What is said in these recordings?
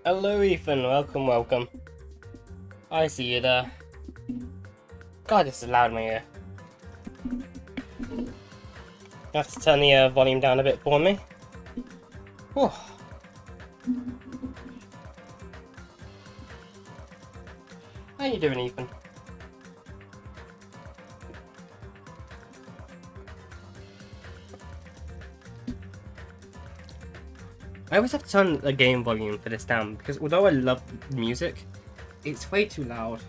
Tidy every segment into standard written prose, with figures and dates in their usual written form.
Hello Ethan, welcome, welcome. I see you there. God, this is loud in my ear. You have to turn the volume down a bit for me. Whew. How you doing, Ethan? I always have to turn the game volume for this down because although I love music, it's way too loud.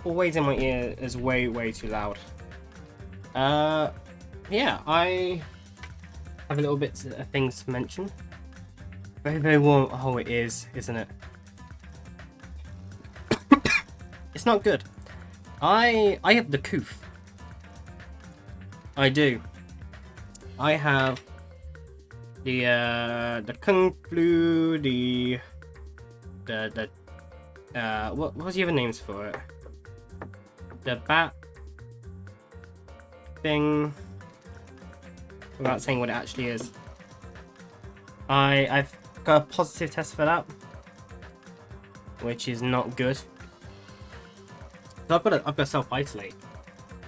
Always in my ear is way too loud. Yeah, I have a little bit of things to mention. Very warm. Oh, it is, isn't it? It's not good. I have the coof. I do. I have the kung flu, what was the other names for it? The bat thing, without saying what it actually is. I've got a positive test for that, which is not good. So I've got to self-isolate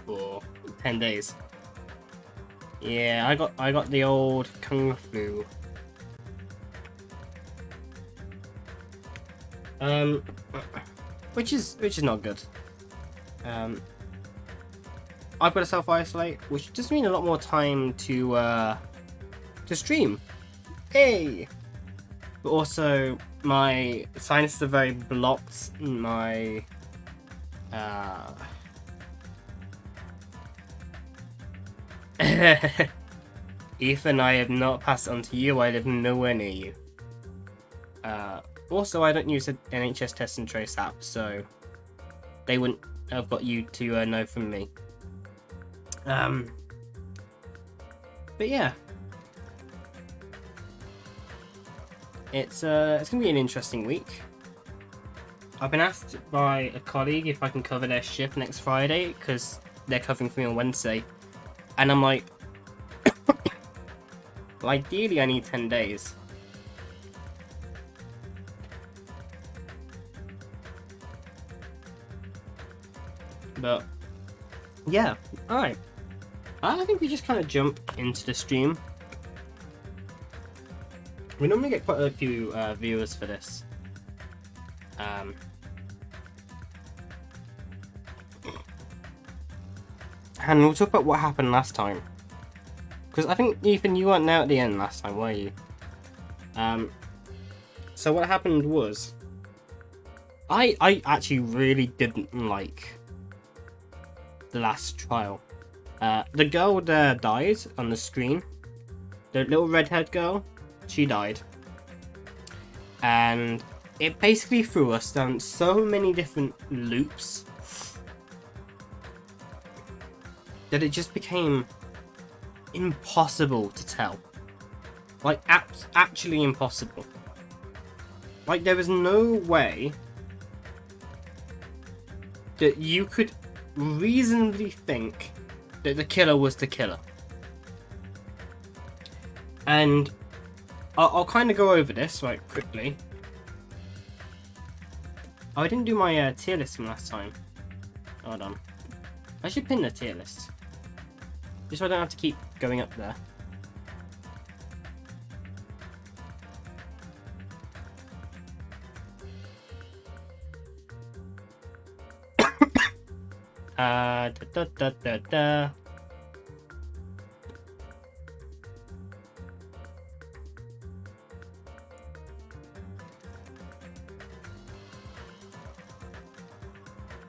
for 10 days. Yeah, I got the old kung flu. Which is not good. I've got to self-isolate, which just means a lot more time to stream. Hey! But also, my sinuses are very blocked. My Ethan, I have not passed it on to you. I live nowhere near you. Also, I don't use an NHS Test and Trace app, so they wouldn't have got you to know from me. But yeah, it's gonna be an interesting week. I've been asked by a colleague if I can cover their shift next Friday because they're covering for me on Wednesday, and I'm like, well, ideally I need 10 days. But yeah, alright. I think we just kind of jump into the stream. We normally get quite a few viewers for this. And we'll talk about what happened last time. Because I think, Ethan, you weren't there at the end last time, were you? So what happened was, I actually really didn't like the last trial. The girl there died on the screen. The little redhead girl, she died. And it basically threw us down so many different loops that it just became impossible to tell. Like, actually impossible. Like, there was no way that you could reasonably think that the killer was the killer. And I'll kind of go over this right quickly. Oh, I didn't do my tier list from last time. Hold on. I should pin the tier list, just so I don't have to keep going up there. Da.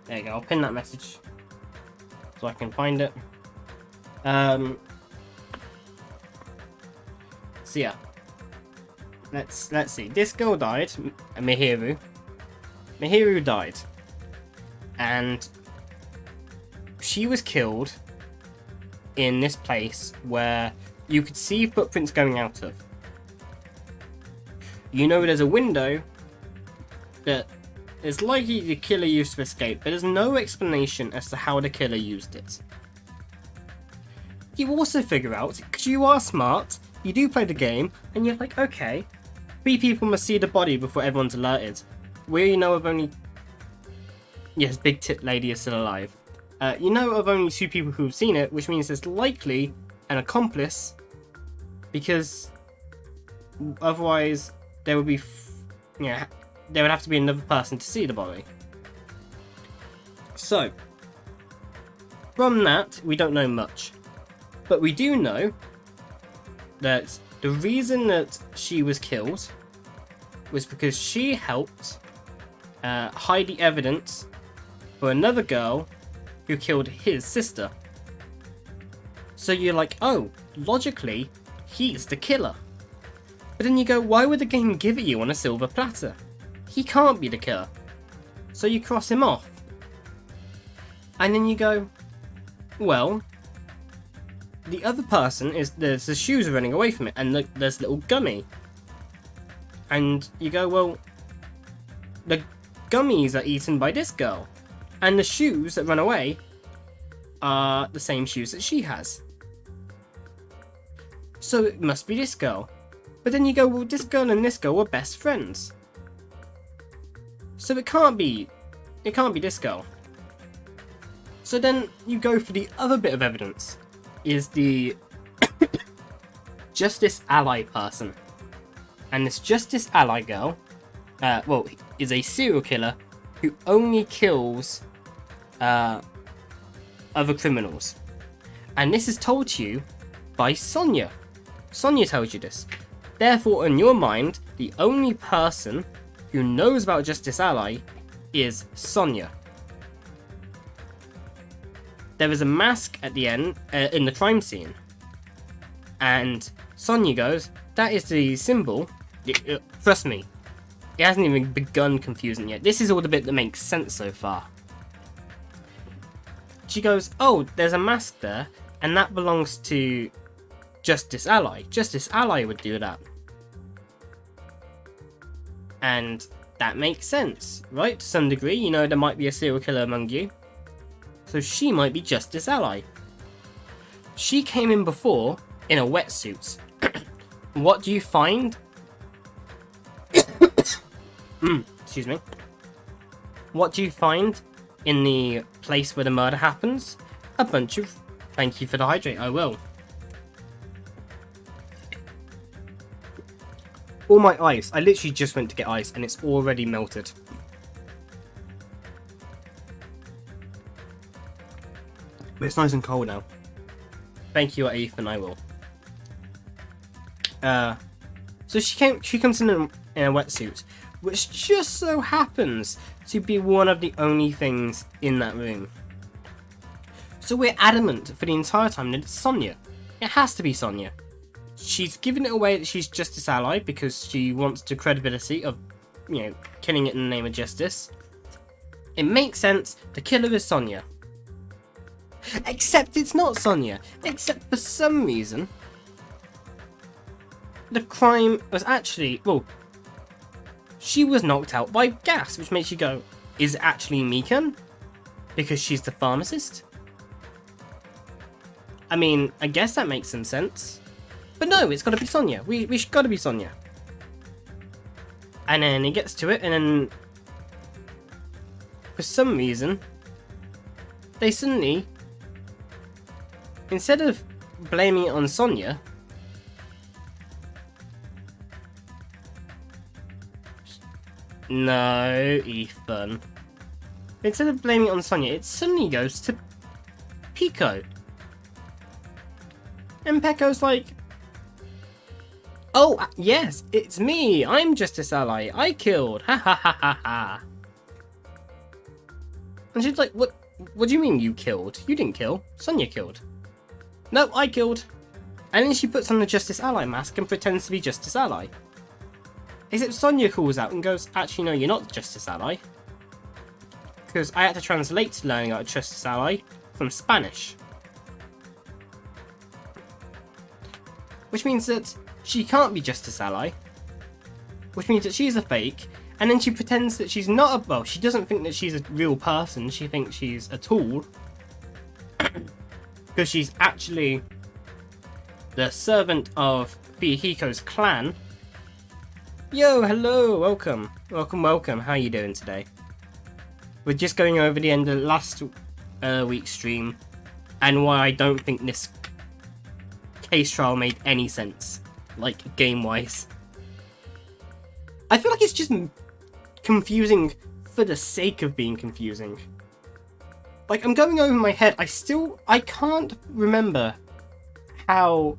There you go, I'll pin that message so I can find it. So yeah, let's see. This girl died, Mihiru. Mihiru died, and she was killed in this place where you could see footprints going out of. You know, there's a window that is likely the killer used to escape, but there's no explanation as to how the killer used it. You also figure out, because you are smart, you do play the game, and you're like, okay, 3 people must see the body before everyone's alerted. We know of only... Yes, big tit lady is still alive. You know of only 2 people who've seen it, which means there's likely an accomplice, because otherwise there would be... there would have to be another person to see the body. So, from that, we don't know much. But we do know that the reason that she was killed was because she helped hide the evidence for another girl who killed his sister. So you're like, oh, logically, he's the killer. But then you go, why would the game give it you on a silver platter? He can't be the killer. So you cross him off. And then you go, well, the other person is, there's the shoes running away from it, and there's little Gummy. And you go, well, the gummies are eaten by this girl, and the shoes that run away are the same shoes that she has. So it must be this girl. But then you go, well, this girl and this girl were best friends. So it can't be this girl. So then you go for the other bit of evidence, is the Justice Ally person. And this Justice Ally girl, is a serial killer who only kills other criminals. And this is told to you by Sonia. Sonia tells you this. Therefore, in your mind, the only person who knows about Justice Ally is Sonia. There is a mask at the end, in the crime scene. And Sonia goes, that is the symbol. Trust me, it hasn't even begun confusing yet. This is all the bit that makes sense so far. She goes, oh, there's a mask there, and that belongs to Justice Ally. Justice Ally would do that. And that makes sense, right? To some degree, you know, there might be a serial killer among you. So she might be Justice Ally. She came in before in a wetsuit. What do you find? Excuse me. What do you find in the place where the murder happens? A bunch of... Thank you for the hydrate, I will. All my ice. I literally just went to get ice and it's already melted. But it's nice and cold now. Thank you, Ethan, I will. So she comes in a wetsuit, which just so happens to be one of the only things in that room. So we're adamant for the entire time that it's Sonia. It has to be Sonia. She's given it away that she's Justice Ally because she wants the credibility of, you know, killing it in the name of justice. It makes sense. The killer is Sonia. Except it's not Sonia. Except for some reason, the crime was actually, well, she was knocked out by gas, which makes you go, is it actually Mikan? Because she's the pharmacist? I mean, I guess that makes some sense. But no, it's got to be Sonia. We got to be Sonia. And then he gets to it, and then for some reason, they suddenly, instead of blaming it on Sonia, no, Ethan. Instead of blaming it on Sonia, it suddenly goes to Pico. And Pecco's like, oh, yes, it's me. I'm Justice Ally. I killed. Ha ha ha ha ha. And she's like, what do you mean you killed? You didn't kill. Sonia killed. No, I killed. And then she puts on the Justice Ally mask and pretends to be Justice Ally. Except Sonia calls out and goes, actually, no, you're not Justice Ally. Because I had to translate learning about Justice Ally from Spanish. Which means that she can't be Justice Ally. Which means that she's a fake. And then she pretends that she's not a... Well, she doesn't think that she's a real person. She thinks she's a tool. Because she's actually the servant of Fuyuhiko's clan. Yo, hello, welcome. Welcome. How are you doing today? We're just going over the end of last week's stream and why I don't think this case trial made any sense, like game-wise. I feel like it's just confusing for the sake of being confusing. Like, I'm going over my head, I can't remember how...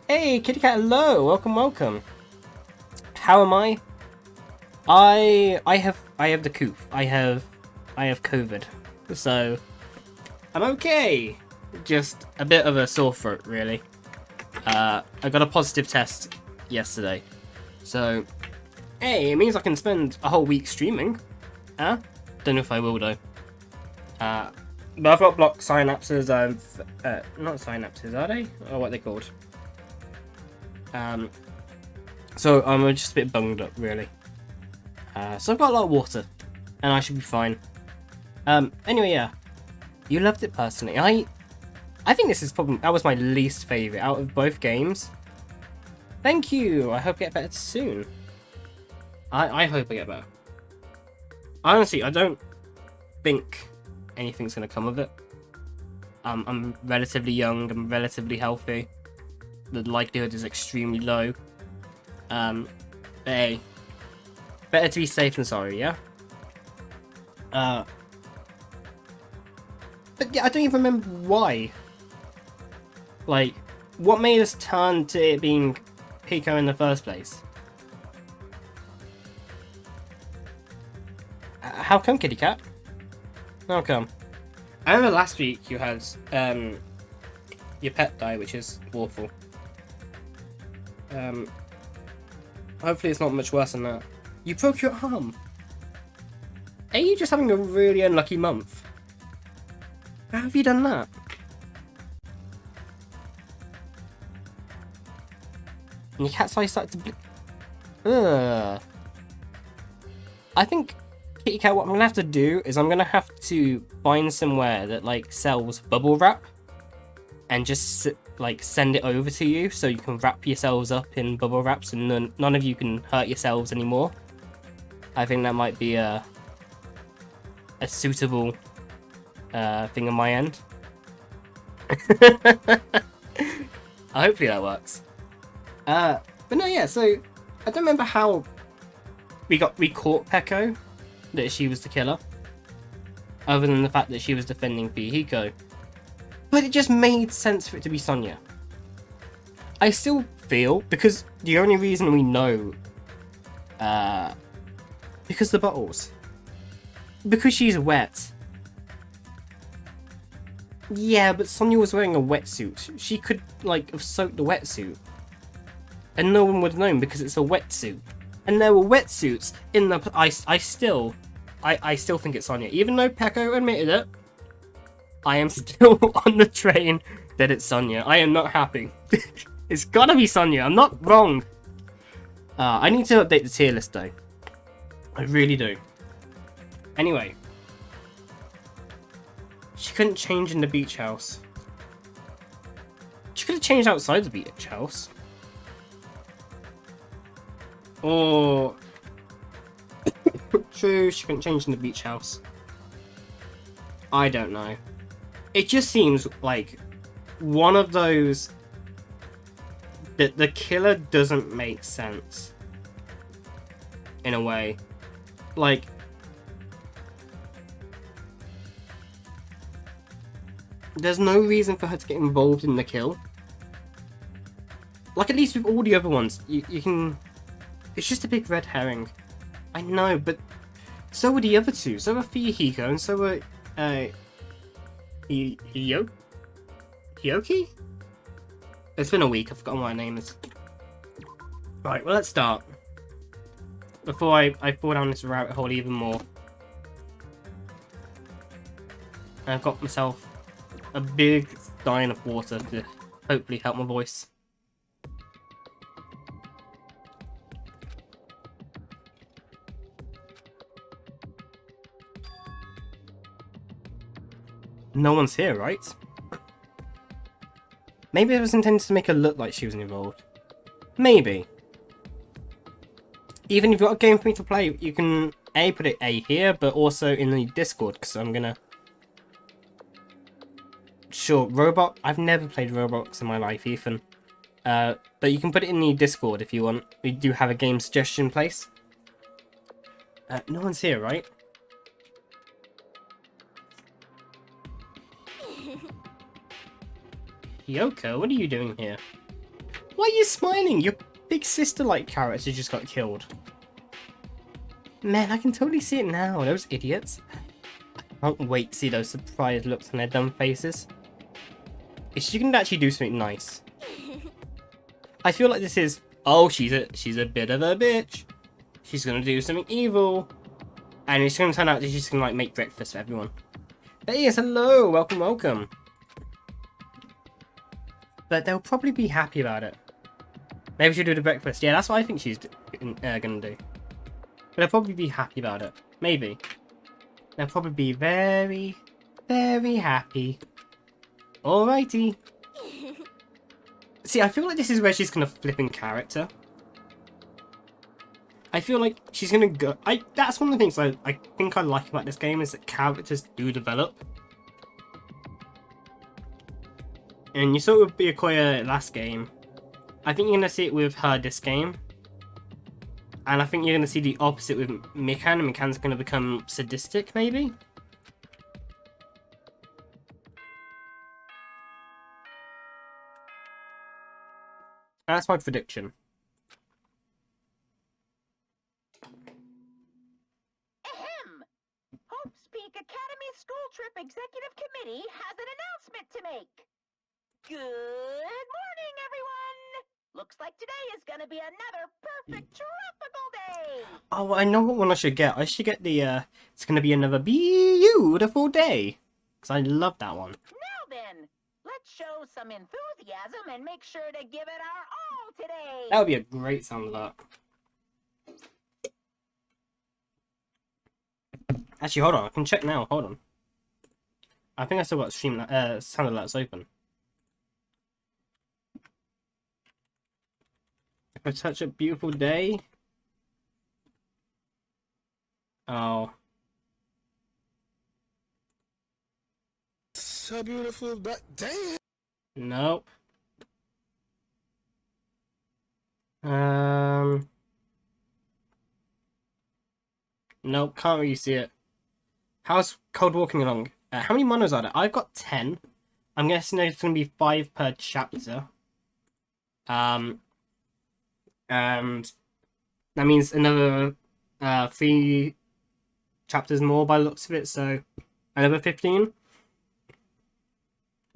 Hey, Kitty Cat, hello, welcome. How am I? I have the coof. I have COVID, so I'm okay. Just a bit of a sore throat, really. I got a positive test yesterday, so hey, it means I can spend a whole week streaming. Don't know if I will though. But I've got blocked synapses. Not synapses, are they? Or what are they called? So I'm just a bit bunged up, really. So I've got a lot of water, and I should be fine. Anyway, yeah, you loved it personally. I think this is probably, that was my least favourite out of both games. Thank you. I hope I get better soon. I hope I get better. Honestly, I don't think anything's gonna come of it. I'm relatively young. I'm relatively healthy. The likelihood is extremely low. Hey, better to be safe than sorry, yeah? But yeah, I don't even remember why. Like, what made us turn to it being Pico in the first place? How come, Kitty Cat? How come? I remember last week you had your pet die, which is awful. Hopefully it's not much worse than that. You broke your arm. Are you just having a really unlucky month? How have you done that? And your cat's eye started to blink. Ugh. I think, Kitty Cat, what I'm gonna have to do is I'm gonna have to find somewhere that like sells bubble wrap and just like send it over to you so you can wrap yourselves up in bubble wraps and none of you can hurt yourselves anymore. I think that might be a suitable thing on my end. Hopefully that works. But no, yeah, so I don't remember how we caught Peko, that she was the killer, other than the fact that she was defending Fuyuhiko. But it just made sense for it to be Sonia. I still feel, because the only reason we know, because the bottles. Because she's wet. Yeah, but Sonia was wearing a wetsuit. She could, like, have soaked the wetsuit. And no one would have known because it's a wetsuit. And there were wetsuits in the... I still think it's Sonia. Even though Peko admitted it, I am still on the train that it's Sonia. I am not happy. It's gotta be Sonia. I'm not wrong. I need to update the tier list though. I really do. Anyway. She couldn't change in the beach house. She could have changed outside the beach house. Or... True, she couldn't change in the beach house. I don't know. It just seems like one of those that the killer doesn't make sense in a way. Like, there's no reason for her to get involved in the kill. Like, at least with all the other ones, you can... It's just a big red herring. I know, but so were the other two. So were Fuyuhiko and so were Hyoki? It's been a week, I've forgotten what her name is. Right, well, let's start. Before I fall down this rabbit hole even more. I've got myself a big stein of water to hopefully help my voice. No one's here, right? Maybe it was intended to make her look like she was involved. Maybe. even if you've got a game for me to play, you can put it here, but also in the Discord, because I'm gonna... Sure, Roblox. I've never played Roblox in my life, Ethan. But you can put it in the Discord if you want. We do have a game suggestion place. No one's here, right? Yoko, what are you doing here? Why are you smiling? Your big sister-like character just got killed. Man, I can totally see it now. Those idiots. I can't wait to see those surprised looks on their dumb faces. If she can actually do something nice. I feel like this is... Oh, she's a bit of a bitch. She's gonna do something evil. And it's gonna turn out that she's gonna, like, make breakfast for everyone. But yes, hello! Welcome, welcome. But they'll probably be happy about it. Maybe she'll do the breakfast. Yeah, that's what I think she's gonna do. But they'll probably be happy about it. Maybe. They'll probably be very, very happy. Alrighty. See, I feel like this is where she's gonna flip in character. I feel like she's gonna go... That's one of the things I think I like about this game, is that characters do develop. And you saw it with Byakuya last game. I think you're gonna see it with her this game. And I think you're gonna see the opposite with Mikan. Mikan's gonna become sadistic, maybe? That's my prediction. Ahem! Hope's Peak Academy School Trip Executive Committee has an announcement to make. Good morning, everyone! Looks like today is gonna be another perfect tropical day! Oh, I know what one I should get. I should get the, it's gonna be another beautiful day. Because I love that one. Now then, let's show some enthusiasm and make sure to give it our all today! That would be a great sound of that. Actually, hold on. I can check now. Hold on. I think I still got stream sound alerts open. If I touch a beautiful day. Oh. So beautiful, but damn. Nope. Nope, can't really see it. How's Cold walking along? How many monos are there? I've got 10. I'm guessing there's going to be 5 per chapter. And that means another 3 chapters more by the looks of it, so another 15.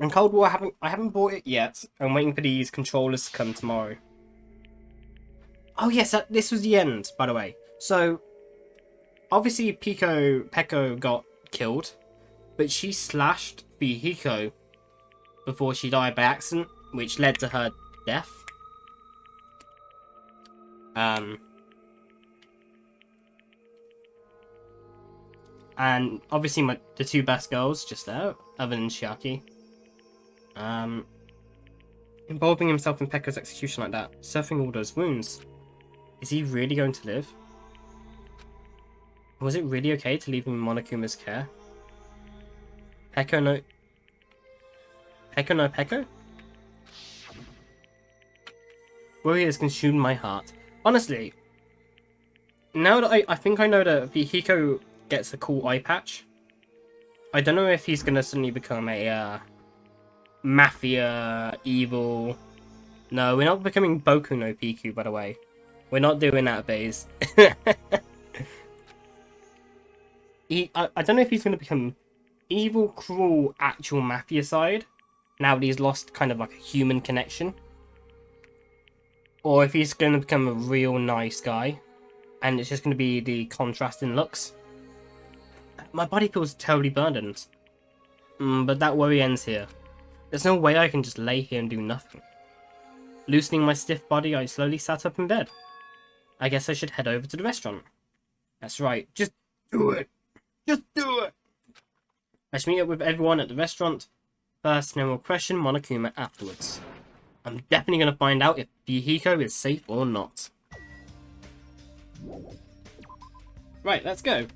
And Cold War, I haven't bought it yet. I'm waiting for these controllers to come tomorrow. Oh yes, this was the end, by the way. So, obviously Peko got killed, but she slashed Fuyuhiko before she died by accident, which led to her death. And obviously the 2 best girls just there, other than Shiaki. Involving himself in Pekka's execution like that, surfing all those wounds. Is he really going to live? Was it really okay to leave him in Monokuma's care? Peko no Peko? Worry has consumed my heart. Honestly, now that I think I know that Fuyuhiko gets a cool eye patch, I don't know if he's gonna suddenly become a mafia evil. No, we're not becoming Boku no Piku, by the way. We're not doing that, Baze. I don't know if he's gonna become evil, cruel, actual mafia side, now that he's lost kind of like a human connection. Or if he's going to become a real nice guy, and it's just going to be the contrast in looks. My body feels totally burdened. But that worry ends here. There's no way I can just lay here and do nothing. Loosening my stiff body, I slowly sat up in bed. I guess I should head over to the restaurant. That's right, just do it! Just do it! I should meet up with everyone at the restaurant first, and then we'll question Monokuma afterwards. I'm definitely going to find out if Fuyuhiko is safe or not. Right, let's go.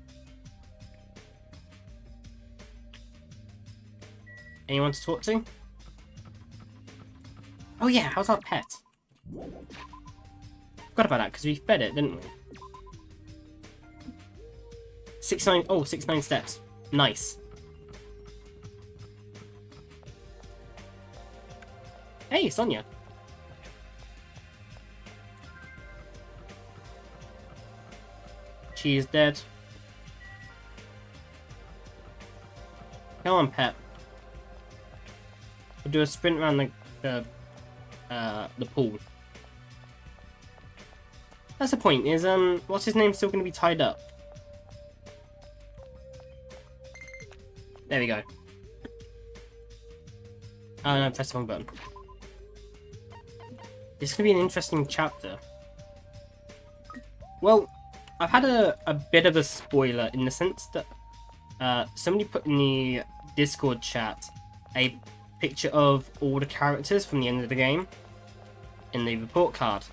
Anyone to talk to? Oh yeah, how's our pet? Forgot about that because we fed it, didn't we? 69. Oh, 69 steps. Nice. Hey, Sonia. She is dead. Come on, pet. We'll do a sprint around the pool. That's the point. Is what's his name still going to be tied up? There we go. Oh no, press the wrong button. This is going to be an interesting chapter. Well, I've had a bit of a spoiler in the sense that somebody put in the Discord chat a picture of all the characters from the end of the game in the report card.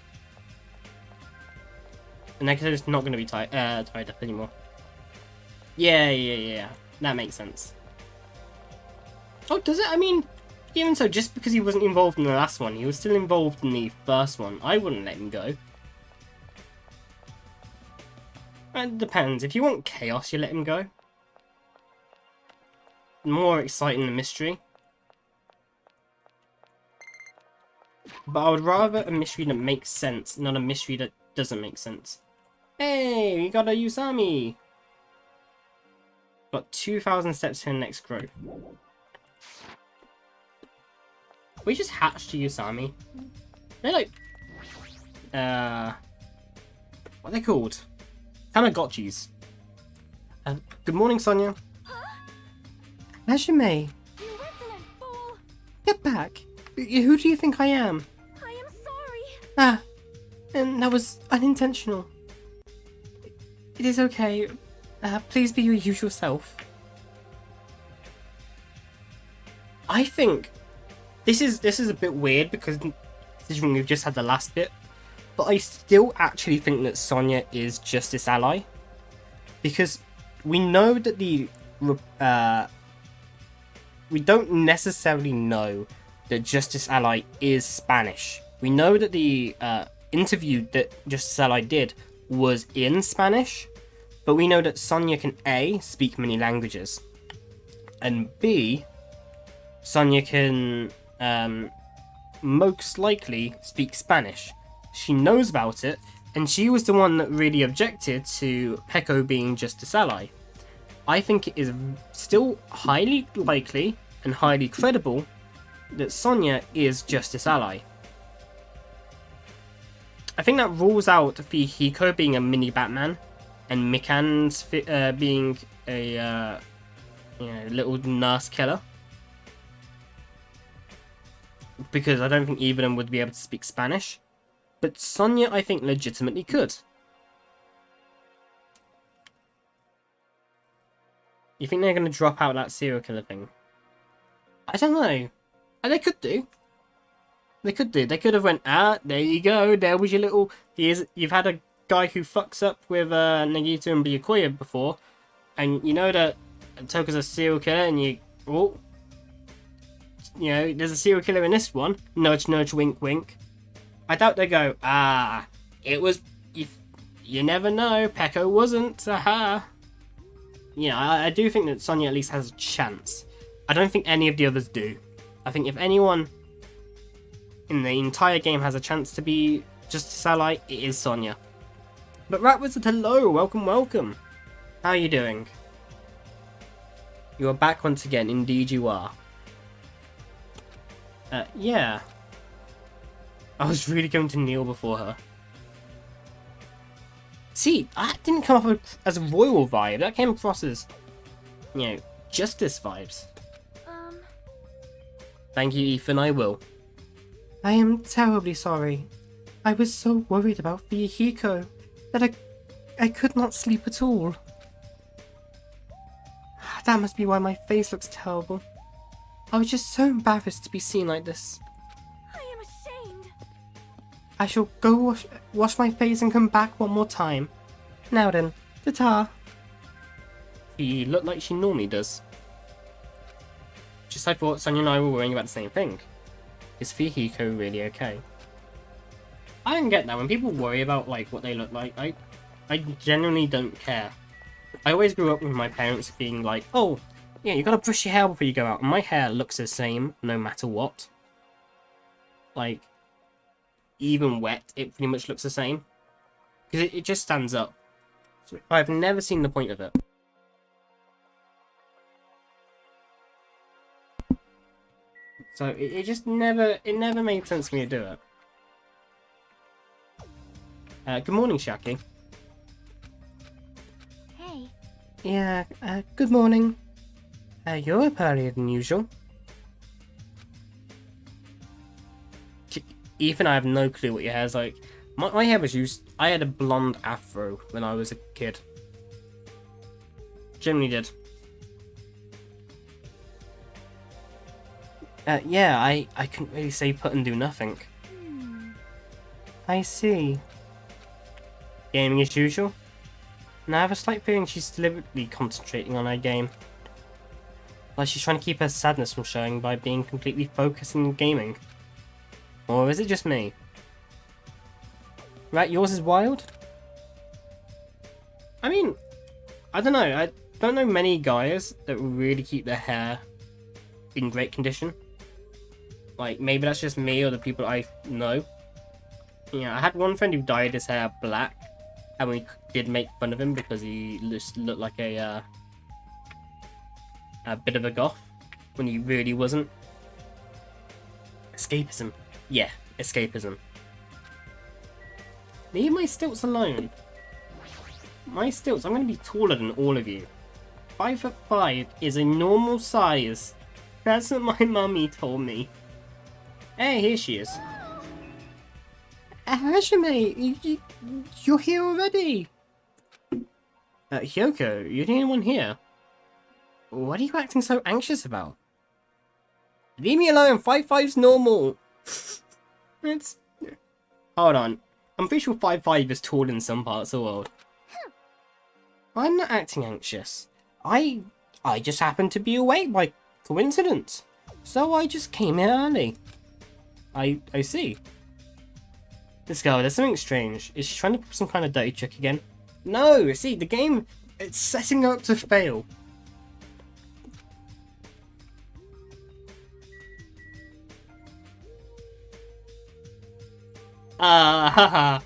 And they're just not going to be tied up anymore. Yeah. That makes sense. Oh, does it? I mean, even so, just because he wasn't involved in the last one, he was still involved in the first one. I wouldn't let him go. It depends. If you want chaos, you let him go. More exciting the mystery. But I would rather a mystery that makes sense, not a mystery that doesn't make sense. Hey, we got a Usami! Got 2,000 steps to the next growth. We just hatched a Usami. They're like... what are they called? Tamagotchis. Good morning, Sonia. Huh? As you may. You insolent fool! Get back. Who do you think I am? I am sorry. Ah, and that was unintentional. It is okay. Please be your usual self. I think this is a bit weird because considering we've just had the last bit, but I still actually think that Sonia is Justice Ally because we know that we don't necessarily know that Justice Ally is Spanish. We know that the interview that Justice Ally did was in Spanish, but we know that Sonia can A, speak many languages, and B, Sonia can most likely speak Spanish. She knows about it, and she was the one that really objected to Peko being Justice Ally. I think it is still highly likely and highly credible that Sonia is Justice Ally. I think that rules out Fuyuhiko being a mini Batman and Mikan's being a little nurse killer. Because I don't think either of them would be able to speak Spanish. But Sonia, I think, legitimately could. You think they're going to drop out that serial killer thing? I don't know. They could do. They could do. They could have went, there you go. There was your little... You've had a guy who fucks up with Nagito and Byakuya before. And you know that Toka's a serial killer and you... Oh, you know, there's a serial killer in this one. Nudge, nudge, wink, wink. I doubt they go, it was... You never know. Peko wasn't. Aha. Yeah, I do think that Sonia at least has a chance. I don't think any of the others do. I think if anyone in the entire game has a chance to be Justice Ally, it is Sonia. But Rat Wizard, hello, welcome. How are you doing? You are back once again, indeed you are. Yeah. I was really going to kneel before her. See, that didn't come off as a royal vibe, that came across as, justice vibes. Thank you, Ethan, I will. I am terribly sorry. I was so worried about Fuyuhiko that I could not sleep at all. That must be why my face looks terrible. I was just so embarrassed to be seen like this. I am ashamed. I shall go wash my face and come back one more time. Now then, ta-ta. She looked like she normally does. Just I thought Sonia and I were worrying about the same thing. Is Fuyuhiko really okay? I don't get that. When people worry about like what they look like, I genuinely don't care. I always grew up with my parents being like, oh, yeah, you gotta brush your hair before you go out. And my hair looks the same no matter what. Like, even wet, it pretty much looks the same. Because it just stands up. So I've never seen the point of it. So it just never made sense for me to do it. Good morning, Shaki. Hey. Yeah, good morning. You're up earlier than usual. Ethan, I have no clue what your hair's like. My hair was used... I had a blonde afro when I was a kid. Generally did. Yeah, I couldn't really say put and do nothing. I see. Gaming as usual? Now I have a slight feeling she's deliberately concentrating on her game. Like she's trying to keep her sadness from showing by being completely focused on gaming. Or is it just me? Right, yours is wild? I mean, I don't know. I don't know many guys that really keep their hair in great condition. Like, maybe that's just me or the people I know. Yeah, I had one friend who dyed his hair black, and we did make fun of him because he just looked like a bit of a goth when he really wasn't. Escapism. Yeah, escapism. Leave my stilts alone. My stilts, I'm going to be taller than all of you. 5'5" is a normal size. That's what my mummy told me. Hey, here she is. Hajime, you're here already. Hyoko, you're the only one here. What are you acting so anxious about? Leave me alone, 5'5's normal. It's... Hold on. I'm pretty sure 5'5 is tall in some parts of the world. I'm not acting anxious. I just happened to be awake by coincidence. So I just came in early. I see. This girl, there's something strange. Is she trying to pull some kind of dirty trick again? No, see, the game, it's setting up to fail. Haha.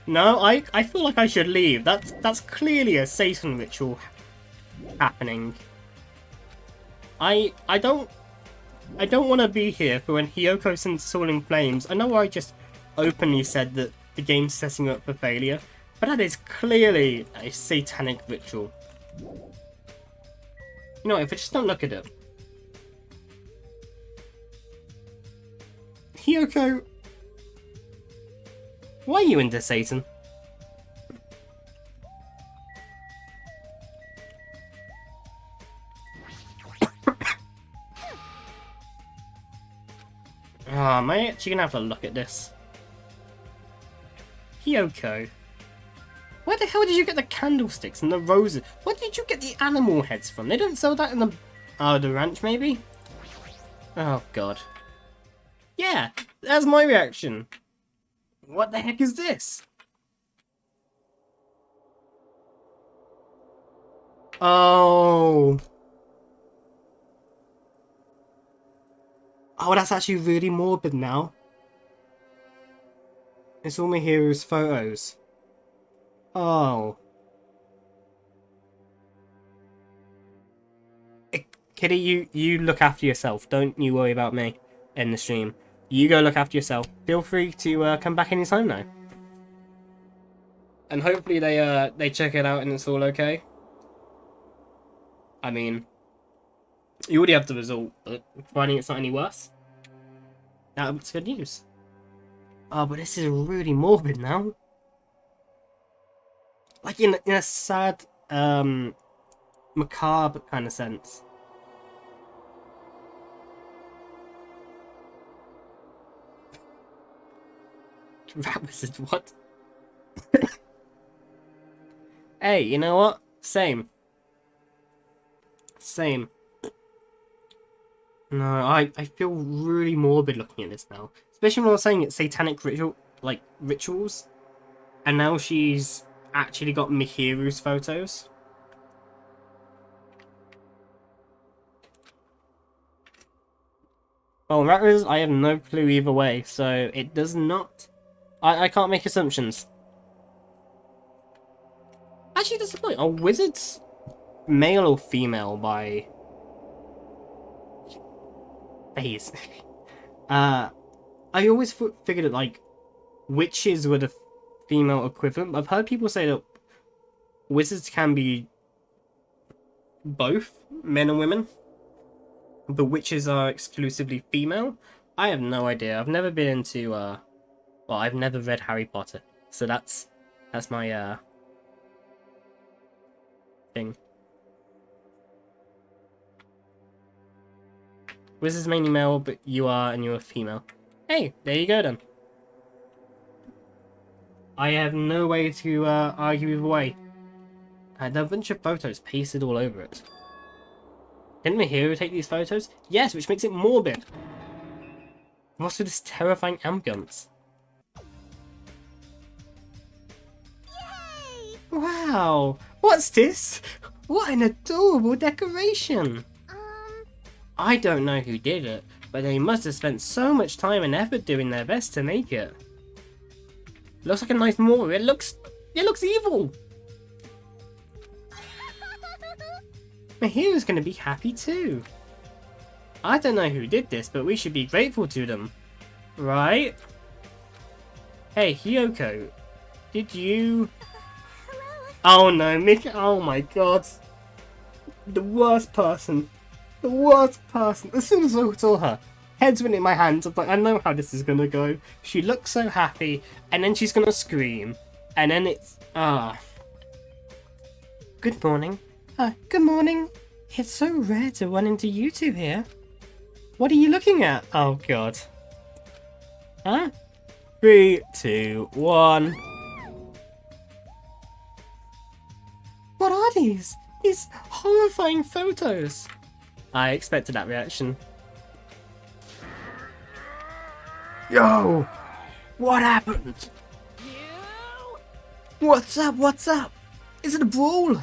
No, I feel like I should leave. That's clearly a Satan ritual happening. I don't want to be here for when Hyoko sends us all in flames. I know I just openly said that the game's setting up for failure, but that is clearly a satanic ritual. You know, if I just don't look at it. Hyoko, why are you into Satan? Am I actually gonna have to look at this? Hyoko, where the hell did you get the candlesticks and the roses? Where did you get the animal heads from? They don't sell that in the ranch, maybe? Oh god. Yeah, that's my reaction. What the heck is this? Oh. Oh, that's actually really morbid now. It's all my hero's photos. Oh. Kitty, you look after yourself. Don't you worry about me in the stream. You go look after yourself. Feel free to come back anytime now. And hopefully they check it out and it's all okay. I mean, you already have the result, but providing it's not any worse, that's good news. Oh, but this is really morbid now. Like in a sad, macabre kind of sense. Rat wizard, what? Hey, you know what? Same. Same. No, I feel really morbid looking at this now. Especially when I was saying it's satanic ritual, like, rituals. And now she's actually got Mihiru's photos. Well, Rat Wizard, I have no clue either way, so it does not... I can't make assumptions. Actually, that's the point. Are wizards male or female by phase? I always figured that, like, witches were the female equivalent. I've heard people say that wizards can be both men and women, but witches are exclusively female. I have no idea. I've never been into, well, I've never read Harry Potter, so that's my, thing. Wizard's mainly male, but and you're a female. Hey, there you go then. I have no way to argue either way. There are a bunch of photos pasted all over it. Didn't Mihiru take these photos? Yes, which makes it morbid. What's with this terrifying ambience? Yay! Wow! What's this? What an adorable decoration! I don't know who did it, but they must have spent so much time and effort doing their best to make it. Looks like a nice Mori. It looks evil! Mihiru's gonna be happy too. I don't know who did this, but we should be grateful to them. Right? Hey, Hiyoko, did you... Oh no, Mickey, oh my god. The worst person. The worst person. As soon as I saw her, heads went in my hands. I'm like, I know how this is gonna go. She looks so happy, and then she's gonna scream. And then it's... Good morning. Good morning. It's so rare to run into you two here. What are you looking at? Oh god. Huh? 3, 2, 1. What are these? These horrifying photos. I expected that reaction. Yo! What happened? What's up? What's up? Is it a brawl?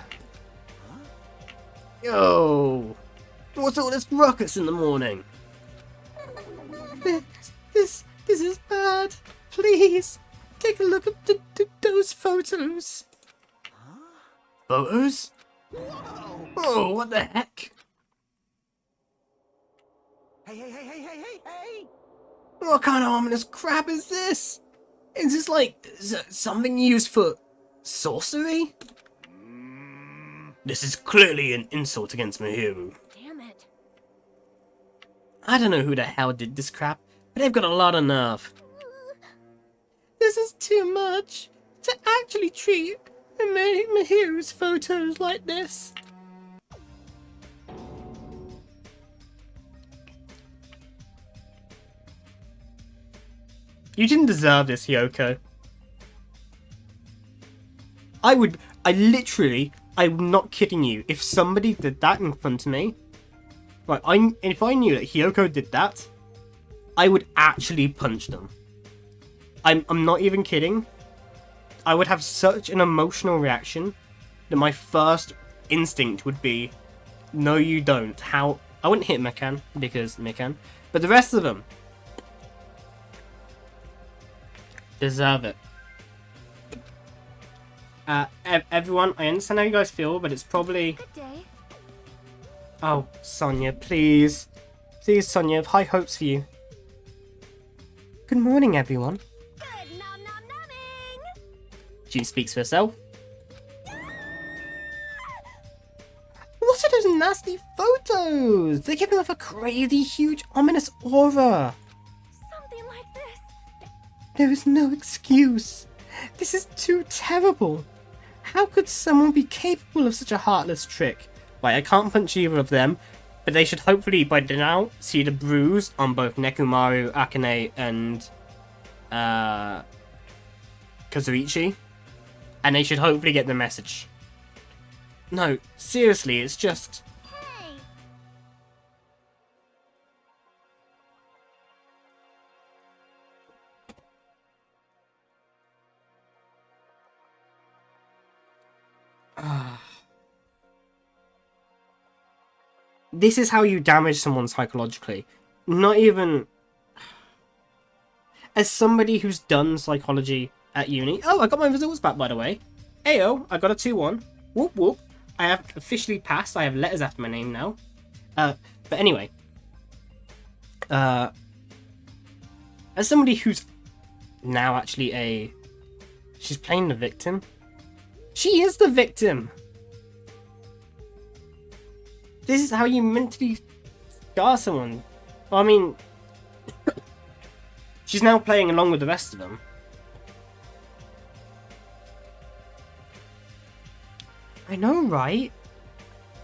Yo! What's all this ruckus in the morning? This is bad. Please, take a look at those photos. Photos? Oh, what the heck? Hey! What kind of ominous crap is this? Is this like something used for sorcery? This is clearly an insult against Mihiru. Damn it. I don't know who the hell did this crap, but they've got a lot of nerve. This is too much to actually treat Mihiru's photos like this. You didn't deserve this, Hiyoko. I'm not kidding you, if somebody did that in front of me, right, if I knew that Hiyoko did that, I would actually punch them. I'm not even kidding. I would have such an emotional reaction that my first instinct would be, no you don't. How? I wouldn't hit Mikan, because Mikan, but the rest of them deserve it. Everyone, I understand how you guys feel, but it's probably... Good day. Oh, Sonia, please. Please, Sonia, I have high hopes for you. Good morning, everyone. Good nom nom nomming. She speaks for herself. What are those nasty photos? They're giving off a crazy, huge, ominous aura. Something like this. There is no excuse. This is too terrible. How could someone be capable of such a heartless trick? Right, I can't punch either of them, but they should hopefully by now see the bruise on both Nekomaru, Akane, and Kazuichi, and they should hopefully get the message. No, seriously, it's just... Hey. This is how you damage someone psychologically. Not even... As somebody who's done psychology at uni... Oh, I got my results back, by the way. Ayo, I got a 2-1. Whoop whoop. I have officially passed. I have letters after my name now. But anyway. As somebody who's now actually a... She's playing the victim. She is the victim! This is how you mentally scar someone. Well, I mean... She's now playing along with the rest of them. I know, right?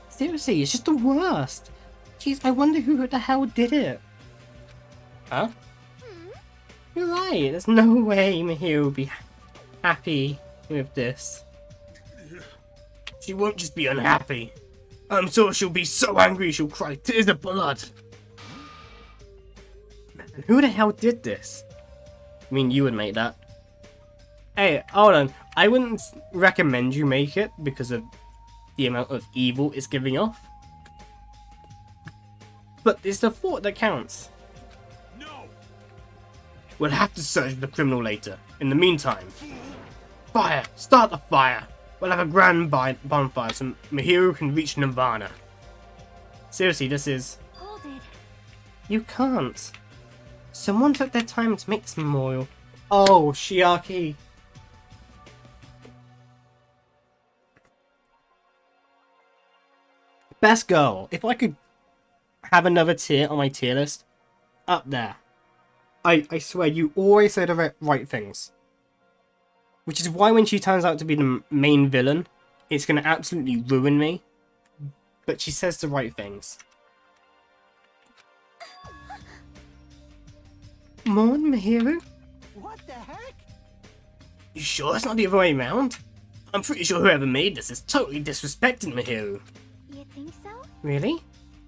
Seriously, it's just the worst. Jeez, I wonder who the hell did it. Huh? You're right, there's no way Mihiru will be happy with this. She won't just be unhappy. I'm sure she'll be so angry she'll cry tears of blood. Man, who the hell did this? I mean, you would make that. Hey, hold on. I wouldn't recommend you make it because of the amount of evil it's giving off. But it's the thought that counts. No. We'll have to search the criminal later. In the meantime, fire! Start the fire! We'll have a grand bonfire so Mihiru can reach Nirvana. Seriously, this is... Hold it. You can't. Someone took their time to make this memorial. Oh, Shiaki. Best girl. If I could have another tier on my tier list, up there. I swear, you always say the right things. Which is why when she turns out to be the main villain, it's going to absolutely ruin me. But she says the right things. Mourn, Mihiru? What the heck? You sure it's not the other way around? I'm pretty sure whoever made this is totally disrespecting Mihiru. You think so? Really?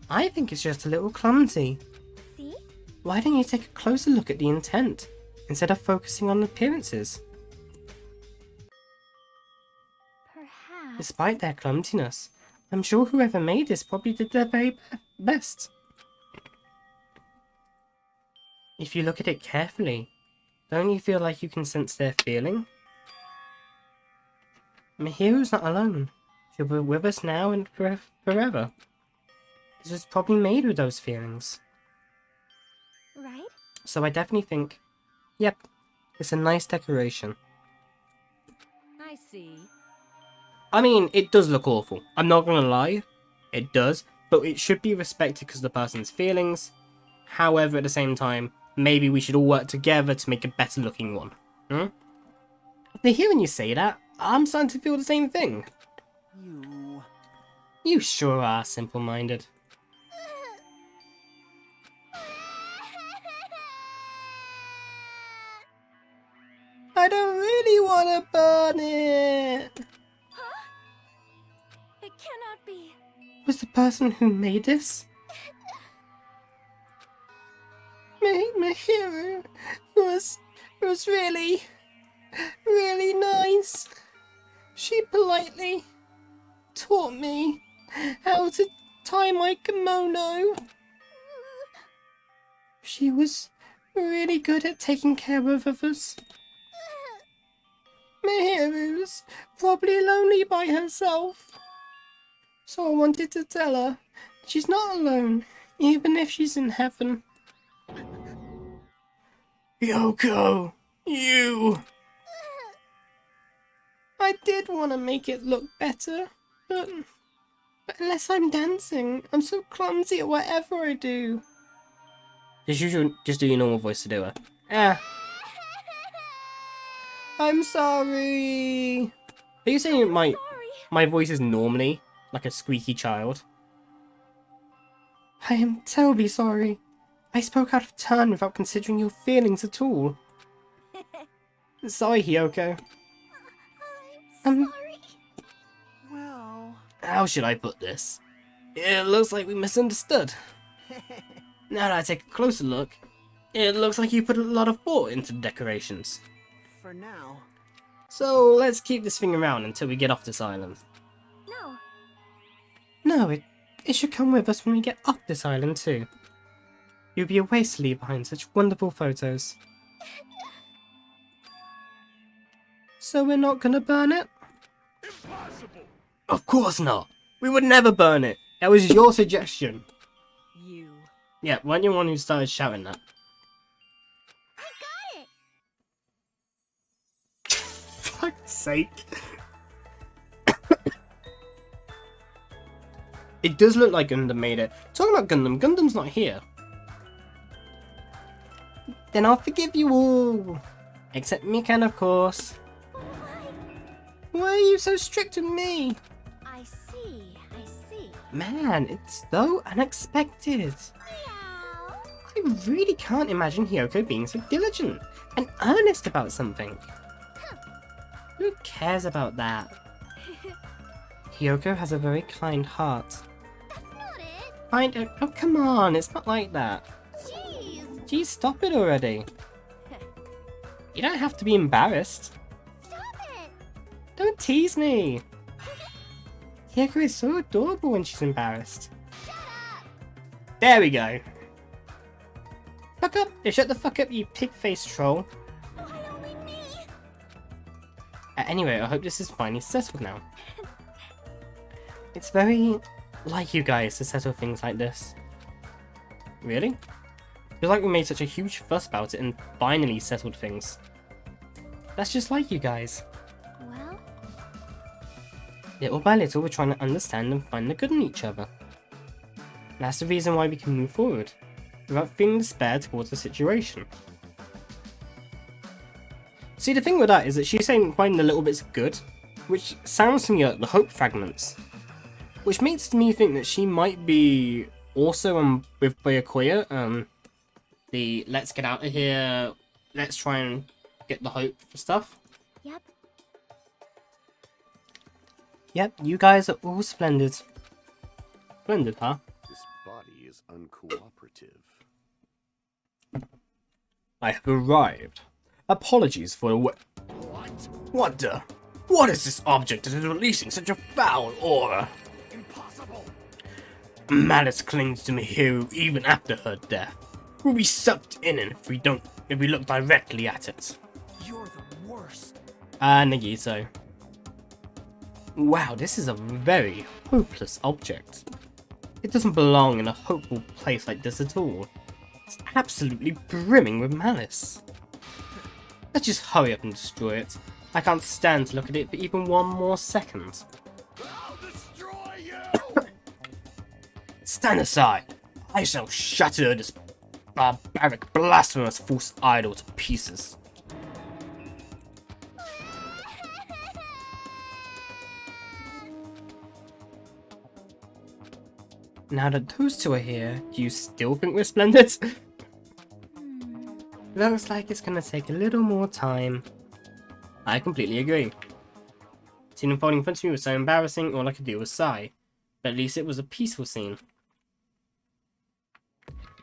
I think it's just a little clumsy. See? Why don't you take a closer look at the intent, instead of focusing on appearances? Perhaps. Despite their clumsiness, I'm sure whoever made this probably did their very best. If you look at it carefully, don't you feel like you can sense their feeling? Mihiru's not alone. She'll be with us now and forever. This was probably made with those feelings. Right? So I definitely think, yep, it's a nice decoration. I see. I mean, it does look awful. I'm not gonna lie, it does, but it should be respected because of the person's feelings. However, at the same time, maybe we should all work together to make a better looking one. After hearing you say that, I'm starting to feel the same thing. You sure are simple-minded. I don't really want to burn it. Huh? It cannot be. Was the person who made this? Mihiru was really nice. She politely taught me how to tie my kimono. She was really good at taking care of others. Mihiru's probably lonely by herself. So I wanted to tell her she's not alone, even if she's in heaven. Yoko, you! I did want to make it look better, but unless I'm dancing, I'm so clumsy at whatever I do. Just do your normal voice to do it. I'm sorry. Are you saying my voice is normally like a squeaky child? I am terribly sorry. I spoke out of turn without considering your feelings at all. Sorry, Hiyoko. I'm Um, sorry. Well, How should I put this? It looks like we misunderstood. Now that I take a closer look, it looks like you put a lot of thought into the decorations. for now. So let's keep this thing around until we get off this island. No. No, it should come with us when we get off this island too. It would be a waste to leave behind such wonderful photos. So we're not gonna burn it? Impossible! Of course not! We would never burn it! That was your suggestion! You. Yeah, weren't you the one who started shouting that? I got it. Fuck's sake. It does look like Gundam made it. Talking about Gundam, Gundam's not here. Then I'll forgive you all. Except Mikan, of course. Why are you so strict with me? I see. Man, it's so unexpected. Meow. I really can't imagine Hiyoko being so diligent and earnest about something. Who cares about that? Hiyoko has a very kind heart. That's not it. Oh, come on, it's not like that. Jeez. Geez, stop it already. You don't have to be embarrassed. Stop it. Don't tease me. Hiyoko is so adorable when she's embarrassed. Shut up. There we go. Fuck up. Shut the fuck up, you pig-faced troll. Why only me? Anyway, I hope this is finally settled now. It's very like you guys to settle things like this. Really? Feels like we made such a huge fuss about it and finally settled things. That's just like you guys. Well, Little by little, we're trying to understand and find the good in each other. That's the reason why we can move forward, without feeling despair towards the situation. See, the thing with that is that she's saying finding the little bits good, which sounds to me like the hope fragments. Which makes me think that she might be also with Fuyuhiko, the let's get out of here, let's try and get the hope for stuff. yep. Yep, you guys are all splendid. Splendid, huh? This body is uncooperative. I have arrived. Apologies for the What? What the? What is this object that is releasing such a foul aura? Impossible! Malice clings to Mihiru even after her death. We'll be sucked in it if we look directly at it. You're the worst. Nagito. Wow, this is a very hopeless object. It doesn't belong in a hopeful place like this at all. It's absolutely brimming with malice. Let's just hurry up and destroy it. I can't stand to look at it for even one more second. I'll destroy you! Stand aside. I shall shatter this barbaric, blasphemous false idol to pieces. Now that those two are here, do you still think we're splendid? Looks like it's gonna take a little more time. I completely agree. Seeing him falling in front of me was so embarrassing, all I could do was sigh. But at least it was a peaceful scene.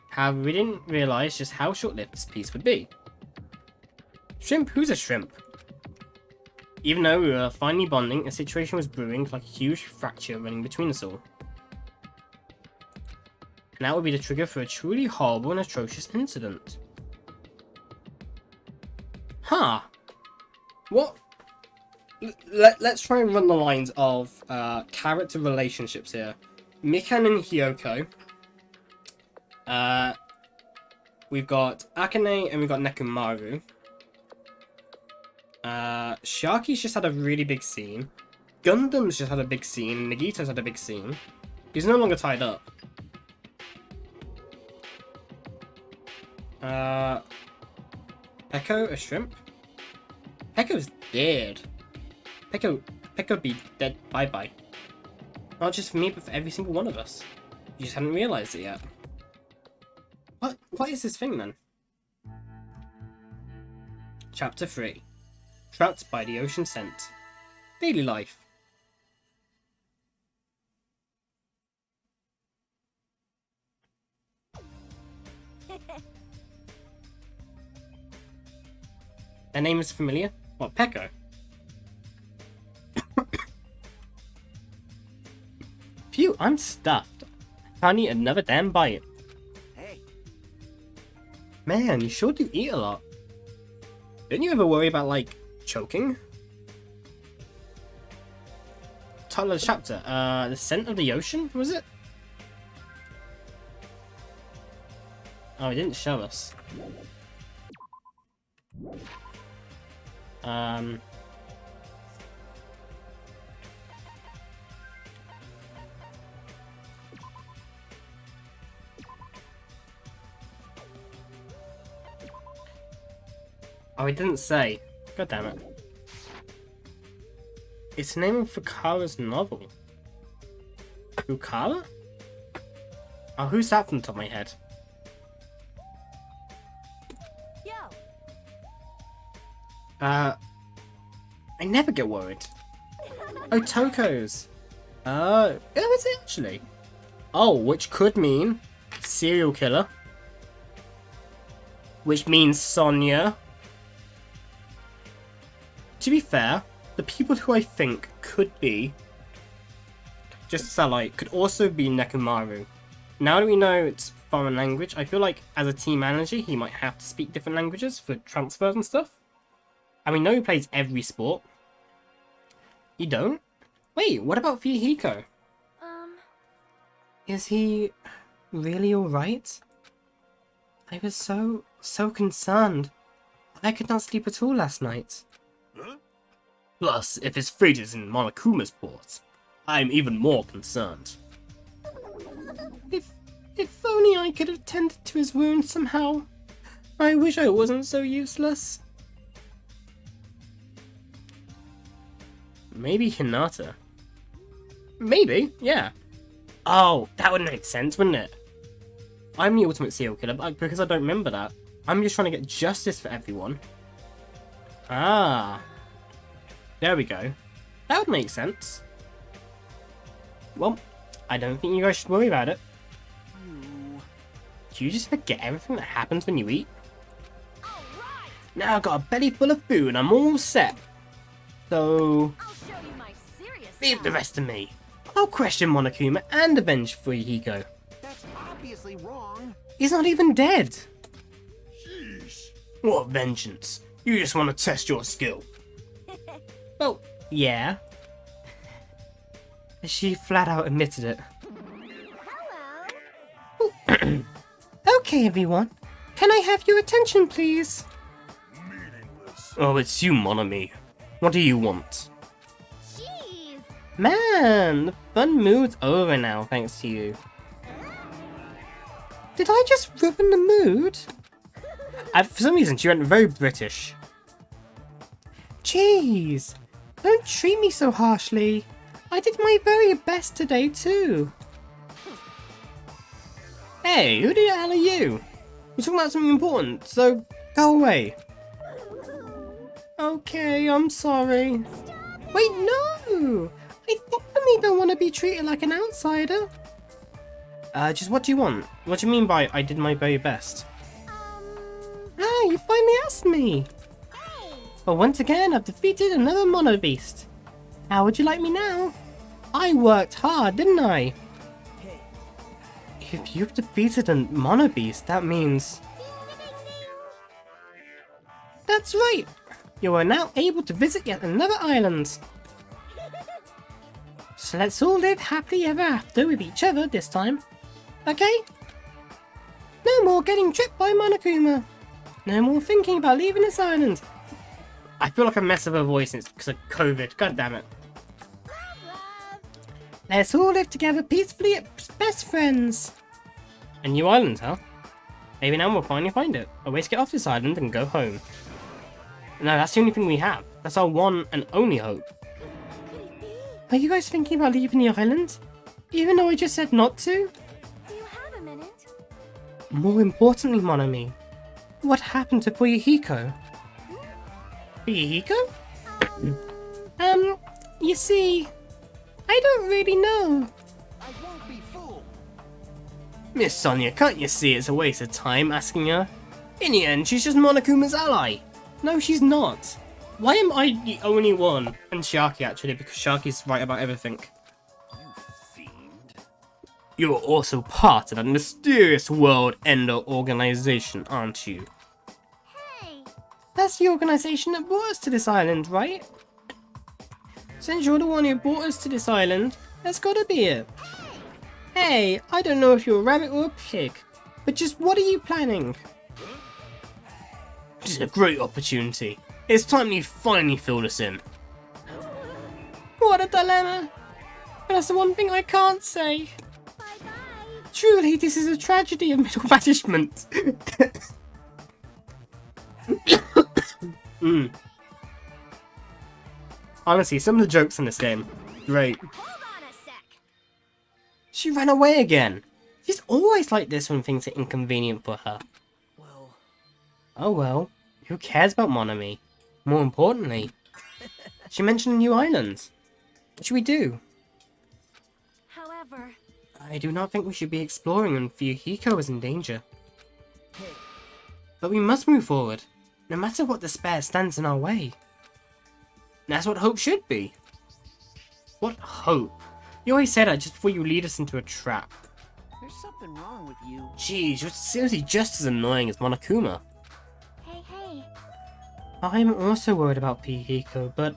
However, we didn't realise just how short-lived this piece would be. Shrimp? Who's a shrimp? Even though we were finally bonding, a situation was brewing like a huge fracture running between us all. And that would be the trigger for a truly horrible and atrocious incident. Huh. What? Let's try and run the lines of character relationships here. Mikan and Hiyoko. We've got Akane and we've got Nekomaru. Sharky's just had a really big scene. Gundam's just had a big scene. Nagito's had a big scene. He's no longer tied up. Peko, a shrimp? Pekko's dead. Pekko'd be dead bye-bye. Not just for me, but for every single one of us. You just hadn't realised it yet. What is this thing then? Chapter 3. Trapped by the ocean scent. Daily life. Their name is familiar. What, Pecco? Phew, I'm stuffed. I need another damn bite. Hey, Man, you sure do eat a lot. Didn't you ever worry about, like, choking? Title of the chapter, The Scent of the Ocean, was it? Oh, it didn't show us. Oh, it didn't say. God damn it. It's the name of Fukawa's novel. Fukawa? Oh, who's that from the top of my head? Yo. I never get worried. Oh, Toko's. Oh, is it actually? Oh, which could mean serial killer. Which means Sonia. To be fair, the people who I think could be, just to sound like, could also be Nekomaru. Now that we know it's foreign language, I feel like as a team manager, he might have to speak different languages for transfers and stuff. And we know he plays every sport. You don't? Wait, what about Fuyuhiko? Is he really alright? I was so concerned. I could not sleep at all last night. huh? Plus, if his fridge is in Monokuma's port, I'm even more concerned. If only I could have tended to his wound somehow. I wish I wasn't so useless. Maybe Hinata. Maybe, yeah. Oh, that would make sense, wouldn't it? I'm the ultimate serial killer, but because I don't remember that, I'm just trying to get justice for everyone. Ah. There we go. That would make sense. Well, I don't think you guys should worry about it. Do you just forget everything that happens when you eat? Now I've got a belly full of food and I'm all set. So, I'll show you my serious leave the side. rest to me. I'll question Monokuma and avenge Fuyuhiko. That's obviously wrong. He's not even dead. Sheesh. What vengeance? You just want to test your skill. Well, yeah. She flat out admitted it. Hello. Okay, everyone. Can I have your attention, please? Meaningless. Oh, it's you, Monomi. What do you want? Jeez. Man, the fun mood's over now, thanks to you. Did I just ruin the mood? For some reason, she went very British. Jeez, don't treat me so harshly. I did my very best today, too. Hey, who the hell are you? We're talking about something important, so go away. Okay, I'm sorry. Wait, no! I definitely don't want to be treated like an outsider. Just what do you want? What do you mean by I did my very best? Ah, you finally asked me! Hey. Well, once again, I've defeated another Mono Beast. How would you like me now? I worked hard, didn't I? If you've defeated a Mono Beast, that means... That's right! You are now able to visit yet another island. So let's all live happily ever after with each other this time. Okay? No more getting tripped by Monokuma. No more thinking about leaving this island. I feel like I messed up her voice because of COVID. God damn it. Love. Let's all live together peacefully as best friends. A new island, huh? Maybe now we'll finally find it. A way to get off this island and go home. No, that's the only thing we have. That's our one and only hope. Are you guys thinking about leaving the island? Even though I just said not to? Do you have a minute? More importantly, Monomi, what happened to Fuyuhiko? Fuyuhiko? You see, I don't really know. I won't be fooled. Miss Sonia, can't you see it's a waste of time asking her? In the end, she's just Monokuma's ally. No, she's not. Why am I the only one? And Sharky, actually, because Sharky's right about everything. You fiend. You're also part of that mysterious World Ender organization, aren't you? Hey, That's the organization that brought us to this island, right? Since you're the one who brought us to this island, that's gotta be it. Hey, I don't know if you're a rabbit or a pig, but just what are you planning? This is a great opportunity. It's time you finally filled us in. What a dilemma. But that's the one thing I can't say. bye-bye. Truly, this is a tragedy of middle management. Honestly, some of the jokes in this game, great. Hold on a sec. She ran away again. She's always like this when things are inconvenient for her. Well, Oh well, who cares about Monami? More importantly, she mentioned a new island. What should we do? However, I do not think we should be exploring when Fuyuhiko is in danger. But we must move forward, no matter what despair stands in our way. That's what hope should be. What hope? You always say that just before you lead us into a trap. there's something wrong with you. Jeez, you're seriously just as annoying as Monokuma. Hey, hey. I'm also worried about Fuyuhiko, but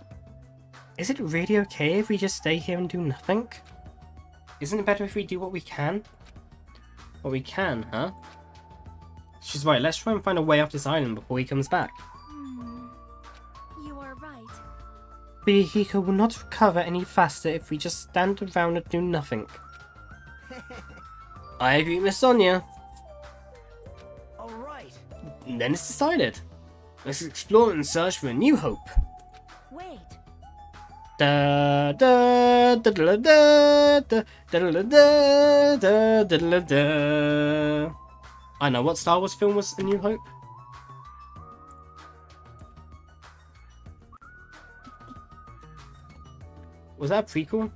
is it really okay if we just stay here and do nothing? Isn't it better if we do what we can? What we can, huh? She's right, let's try and find a way off this island before he comes back. you are right. Fuyuhiko will not recover any faster if we just stand around and do nothing. I agree, Miss Sonia. All right. And then it's decided. Let's explore and search for a new hope. Wait, Da da da da da da da da da da da da. I know what Star Wars film was A New Hope. Was that a prequel?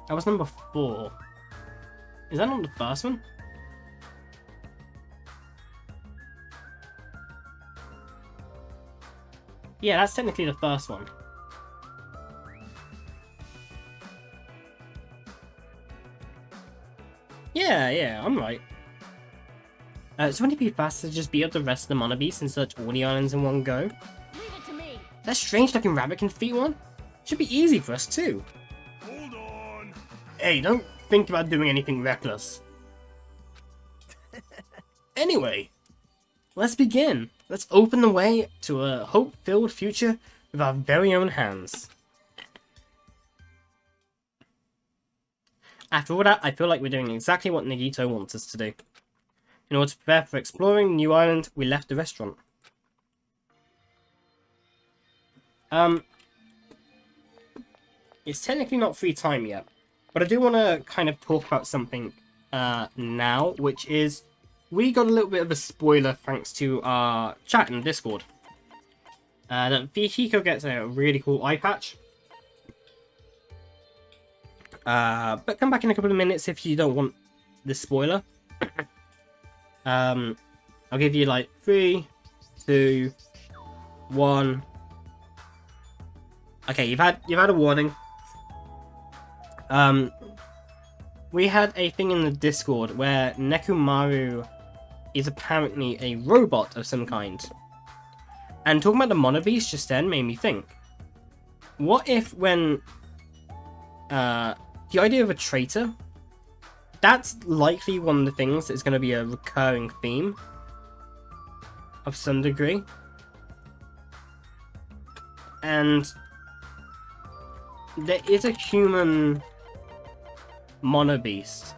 That was number 4. Is that not the first one? Yeah, that's technically the first one. Yeah, I'm right. So wouldn't it be faster to just beat up the rest of the Mana Beasts and search all the islands in one go? leave it to me. That strange looking rabbit can defeat one? Should be easy for us too. Hold on. Hey, don't think about doing anything reckless. Anyway, let's begin. Let's open the way to a hope-filled future with our very own hands. After all that, I feel like we're doing exactly what Nagito wants us to do. In order to prepare for exploring the new island, we left the restaurant. It's technically not free time yet, but I do want to kind of talk about something now, which is we got a little bit of a spoiler thanks to our chat in Discord. That Fuyuhiko gets a really cool eye patch. But come back in a couple of minutes if you don't want the spoiler. I'll give you like 3, 2, 1. Okay, you've had a warning. We had a thing in the Discord where Nekomaru is apparently a robot of some kind. And talking about the Mono Beast just then made me think. What if when the idea of a traitor, that's likely one of the things that's going to be a recurring theme of some degree. And there is a human Mono Beast.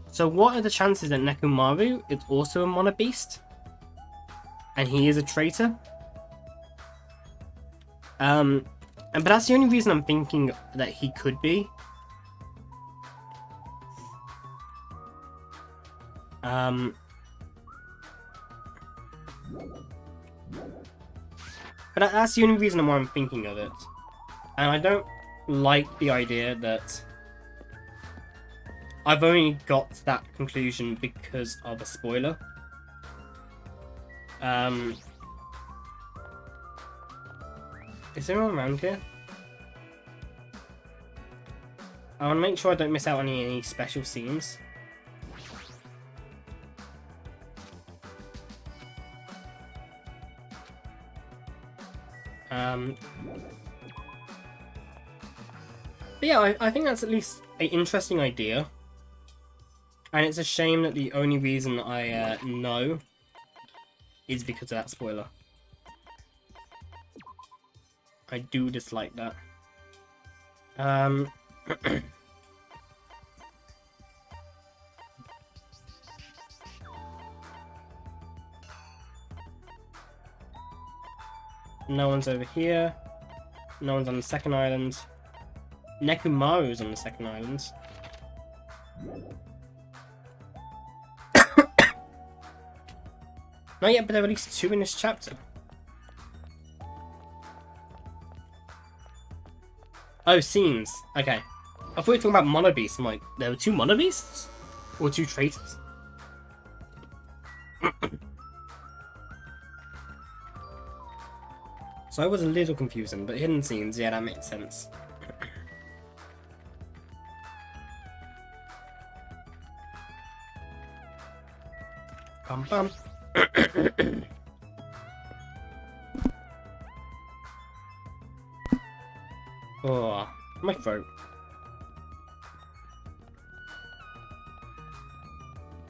So what are the chances that Nekomaru is also a Mono Beast? And he is a traitor? But that's the only reason I'm thinking that he could be. But that's the only reason why I'm thinking of it. And I don't like the idea that I've only got to that conclusion because of a spoiler. Is there anyone around here? I want to make sure I don't miss out on any special scenes. But yeah, I think that's at least an interesting idea. And it's a shame that the only reason I know is because of that spoiler. I do dislike that. No one's over here. No one's on the second island. Nekumaru's on the second island. Not yet, but there are at least 2 in this chapter. Oh, scenes. Okay. I thought you were talking about monobeasts. I'm like, there were 2 monobeasts? Or 2 traitors? So I was a little confusing, but hidden scenes, yeah, that makes sense. Bum bum. Oh, my throat.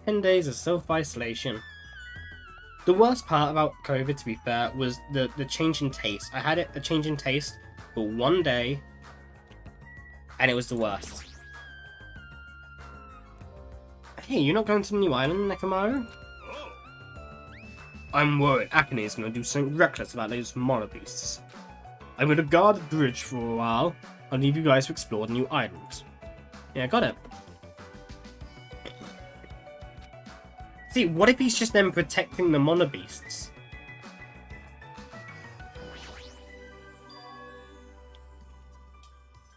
10 days of self-isolation. The worst part about COVID, to be fair, was the change in taste. I had a change in taste for 1 day, and it was the worst. Hey, you're not going to the new island, Nekomaru? I'm worried Akane is going to do something reckless about those monobeasts. I'm going to guard the bridge for a while. I'll leave you guys to explore the new island. Yeah, got it. See, what if he's just then protecting the monobeasts?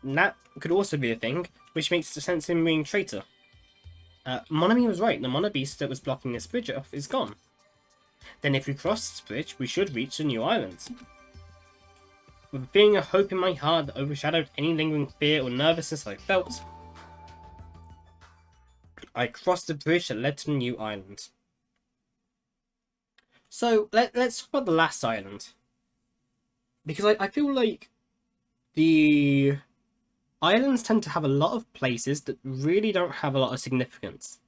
And that could also be a thing, which makes sense in him being traitor. Monami was right, the monobeast that was blocking this bridge off is gone. Then if we cross this bridge, we should reach the new island. With a feeling of hope in my heart that overshadowed any lingering fear or nervousness I felt, I crossed the bridge that led to the new island. So, let's talk about the last island. Because I feel like the islands tend to have a lot of places that really don't have a lot of significance.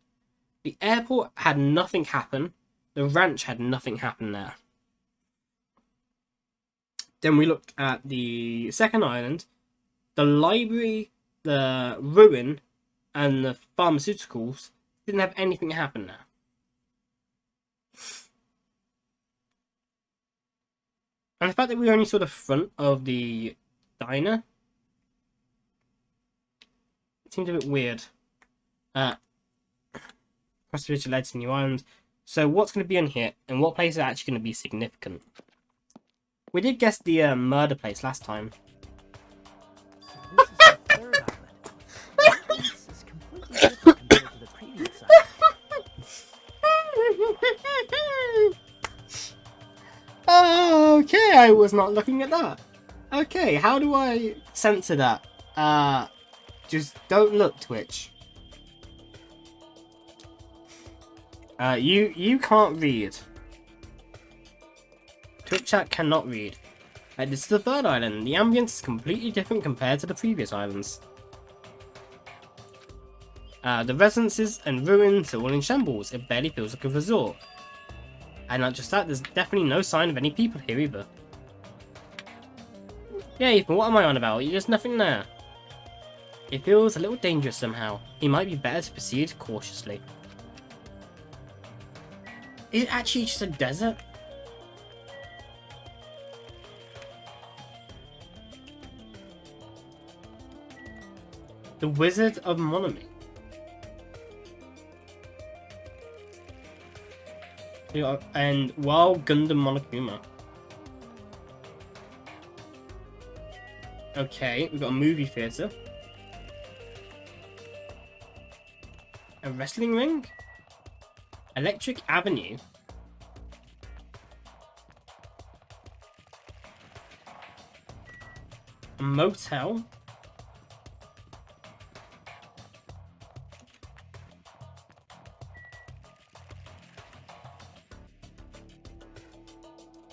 The airport had nothing happen. The ranch had nothing happen there. Then we looked at the second island. The library, the ruin, and the pharmaceuticals didn't have anything happen there. And the fact that we only saw the front of the diner seemed a bit weird. Cross the bridge led to New Island. So what's going to be on here, and what place is actually going to be significant? We did guess the murder place last time. This is the third island. This is completely different compared to the previous island. Okay, I was not looking at that. Okay, how do I censor that? Just don't look, Twitch. You can't read. Twitch chat cannot read. This is the third island. The ambience is completely different compared to the previous islands. The residences and ruins are all in shambles. It barely feels like a resort. And not just that, there's definitely no sign of any people here either. Yeah, Ethan, what am I on about? There's nothing there. It feels a little dangerous somehow. It might be better to proceed cautiously. Is it actually just a desert? The Wizard of Monami. And Wild Gundam Monokuma. Okay, we've got a movie theatre. A wrestling ring? Electric Avenue? A motel?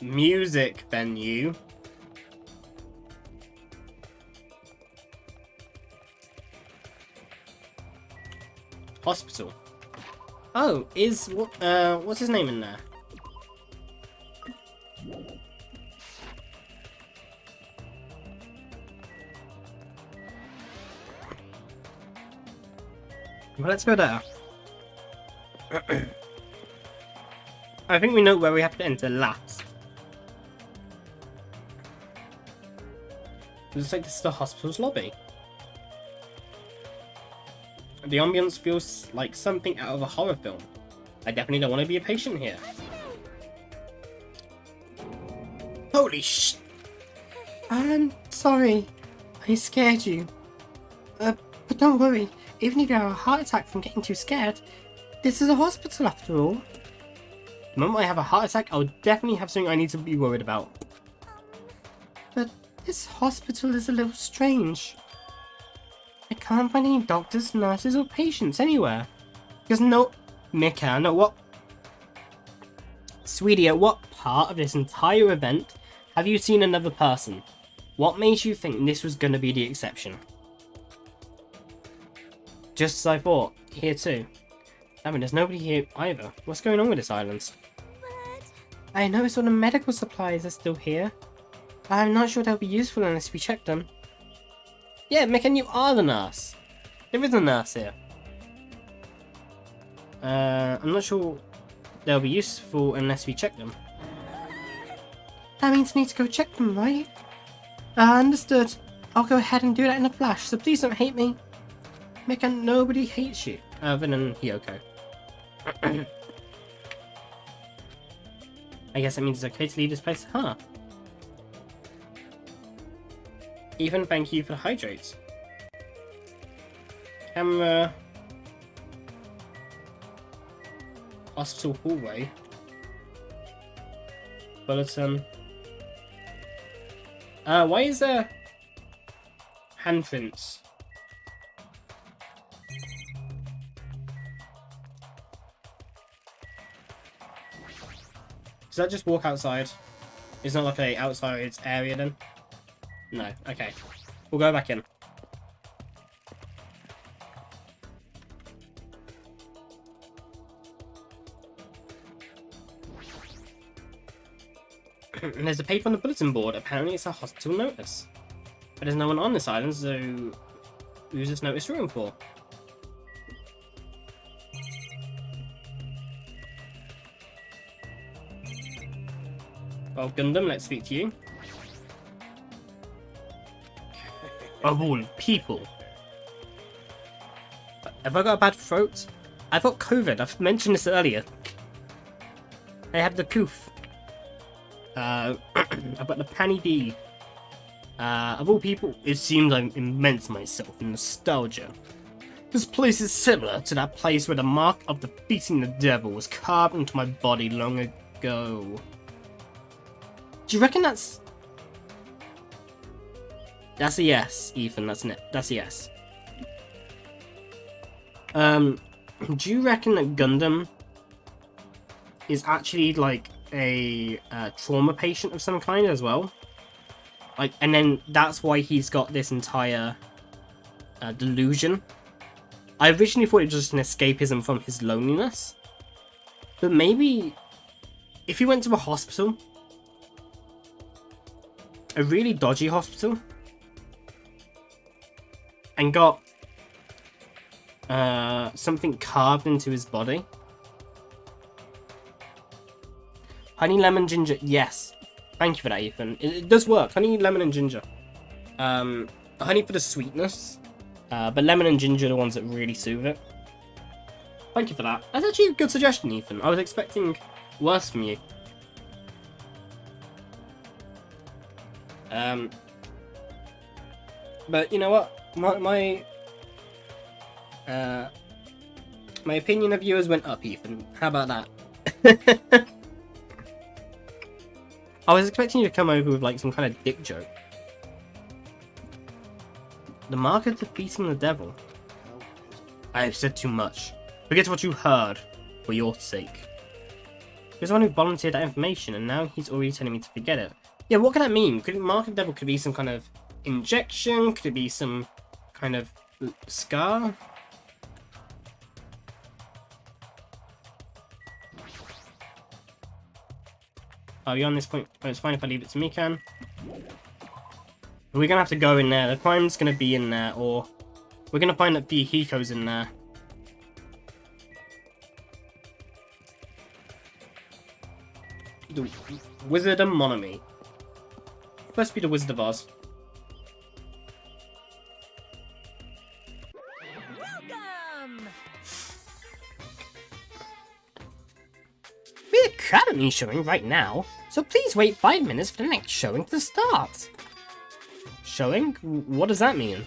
Music venue? Hospital. Oh, what's his name in there? Well, let's go there. I think we know where we have to enter last. Looks like this is the hospital's lobby. The ambience feels like something out of a horror film. I definitely don't want to be a patient here. Holy sh... I'm sorry. I scared you. But don't worry. Even if you have a heart attack from getting too scared, this is a hospital after all. The moment I have a heart attack, I'll definitely have something I need to be worried about. But this hospital is a little strange. I can't find any doctors, nurses, or patients anywhere. There's no... Mika, no, what... Sweetie, at what part of this entire event have you seen another person? What made you think this was going to be the exception? Just as I thought. Here too. I mean, there's nobody here either. What's going on with this island? But... I noticed all the medical supplies are still here. I'm not sure they'll be useful unless we check them. Yeah, Mika, you are the nurse. There is a nurse here. I'm not sure they'll be useful unless we check them. That means we need to go check them, right? Understood. I'll go ahead and do that in a flash, so please don't hate me. Mika, nobody hates you, other than Hiyoko. I guess that means it's okay to leave this place, huh? Ethan, thank you for the hydrates. Camera. Hospital hallway. Bulletin. Why is there handprints? Does that just walk outside? It's not like a outside area then? No, okay. We'll go back in. And there's a paper on the bulletin board. Apparently it's a hospital notice. But there's no one on this island, so who's this notice written for? Well, Gundam, let's speak to you. Of all people. Have I got a bad throat? I've got COVID. I've mentioned this earlier. I have the coof. I've got the Panny D. Of all people, it seems I immense myself in nostalgia. This place is similar to that place where the mark of defeating the devil was carved into my body long ago. Do you reckon that's... That's a yes, Ethan, that's a yes. Do you reckon that Gundam is actually like a trauma patient of some kind as well? Like, and then that's why he's got this entire delusion. I originally thought it was just an escapism from his loneliness. But maybe if he went to a hospital, a really dodgy hospital, and got something carved into his body. Honey, lemon, ginger, yes. Thank you for that, Ethan. It does work. Honey, lemon, and ginger. Honey for the sweetness, but lemon and ginger are the ones that really soothe it. Thank you for that. That's actually a good suggestion, Ethan. I was expecting worse from you. But you know what? My opinion of viewers went up, Ethan. How about that? I was expecting you to come over with like some kind of dick joke. The mark of defeating the devil. I have said too much. Forget what you heard, for your sake. He was the one who volunteered that information, and now he's already telling me to forget it. Yeah, what can that mean? Could mark of the devil could be some kind of injection? Could it be some kind of scar? Are we on this point? Oh, it's fine if I leave it to Mikan. We're gonna have to go in there. The crime's gonna be in there, or we're gonna find that Fuyuhiko's in there. The Wizard of Monami. First be the Wizard of Oz. Welcome! We're currently showing right now, so please wait 5 minutes for the next showing to start. Showing? What does that mean?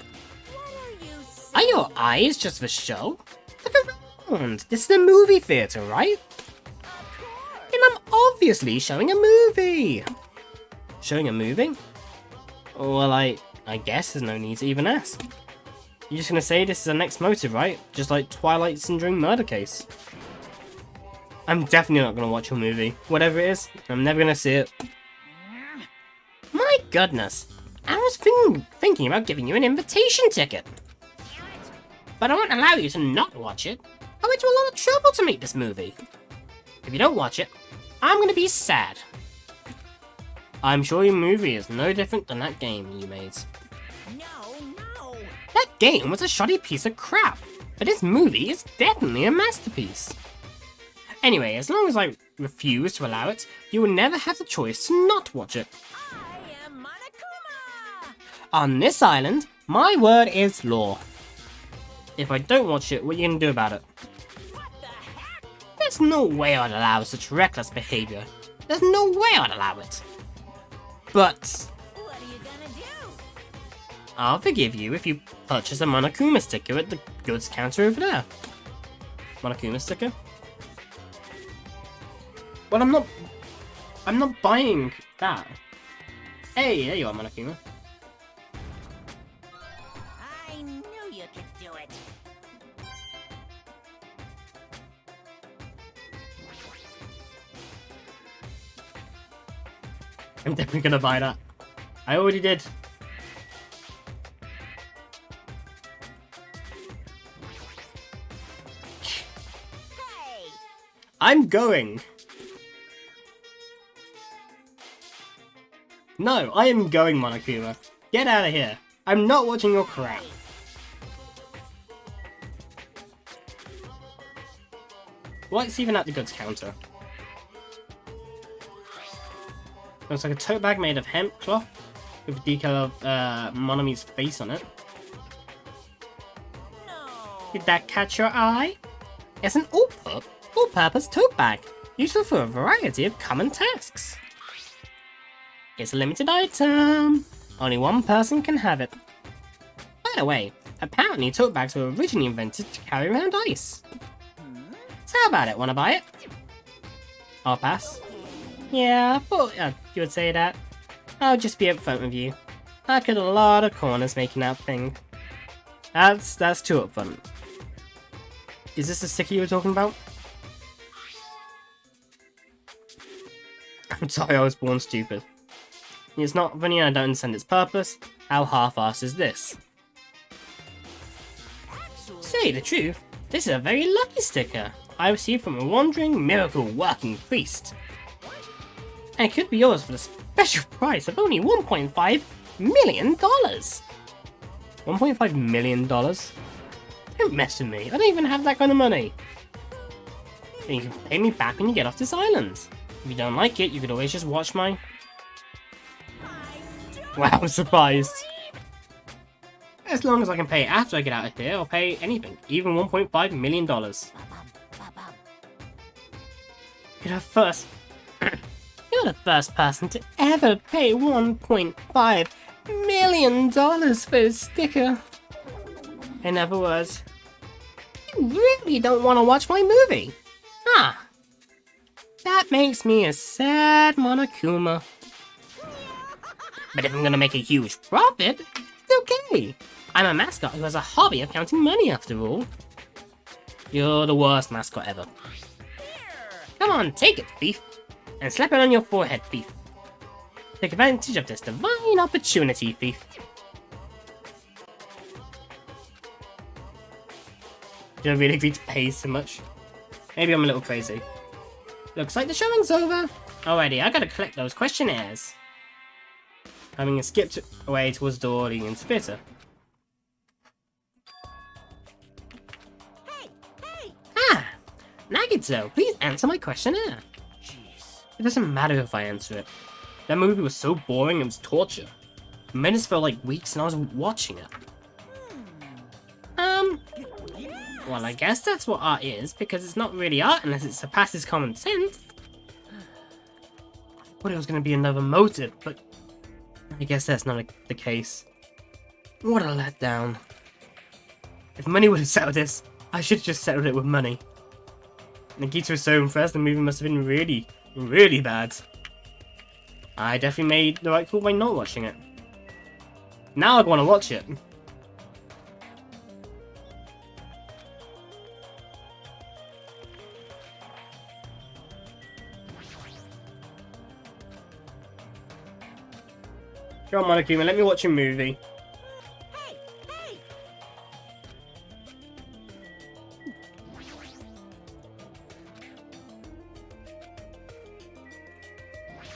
Are your eyes just for show? Look around. This is a movie theater, right? And I'm obviously showing a movie. Showing a movie? Well, I guess there's no need to even ask. You're just gonna say this is the next motive, right? Just like Twilight Syndrome murder case. I'm definitely not gonna watch your movie. Whatever it is, I'm never gonna see it. My goodness. I was thinking about giving you an invitation ticket. But I won't allow you to not watch it. I went to a lot of trouble to make this movie. If you don't watch it, I'm gonna be sad. I'm sure your movie is no different than that game you made. No. That game was a shoddy piece of crap, but this movie is definitely a masterpiece. Anyway, as long as I refuse to allow it, you will never have the choice to not watch it. I am Monokuma! On this island, my word is law. If I don't watch it, what are you gonna do about it? What the heck? There's no way I'd allow such reckless behavior. There's no way I'd allow it. But What are you gonna do? I'll forgive you if you purchase a Monokuma sticker at the goods counter over there. Monokuma sticker? Well, I'm not buying that. Hey, there you are, Monokuma. I knew you could do it. I'm definitely gonna buy that. I already did. Hey! I'm going. No, I am going, Monokuma. Get out of here. I'm not watching your crap. What's even at the goods counter? Looks like a tote bag made of hemp cloth with a decal of Monami's face on it. No! Did that catch your eye? It's an all-purpose tote bag, useful for a variety of common tasks. It's a limited item. Only one person can have it. By the way, apparently tote bags were originally invented to carry around ice. So how about it? Wanna buy it? I'll pass. Yeah, I thought you would say that. I'll just be upfront with you. I cut a lot of corners making that thing. That's too upfront. Is this the sticker you were talking about? I'm sorry, I was born stupid. It's not funny and I don't understand its purpose. How half-assed is this? To say the truth, this is a very lucky sticker I received from a wandering miracle-working priest. And it could be yours for the special price of only $1.5 million. $1.5 million? Don't mess with me, I don't even have that kind of money. And you can pay me back when you get off this island. If you don't like it, you could always just watch my... Wow, I'm surprised. As long as I can pay after I get out of here, I'll pay anything, even $1.5 million. You're the first person to ever pay $1.5 million. million for a sticker. In other words, you really don't want to watch my movie. Huh. That makes me a sad Monokuma. But if I'm gonna make a huge profit, it's okay. I'm a mascot who has a hobby of counting money after all. You're the worst mascot ever. Come on, take it, thief. And slap it on your forehead, thief. Take advantage of this divine opportunity, thief. You don't really need to pay so much. Maybe I'm a little crazy. Looks like the showing's over. Alrighty, I gotta collect those questionnaires. Having skipped away towards the door leading into theatre. Hey! Ah! Nagito, please answer my questionnaire. Jeez. It doesn't matter if I answer it. That movie was so boring it was torture. Minutes felt like weeks and I was watching it. Well, I guess that's what art is, because it's not really art unless it surpasses common sense. I thought it was going to be another motive, but I guess that's not the case. What a letdown. If money would have settled this, I should have just settled it with money. Nagito was so impressed, the movie must have been really, really bad. I definitely made the right call by not watching it. Now I want to watch it. Come on, Monokuma, let me watch a movie. Hey!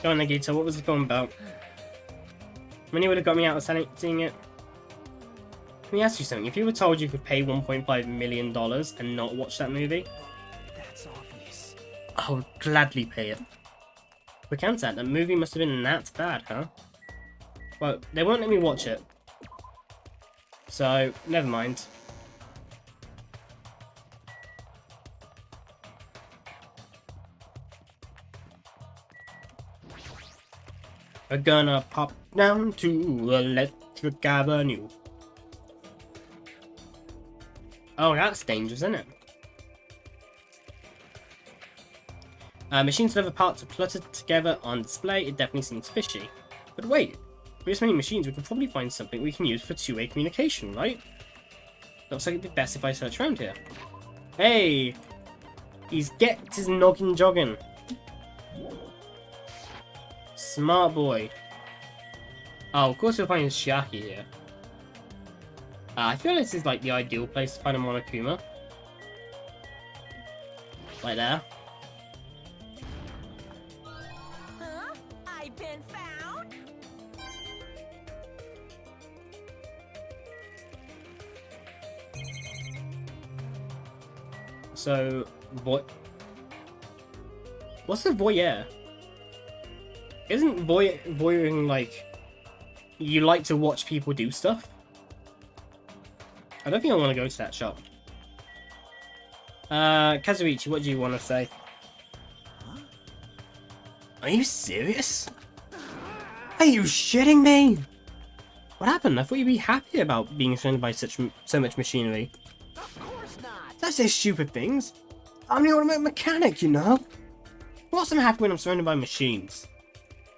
Go on, Nagito, what was the film about? Money would have got me out of seeing it. Let me ask you something. If you were told you could pay $1.5 million and not watch that movie, That's obvious. I would gladly pay it. We can't say that movie must have been that bad, huh? Well, they won't let me watch it. So, never mind. We're gonna pop down to Electric Avenue. Oh, that's dangerous, isn't it? Machines deliver parts are cluttered together on display. It definitely seems fishy. But wait, with this many machines, we could probably find something we can use for two-way communication, right? Looks like it'd be best if I search around here. Hey! He's get his noggin jogging. Smart boy. Oh, of course we'll find Shiaki here. I feel this is like the ideal place to find a Monokuma. Right there. Huh? I've been found? So, what's a voyeur? Isn't voyeuring like you like to watch people do stuff? I don't think I want to go to that shop. Kazuichi, what do you want to say? Are you serious? Are you shitting me? What happened? I thought you'd be happy about being surrounded by so much machinery. Of course not. Don't say stupid things. I'm the automatic mechanic, you know. Of course I'm happy when I'm surrounded by machines.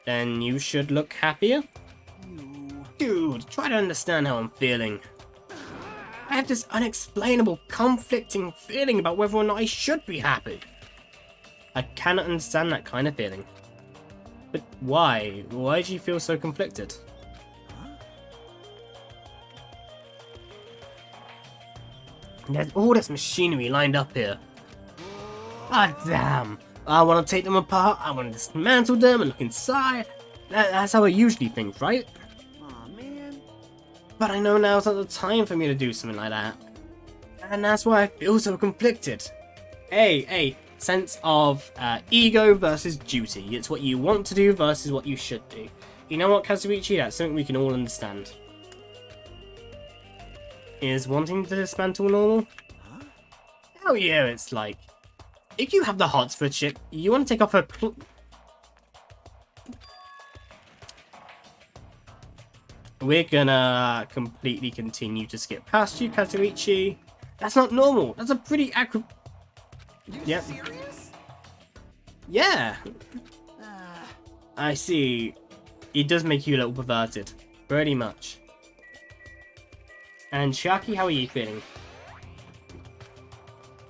Then you should look happier. Dude, try to understand how I'm feeling. I have this unexplainable, conflicting feeling about whether or not I should be happy. I cannot understand that kind of feeling. But why? Why do you feel so conflicted? There's all this machinery lined up here. Ah, damn. I want to take them apart, I want to dismantle them and look inside. That's how I usually think, right? Aw, man. But I know now's not the time for me to do something like that. And that's why I feel so conflicted. Hey, sense of ego versus duty. It's what you want to do versus what you should do. You know what, Kazuichi? That's something we can all understand. Is wanting to dismantle normal? Hell yeah, it's like... If you have the hots for a chick, you want to take off her... We're gonna completely continue to skip past you, Kazuichi. That's not normal. That's a pretty accurate... Yep. Serious? Yeah. Ah, I see. It does make you a little perverted. Pretty much. And Chiaki, how are you feeling?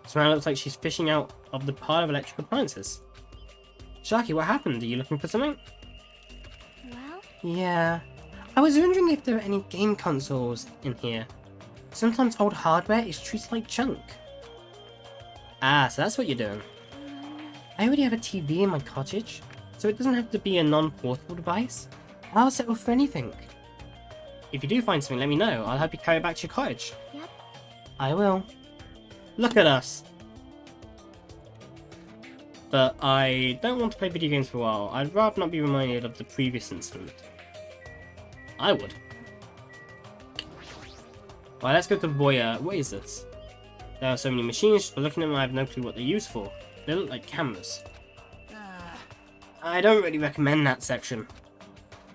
Samara looks like she's fishing out of the pile of electrical appliances. Chiaki, what happened? Are you looking for something? Well, Yeah. I was wondering if there are any game consoles in here. Sometimes old hardware is treated like junk. Ah, so that's what you're doing. I already have a TV in my cottage, so it doesn't have to be a non-portable device. I'll settle for anything. If you do find something, let me know. I'll help you carry it back to your cottage. Yep. I will. Look at us. But I don't want to play video games for a while. I'd rather not be reminded of the previous incident. I would. Right, let's go to the voyeur. What is this? There are so many machines, just by looking at them I have no clue what they're used for. They look like cameras. ah. I don't really recommend that section.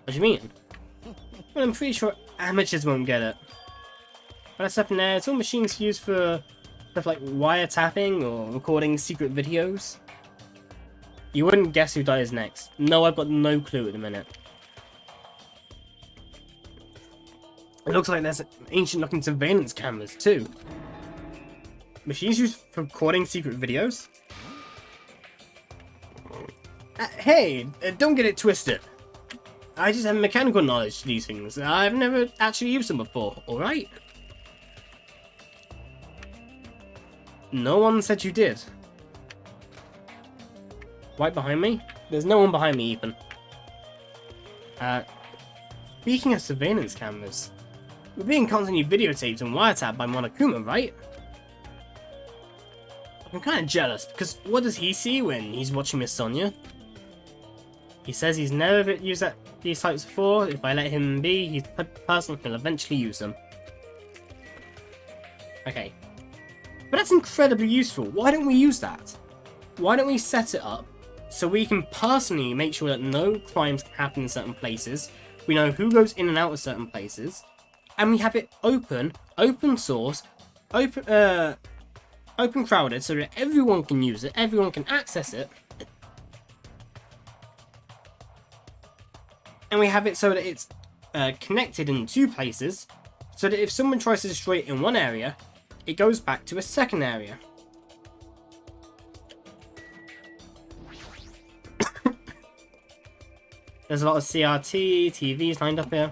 What do you mean? Well, I'm pretty sure amateurs won't get it. But that stuff in there, it's all machines used for stuff like wiretapping or recording secret videos. You wouldn't guess who dies next. No, I've got no clue at the minute. It looks like there's ancient looking surveillance cameras too. Machines used for recording secret videos? Hey, don't get it twisted. I just have mechanical knowledge to these things. I've never actually used them before, alright? No one said you did. Right behind me? There's no one behind me even. Speaking of surveillance cameras, we're being constantly videotaped and wiretapped by Monokuma, right? I'm kind of jealous, because what does he see when he's watching Miss Sonia? He says he's never used these types before. If I let him be, he's the person who'll eventually use them. Okay. But that's incredibly useful. Why don't we use that? Why don't we set it up so we can personally make sure that no crimes can happen in certain places, we know who goes in and out of certain places, and we have it open source, open crowded, so that everyone can use it, everyone can access it, and we have it so that it's connected in two places, so that if someone tries to destroy it in one area, it goes back to a second area. There's a lot of CRT TVs lined up here.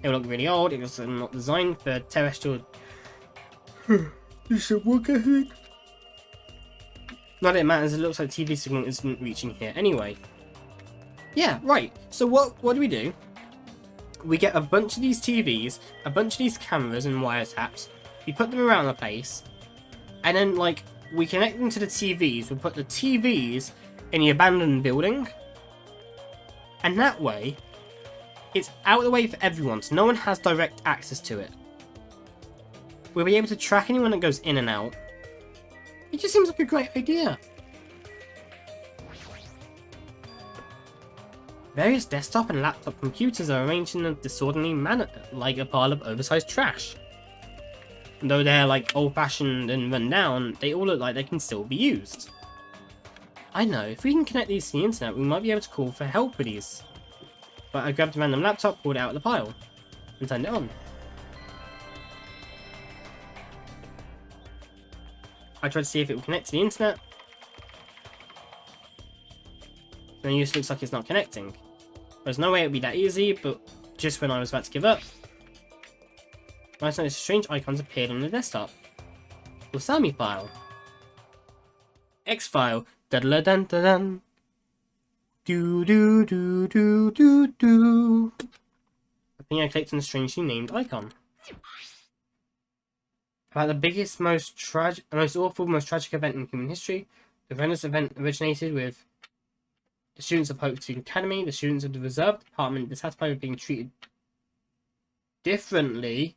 They look really old. It was not designed for terrestrial. You should work ahead. Not that it matters. It looks like TV signal isn't reaching here anyway. Yeah, right. So what do we do? We get a bunch of these TVs, a bunch of these cameras and wiretaps. We put them around the place, and then like we connect them to the TVs. We put the TVs in the abandoned building. And that way, it's out of the way for everyone, so no one has direct access to it. We'll be able to track anyone that goes in and out. It just seems like a great idea. Various desktop and laptop computers are arranged in a disorderly manner, like a pile of oversized trash. And though they're like old-fashioned and run down, they all look like they can still be used. I know, if we can connect these to the internet, we might be able to call for help with these. But I grabbed a random laptop, pulled it out of the pile, and turned it on. I tried to see if it would connect to the internet. Then it looks like it's not connecting. There's no way it would be that easy, but just when I was about to give up, I noticed strange icons appeared on the desktop. Usami file. X file. Da-da-dun-da-dun. Do-do-do-do-do-do. I think I clicked on a strangely named icon. About the biggest, most awful, most tragic event in human history. The horrendous event originated with the students of Hope Student Academy, the students of the Reserve Department dissatisfied with being treated differently.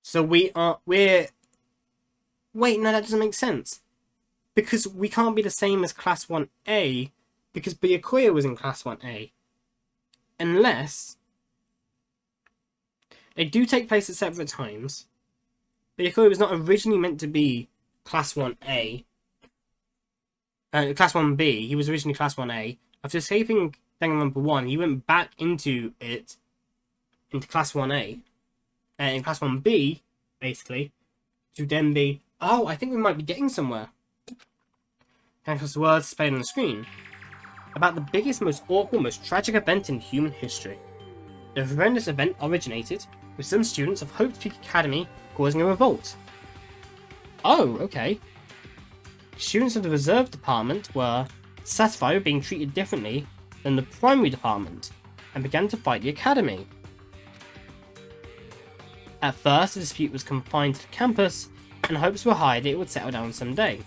So we're... Wait, no, that doesn't make sense. Because we can't be the same as Class 1A because Byakuya was in Class 1A. Unless they do take place at separate times. Byakuya was not originally meant to be Class 1A. Class 1B. He was originally Class 1A. After escaping Danganronpa 1, he went back into Class 1A. In Class 1B, basically, to then be... Oh, I think we might be getting somewhere. Countless words displayed on the screen. About the biggest, most awful, most tragic event in human history. The horrendous event originated with some students of Hope's Peak Academy causing a revolt. Oh, okay. Students of the Reserve Department were satisfied with being treated differently than the Primary Department and began to fight the Academy. At first, the dispute was confined to the campus, and hopes were high that it would settle down someday.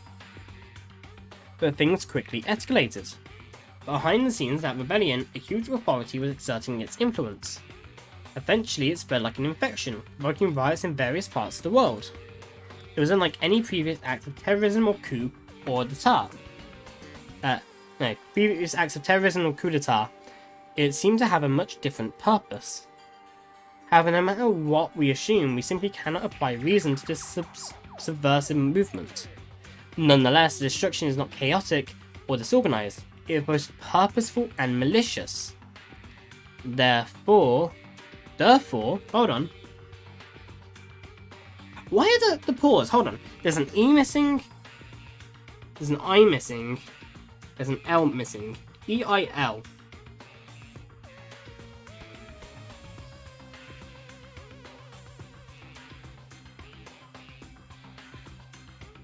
But things quickly escalated. Behind the scenes of that rebellion, a huge authority was exerting its influence. Eventually, it spread like an infection, provoking riots in various parts of the world. It was unlike any previous act of terrorism or coup d'etat. Previous acts of terrorism or coup d'etat. It seemed to have a much different purpose. However, no matter what we assume, we simply cannot apply reason to this subversive movement. Nonetheless, the destruction is not chaotic or disorganized. It is both purposeful and malicious. Therefore, hold on. Why are the pause? Hold on. There's an E missing. There's an I missing. There's an L missing. E-I-L.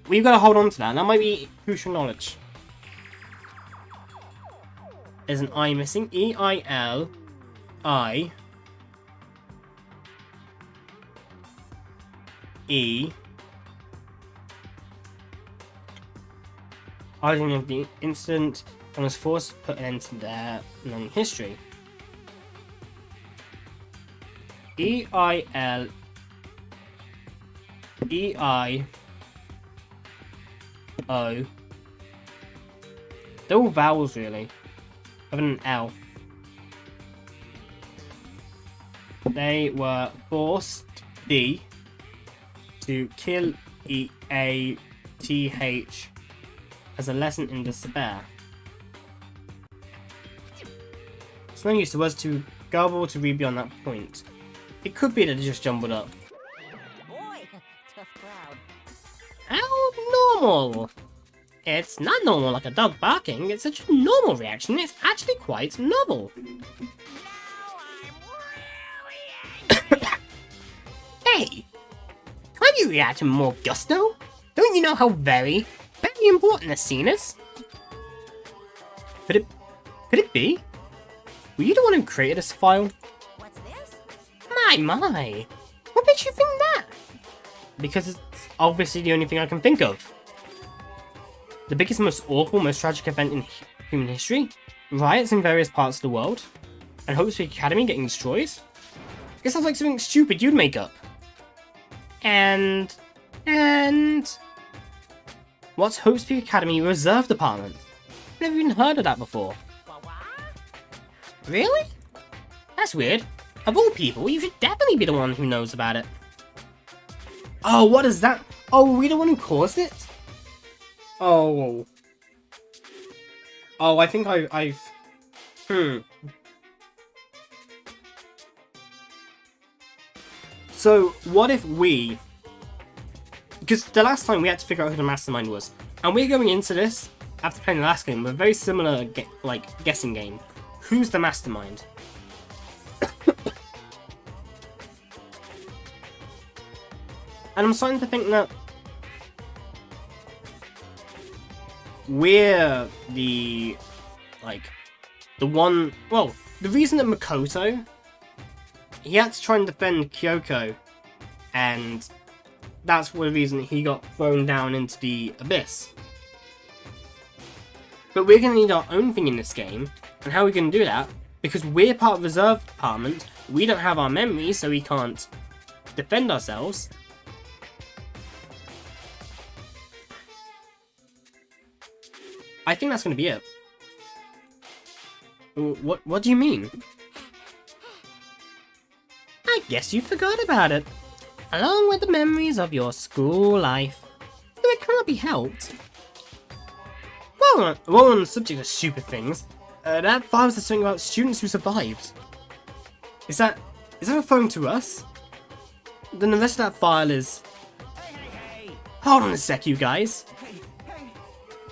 We've got to hold on to that. That might be crucial knowledge. There's an I missing. E-I-L-I. E. Origin of the incident and was forced to put an end to their long history. E-I-L. E-I-O. They're all vowels, really. Other than L. They were forced to kill E-A-T-H as a lesson in despair. It's no use to us to garble to read beyond that point. It could be that they just jumbled up. Boy, tough crowd. How normal! It's not normal like a dog barking, it's such a normal reaction, it's actually quite novel. Hey! Can't you react to more gusto? Don't you know how very important this scene is? Could it be? Were you the one who created this file? What's this? My! What makes you think that? Because it's obviously the only thing I can think of. The biggest, most awful, most tragic event in human history? Riots in various parts of the world? And Hope's Peak Academy getting destroyed? It sounds like something stupid you'd make up. And... What's Hope's Peak Academy Reserve Department? I've never even heard of that before. Really? That's weird. Of all people, you should definitely be the one who knows about it. Oh, what is that? Oh, were we the one who caused it? Oh. Oh, I think I've... So, what if we... Because the last time we had to figure out who the mastermind was. And we're going into this, after playing the last game, with a very similar guessing game. Who's the mastermind? And I'm starting to think that we're the one... Well, the reason that Makoto, he had to try and defend Kyoko, and that's the reason he got thrown down into the abyss. But we're going to need our own thing in this game, and how are we going to do that? Because we're part of the Reserve Department, we don't have our memories, so we can't defend ourselves. I think that's going to be it. What do you mean? I guess you forgot about it. Along with the memories of your school life. So it can't be helped. Well, on the subject of stupid things, that file says something about students who survived. Is that referring to us? Then the rest of that file is... Hold on a sec, you guys.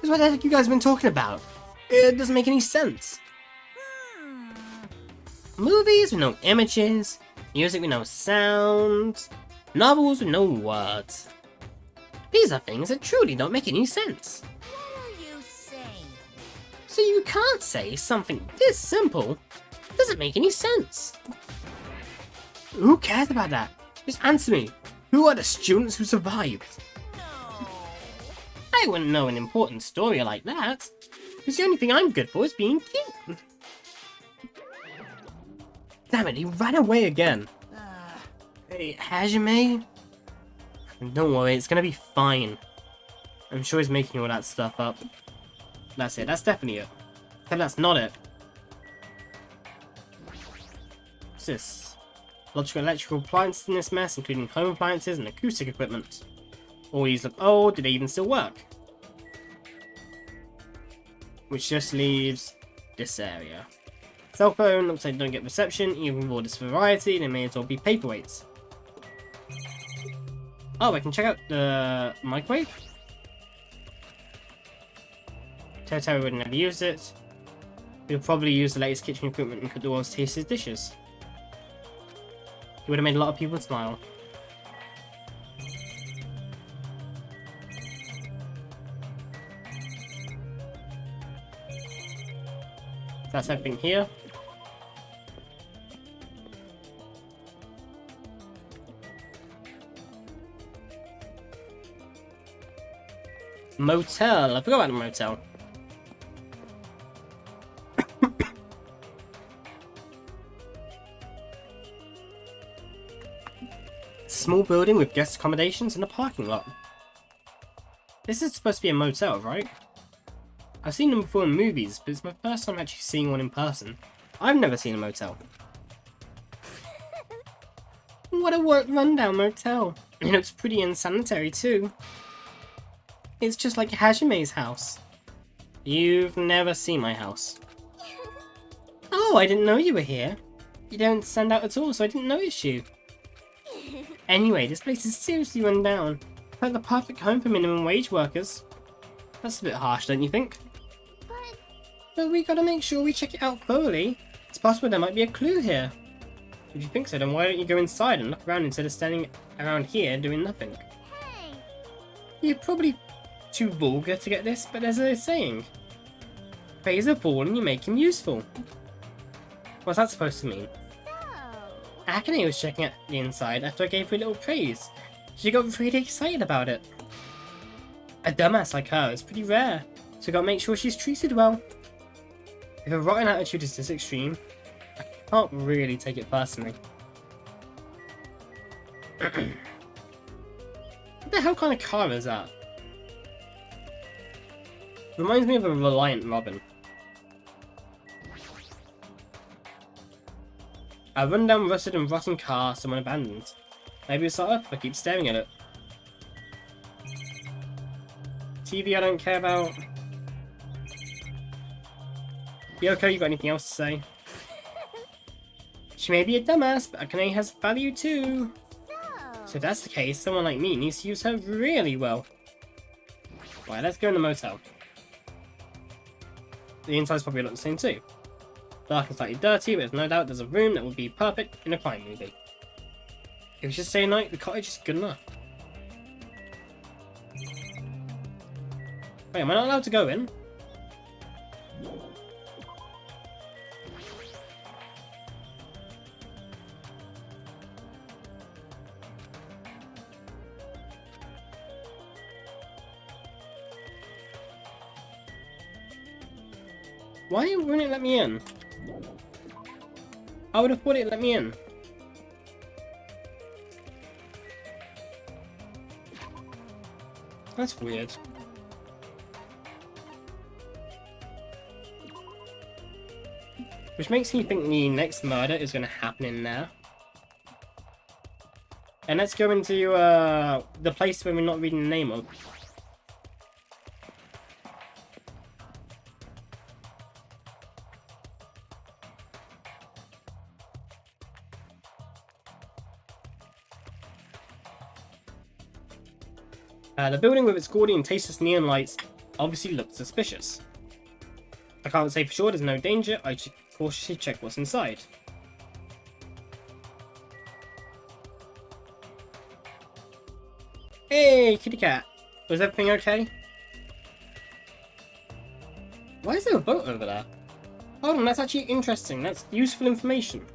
What the heck you guys have been talking about? It doesn't make any sense. Movies with no images, music with no sound, novels with no words. These are things that truly don't make any sense. What are you saying? So you can't say something this simple doesn't make any sense. Who cares about that? Just answer me. Who are the students who survived? No. I wouldn't know an important story like that. Because the only thing I'm good for is being cute. Damn it, he ran away again. Hey, Hajime? Don't worry, it's gonna be fine. I'm sure he's making all that stuff up. That's it, that's definitely it. But that's not it. What's this? Logical electrical appliances in this mess, including home appliances and acoustic equipment. All these look old, do they even still work? Which just leaves this area. Cell phone, looks like they don't get reception, even with all this variety, they may as well be paperweights. Oh, I can check out the microwave? Terry would never use it. He'll probably use the latest kitchen equipment and cook the world's tastiest dishes. He would have made a lot of people smile. That's everything here. Motel. I forgot about the motel. Small building with guest accommodations and a parking lot. This is supposed to be a motel, right? I've seen them before in movies, but it's my first time actually seeing one in person. I've never seen a motel. What a rundown motel. It looks pretty unsanitary too. It's just like Hajime's house. You've never seen my house. Oh, I didn't know you were here. You don't stand out at all, so I didn't notice you. Anyway, this place is seriously run down. It's like the perfect home for minimum wage workers. That's a bit harsh, don't you think? But we gotta make sure we check it out thoroughly. It's possible there might be a clue here. If you think so, then why don't you go inside and look around instead of standing around here doing nothing? Hey, You're probably too vulgar to get this, but there's a saying. Praise a fool and you make him useful. What's that supposed to mean? so Akane was checking out the inside after I gave her a little praise. She got really excited about it. A dumbass like her is pretty rare, so gotta make sure she's treated well. If a rotten attitude is this extreme, I can't really take it personally. What the hell kind of car is that? Reminds me of a Reliant Robin. A rundown, rusted and rotten car someone abandoned. Maybe it's start up if I keep staring at it. TV I don't care about. Yoko, you got anything else to say? She may be a dumbass, but Akane has value too. So if that's the case, someone like me needs to use her really well. Right, let's go in the motel. The inside's probably look the same too. Dark and slightly dirty, but there's no doubt there's a room that would be perfect in a crime movie. If we just stay a night, the cottage is good enough. Wait, am I not allowed to go in? Why wouldn't it let me in? I would have thought it let me in. That's weird. Which makes me think the next murder is going to happen in there. And let's go into the place where we're not reading the name of. The building with its gaudy and tasteless neon lights obviously looks suspicious. I can't say for sure there's no danger, I should cautiously check what's inside. Hey, kitty cat! Was everything okay? Why is there a boat over there? Hold on, that's actually interesting, that's useful information.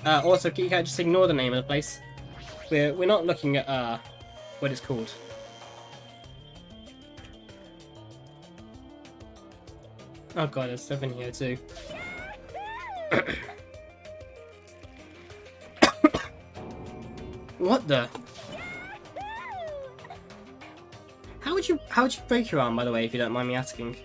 Also, kitty cat, just ignore the name of the place. We're not looking at what it's called. Oh god, there's stuff in here too. What the? How would you break your arm, by the way, if you don't mind me asking?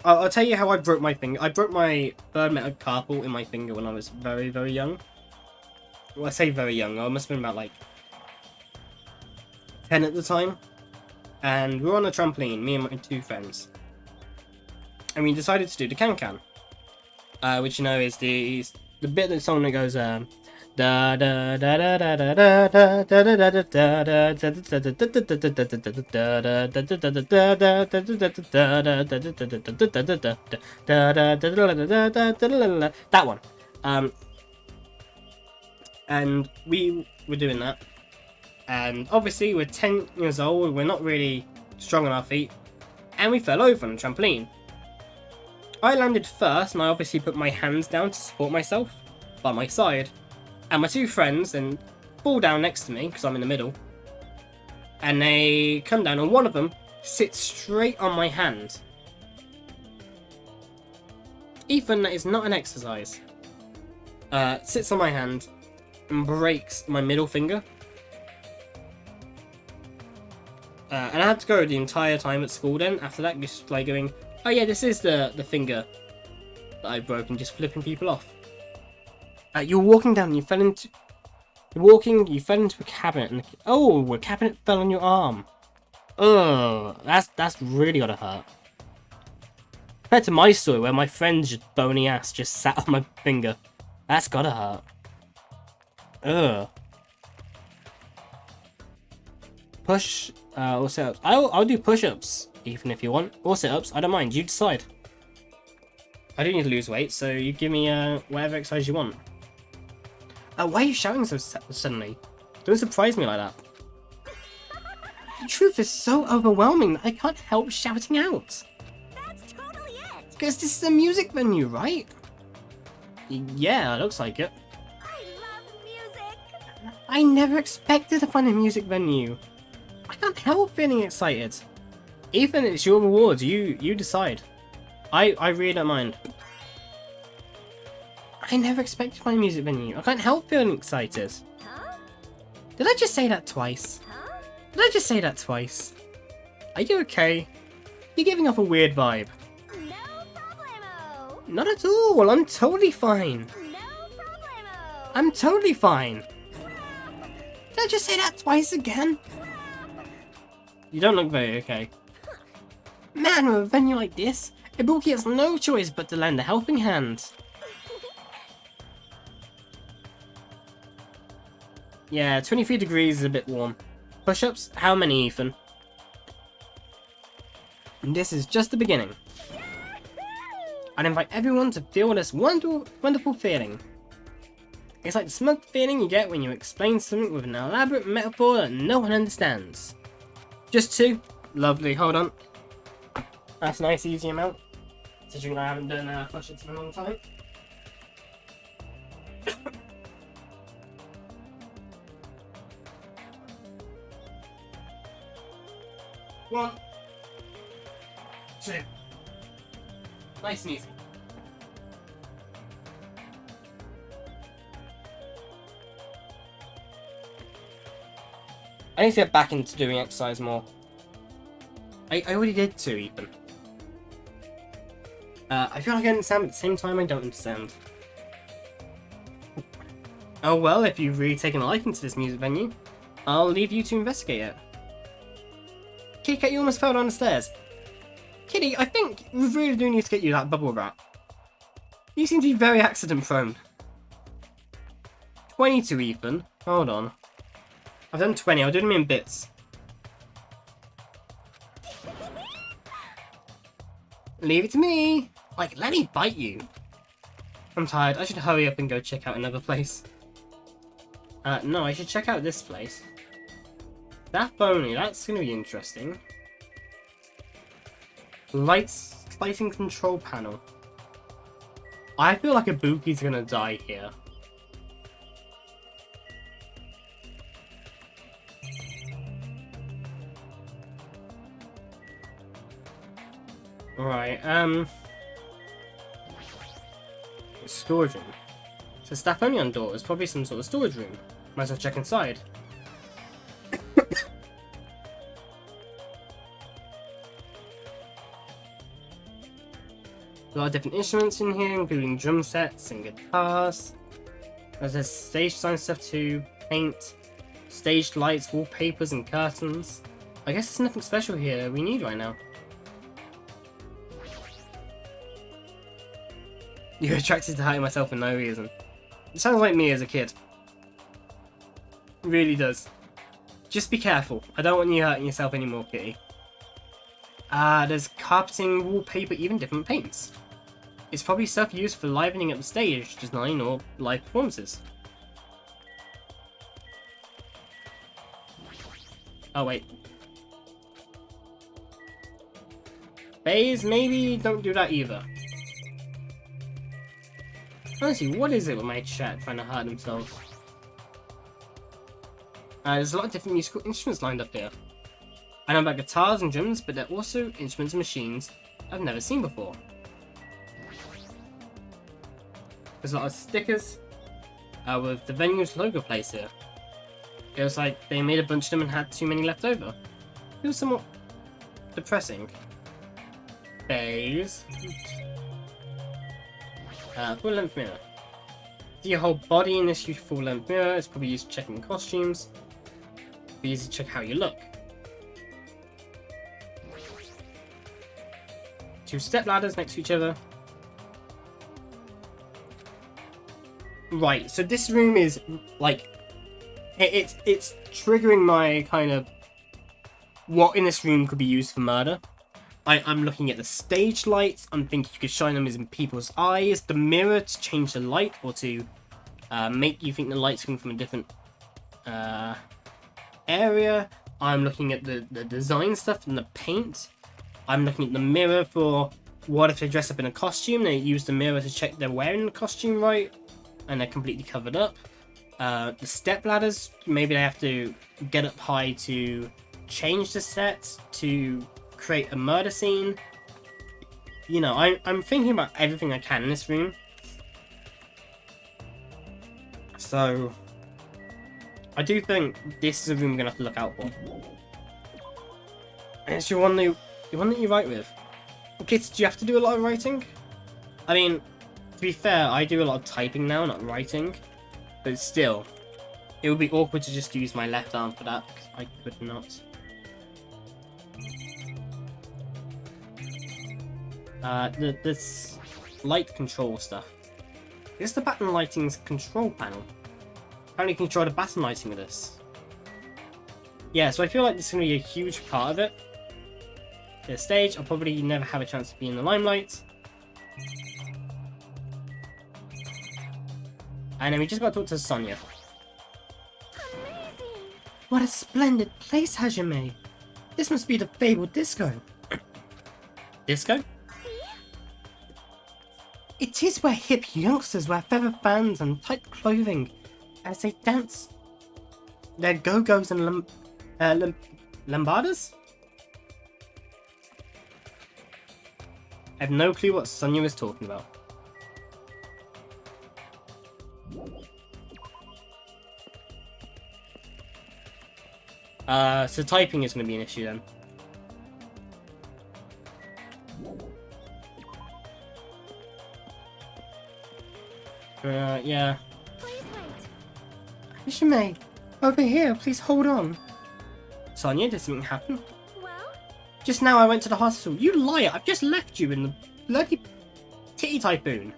I'll tell you how I broke my finger. I broke my third metacarpal in my finger when I was very, very young. Well, I say very young. I must have been about like 10 at the time. And we were on a trampoline, me and my two friends. And we decided to do the can-can. Which, you know, is the bit that song that goes, da da da da da da da da da da. That one. And we were doing that. And obviously we're 10 years old, we're not really strong on our feet. And we fell over on the trampoline. I landed first, and I obviously put my hands down to support myself by my side. And my two friends then fall down next to me, because I'm in the middle. And they come down, and one of them sits straight on my hand. Ethan, that is not an exercise. Sits on my hand and breaks my middle finger. And I had to go the entire time at school then, after that, just like going, oh yeah, this is the finger that I broke, and just flipping people off. You were walking down and you fell into... you fell into a cabinet, and a cabinet fell on your arm. Oh, that's really gotta hurt. Compared to my story, where my friend's just bony ass just sat on my finger. That's gotta hurt. Ugh. Push, or sit-ups. I'll do push-ups, even if you want. Or sit-ups, I don't mind, you decide. I do need to lose weight, so you give me whatever exercise you want. Why are you shouting so suddenly? Don't surprise me like that. The truth is so overwhelming that I can't help shouting out. That's totally it. Because this is a music venue, right? Yeah, it looks like it. I love music. I never expected to find a music venue. I can't help feeling excited. Ethan, it's your rewards. You decide. I really don't mind. I never expected to find a music venue. I can't help feeling excited. Huh? Did I just say that twice? Huh? Did I just say that twice? Are you okay? You're giving off a weird vibe. No problemo. Not at all. I'm totally fine. No problemo. I'm totally fine. Did I just say that twice again? You don't look very okay. Man, with a venue like this, Ibuki has no choice but to lend a helping hand. Yeah, 23 degrees is a bit warm. Push-ups? How many, Ethan? And this is just the beginning. I'd invite everyone to feel this wonderful feeling. It's like the smug feeling you get when you explain something with an elaborate metaphor that no one understands. Just two? Lovely, hold on. That's a nice easy amount. Considering I haven't done push-ups in a long time. One, two. Nice and easy. I need to get back into doing exercise more. I already did 2 even. I feel like I understand, but at the same time I don't understand. Oh well, if you've really taken a liking to this music venue, I'll leave you to investigate it. Kitty Cat, you almost fell down the stairs. Kitty, I think we really do need to get you that bubble wrap. You seem to be very accident prone. 22 Ethan. Hold on. I've done 20, I'll do them in bits. Leave it to me! Like, let me bite you. I'm tired, I should hurry up and go check out another place. No, I should check out this place. That only, that's gonna be interesting. Lighting control panel. I feel like Ibuki's gonna die here. Right, storage room. So staff only on door. It's probably some sort of storage room. Might as well check inside. A lot of different instruments in here, including drum sets and guitars. There's stage design stuff too, paint, staged lights, wallpapers and curtains. I guess there's nothing special here we need right now. You're attracted to hurting myself for no reason. It sounds like me as a kid. It really does. Just be careful. I don't want you hurting yourself anymore, Kitty. There's carpeting, wallpaper, even different paints. It's probably stuff used for livening up the stage design or live performances. Oh wait. Bays, maybe don't do that either. Honestly, what is it with my chat trying to hurt themselves? There's a lot of different musical instruments lined up here. I know about guitars and drums, but they're also instruments and machines I've never seen before. There's a lot of stickers with the venue's logo placed here. It was like they made a bunch of them and had too many left over. It was somewhat depressing. Bays. Full-length mirror. See your whole body in this huge full-length mirror. It's probably used for checking costumes. Be easy to check how you look. 2 step ladders next to each other. Right, so this room is like it's triggering my kind of what in this room could be used for murder. I'm looking at the stage lights. I'm thinking you could shine them in people's eyes. The mirror to change the light or to make you think the light's coming from a different area. I'm looking at the design stuff and the paint. I'm looking at the mirror for what if they dress up in a costume. They use the mirror to check they're wearing the costume right and they're completely covered up. The step ladders, maybe they have to get up high to change the sets to create a murder scene. You know, I'm thinking about everything I can in this room. So I do think this is a room we're gonna have to look out for. And it's your one that you write with. Okay, do you have to do a lot of writing? I mean, to be fair, I do a lot of typing now, not writing. But still, it would be awkward to just use my left arm for that, because I could not. This light control stuff. Is the baton lighting's control panel? Apparently you can control the baton lighting with this. Yeah, so I feel like this is going to be a huge part of it. The stage, I'll probably never have a chance to be in the limelight. And then we just got to talk to Sonia. Amazing. What a splendid place, Hajime! This must be the fabled disco. Disco? It is where hip youngsters wear feather fans and tight clothing as they dance their go-go's and lambadas? I have no clue what Sonia is talking about. So typing is going to be an issue then. Yeah. Please wait. Hajime, over here, please hold on. Sonia, did something happen? Well, Just now I went to the hospital. You liar, I've just left you in the bloody titty typhoon.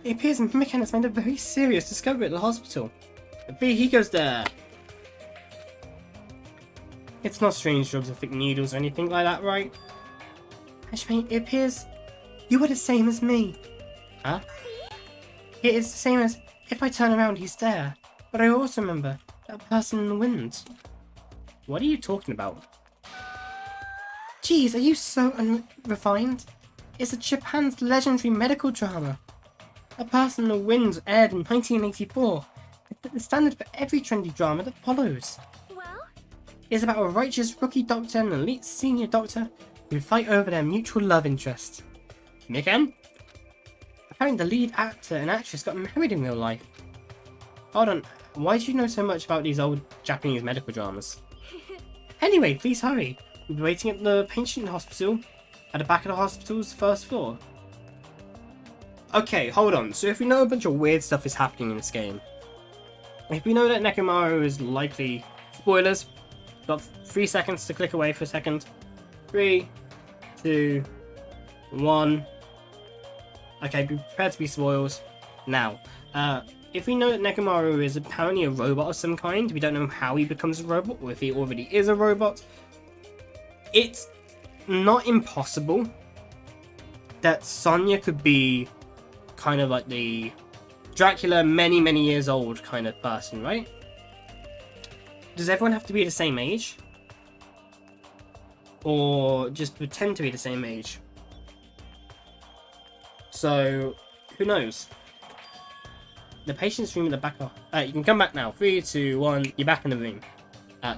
It appears Mikan has made a very serious discovery at the hospital. Fuyuhiko's there. It's not strange drugs or thick needles or anything like that, right? Hajime, it appears you are the same as me. Huh? It is the same as if I turn around, he's there. But I also remember that person in the wind. What are you talking about? Jeez, are you so unrefined? It's a Japan's legendary medical drama. A Person in the Wind aired in 1984. It's the standard for every trendy drama that follows. well, It's about a righteous rookie doctor and an elite senior doctor who fight over their mutual love interest. Mikan? Apparently the lead actor and actress got married in real life. Hold on, why do you know so much about these old Japanese medical dramas? Anyway, please hurry. We'll be waiting at the patient hospital, at the back of the hospital's first floor. Okay, hold on. So if we know a bunch of weird stuff is happening in this game, if we know that Nekomaru is likely... Spoilers. Got 3 seconds to click away for a second. 3, 2, 1. Okay, be prepared to be spoiled. Now, if we know that Nekomaru is apparently a robot of some kind, we don't know how he becomes a robot, or if he already is a robot, it's not impossible that Sonia could be kind of like the Dracula many, many years old kind of person, right? Does everyone have to be the same age? Or just pretend to be the same age? So, who knows? The patient's room at the back of... you can come back now. 3, 2, 1, you're back in the room.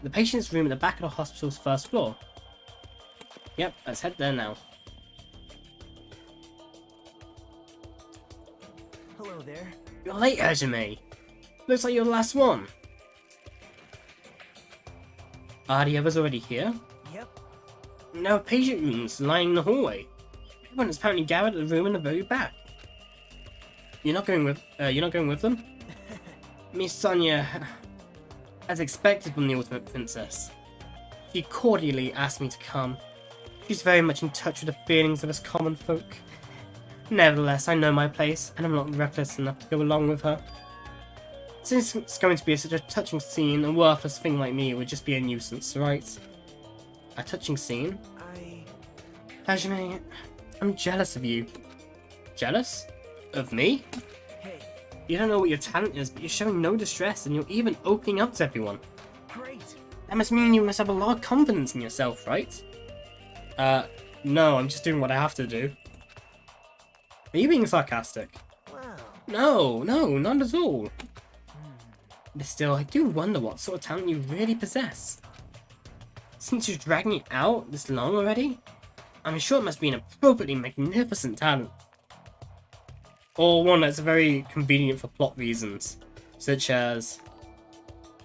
The patient's room at the back of the hospital's first floor. Yep, let's head there now. Hello there. You're late, Hajime. Looks like you're the last one. Are the others already here? Yep. No patient rooms lying in the hallway. Everyone is apparently gathered at the room in the very back. You're not going with them? Miss Sonia, as expected from the Ultimate Princess. She cordially asked me to come. She's very much in touch with the feelings of us common folk. Nevertheless, I know my place, and I'm not reckless enough to go along with her. Since it's going to be such a touching scene, a worthless thing like me would just be a nuisance, right? A touching scene? Hajime, I'm jealous of you. Jealous? Of me? Hey, You don't know what your talent is, but you're showing no distress, and you're even opening up to everyone. great. That must mean you must have a lot of confidence in yourself, right? No, I'm just doing what I have to do. Are you being sarcastic? Wow. No, not at all. But still, I do wonder what sort of talent you really possess. Since you're dragging it out this long already, I'm sure it must be an appropriately magnificent talent. Or one that's very convenient for plot reasons, such as...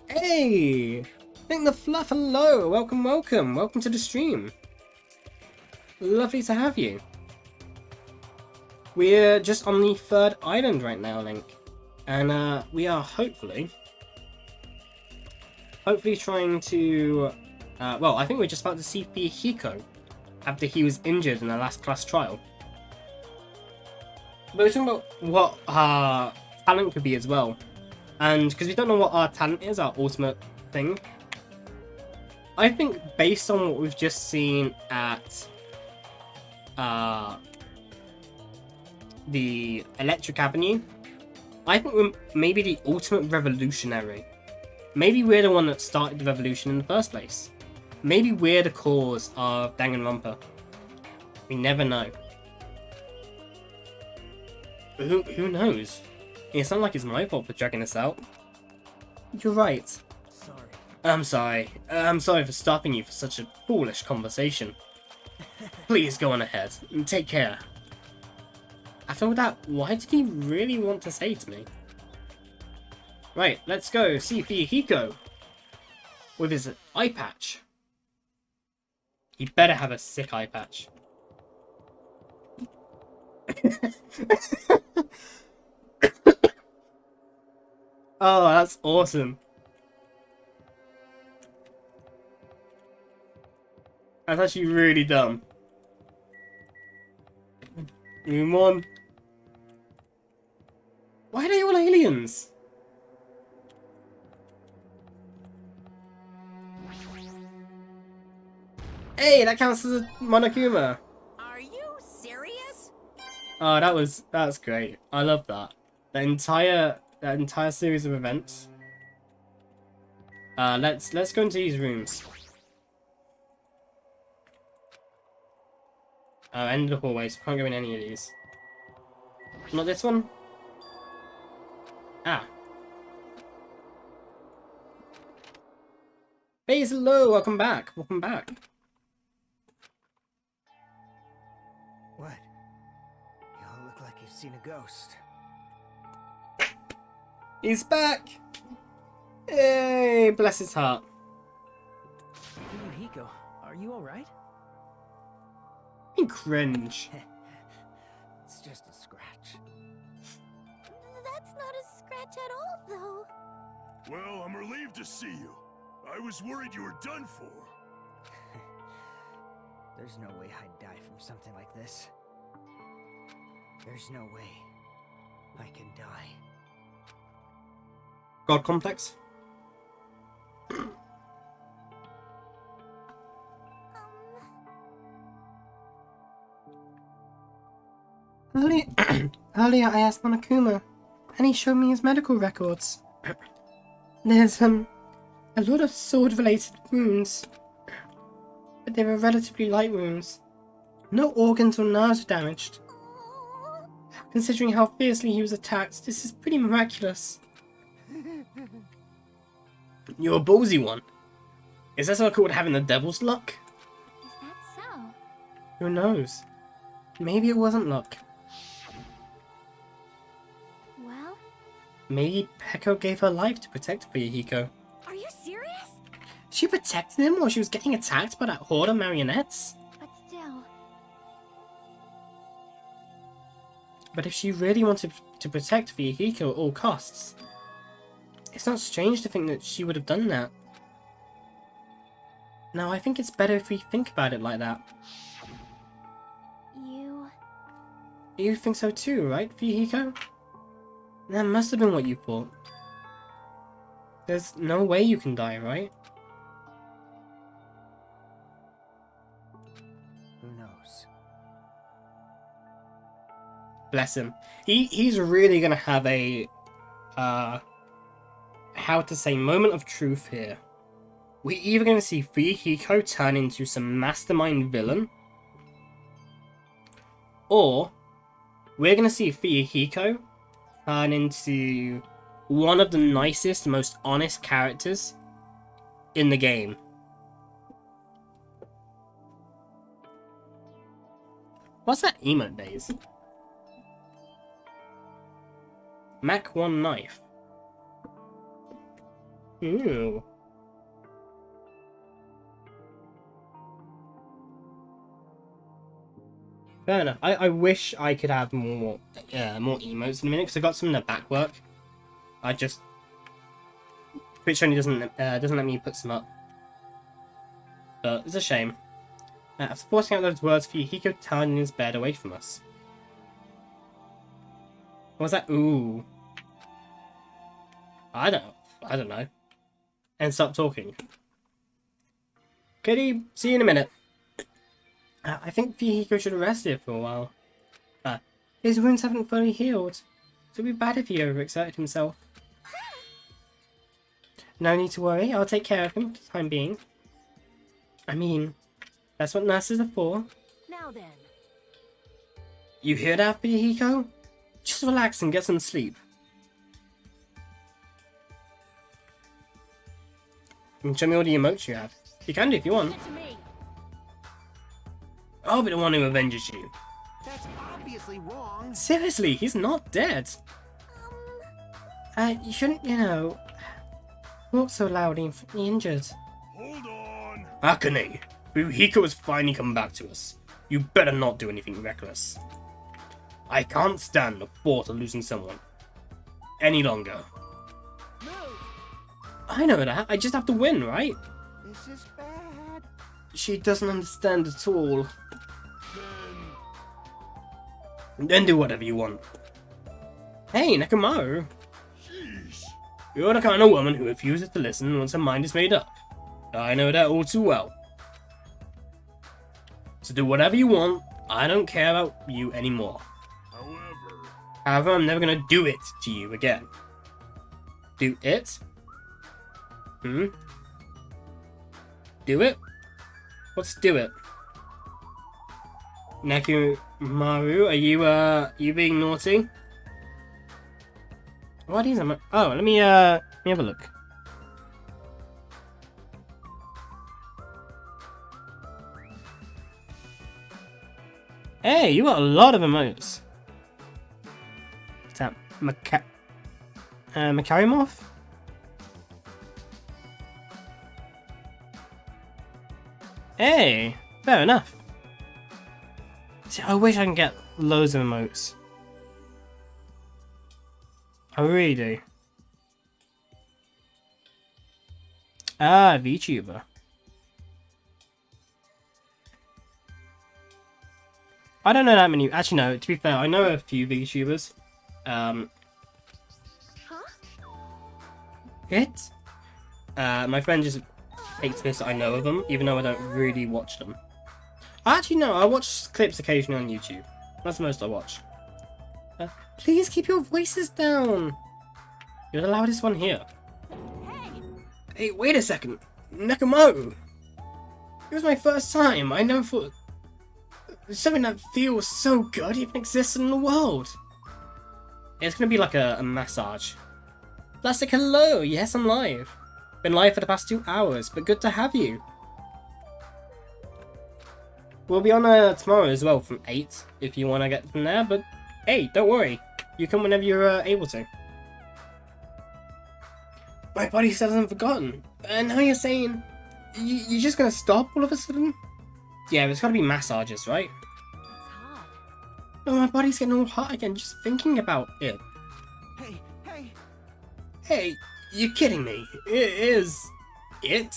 Hey! Think the Fluff, hello! Welcome to the stream. Lovely to have you. We're just on the 3rd island right now, Link. And we are hopefully trying to... well, I think we're just about to see Fuyuhiko after he was injured in the last class trial. But we're talking about what our talent could be as well. And because we don't know what our talent is, our ultimate thing, I think based on what we've just seen at the Electric Avenue, I think we're maybe the ultimate revolutionary. Maybe we're the one that started the revolution in the first place. Maybe we're the cause of Danganronpa. We never know. Who knows? It's not like it's my fault for dragging us out. You're right. Sorry. I'm sorry. I'm sorry for stopping you for such a foolish conversation. Please go on ahead and take care. After all that, why did he really want to say to me? Right, let's go see Fuyuhiko. with his eye patch. He better have a sick eye patch. Oh, that's awesome. That's actually really dumb. Move on. Why are they all aliens? Hey, that counts as a Monokuma. Are you serious? Oh, that's great. I love that. That entire series of events. Let's go into these rooms. End of the hallway, so can't go in any of these. Not this one? Ah. Phase, hello, welcome back. Welcome back. What? You all look like you've seen a ghost. He's back! Hey, bless his heart. Fuyuhiko, are you alright? You cringe. It's just a scratch. That's not a scratch at all, though. Well, I'm relieved to see you. I was worried you were done for. There's no way I'd die from something like this. There's no way I can die. God complex? Earlier I asked Monokuma, and he showed me his medical records. There's, a lot of sword-related wounds, but they were relatively light wounds. No organs or nerves were damaged. Considering how fiercely he was attacked, this is pretty miraculous. You're a ballsy one. Is that something called having the devil's luck? Is that so? Who knows? Maybe it wasn't luck. Well, Maybe Peko gave her life to protect Fuyuhiko. are you serious? She protected him while she was getting attacked by that horde of marionettes? But still, But if she really wanted to protect Fuyuhiko at all costs, it's not strange to think that she would have done that. Now, I think it's better if we think about it like that. You think so too, right, Fuyuhiko? That must have been what you thought. There's no way you can die, right? Who knows? Bless him. He's really gonna have a how to say moment of truth here. We're either gonna see Fuyuhiko turn into some mastermind villain, or we're gonna see Fuyuhiko turn into one of the nicest, most honest characters in the game. What's that emote days? Mac 1 knife. Ooh. Fair enough. I wish I could have more emotes in a minute, because I got some in the back work. I just Twitch only doesn't let me put some up. But it's a shame. After forcing out those words, Fuyuhiko turned in his bed away from us. What was that? Ooh. I don't know. And stop talking. Kitty, see you in a minute. I think Fuyuhiko should rest here for a while. His wounds haven't fully healed. It would be bad if he overexerted himself. No need to worry, I'll take care of him for the time being. I mean, that's what nurses are for. Now then. You hear that, Fuyuhiko? Just relax and get some sleep. You can show me all the emotes you have. You can do if you want. To me. I'll be the one who avenges you. That's obviously wrong. Seriously, he's not dead. You shouldn't, walk so loud and injured. Akane, Fuyuhiko has finally come back to us. You better not do anything reckless. I can't stand the thought of losing someone any longer. I know that. I just have to win, right? This is bad. She doesn't understand at all. Then do whatever you want. Hey, Nekomaru. Jeez. You're the kind of woman who refuses to listen once her mind is made up. I know that all too well. So do whatever you want. I don't care about you anymore. However, I'm never gonna do it to you again. Do it? Do it? What's do it? Nekomaru, are you being naughty? What is it? Oh, let me have a look. Hey, you got a lot of emotes. Is that Makarimorph? Hey, fair enough. See, I wish I can get loads of emotes. I really do. Ah, VTuber. I don't know that many. Actually, no. To be fair, I know a few VTubers. My friend just takes this. I know of them, even though I don't really watch them. Actually, no. I watch clips occasionally on YouTube. That's the most I watch. Please keep your voices down. You're the loudest one here. Hey, wait a second. Nekomaru. It was my first time. I never thought something that feels so good even existed in the world. It's gonna be like a massage. Plastic, hello. Yes, I'm live. Been live for the past 2 hours, but good to have you. We'll be on tomorrow as well from 8 if you want to get from there, but hey, don't worry. You come whenever you're able to. My body still hasn't forgotten. And now you're saying you're just gonna stop all of a sudden? Yeah, there's gotta be massages, right? It's hot. No, my body's getting all hot again just thinking about it. Hey. Hey, you're kidding me. Is it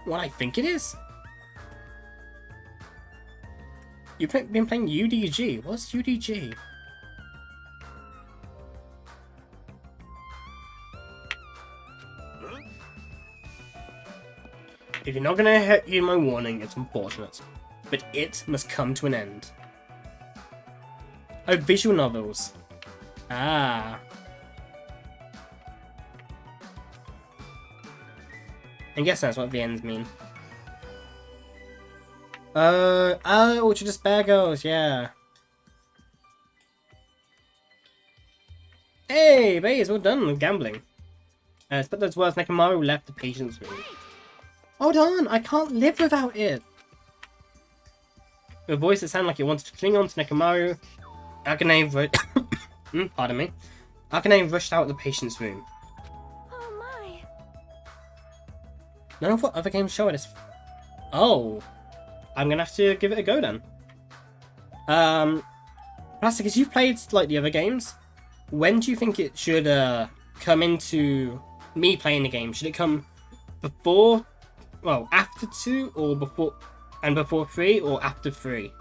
what I think it is? You've been playing UDG. What's UDG? If you're not gonna heed my warning, it's unfortunate. But it must come to an end. Oh, visual novels. Ah. I guess that's what the ends mean. Ultra Despair Girls, yeah. Hey, Baze, well done with gambling. But that's worse, Nekomaru left the patient's room. Hold on, I can't live without it. With a voice that sounded like it wanted to cling on to Nekomaru, Akane pardon me. Akane rushed out of the patient's room. Oh my. None of what other games show it is. Oh. I'm gonna have to give it a go then. Plastic, as you've played like the other games, when do you think it should come into me playing the game? Should it come before, well, after 2 or before 3 or after 3?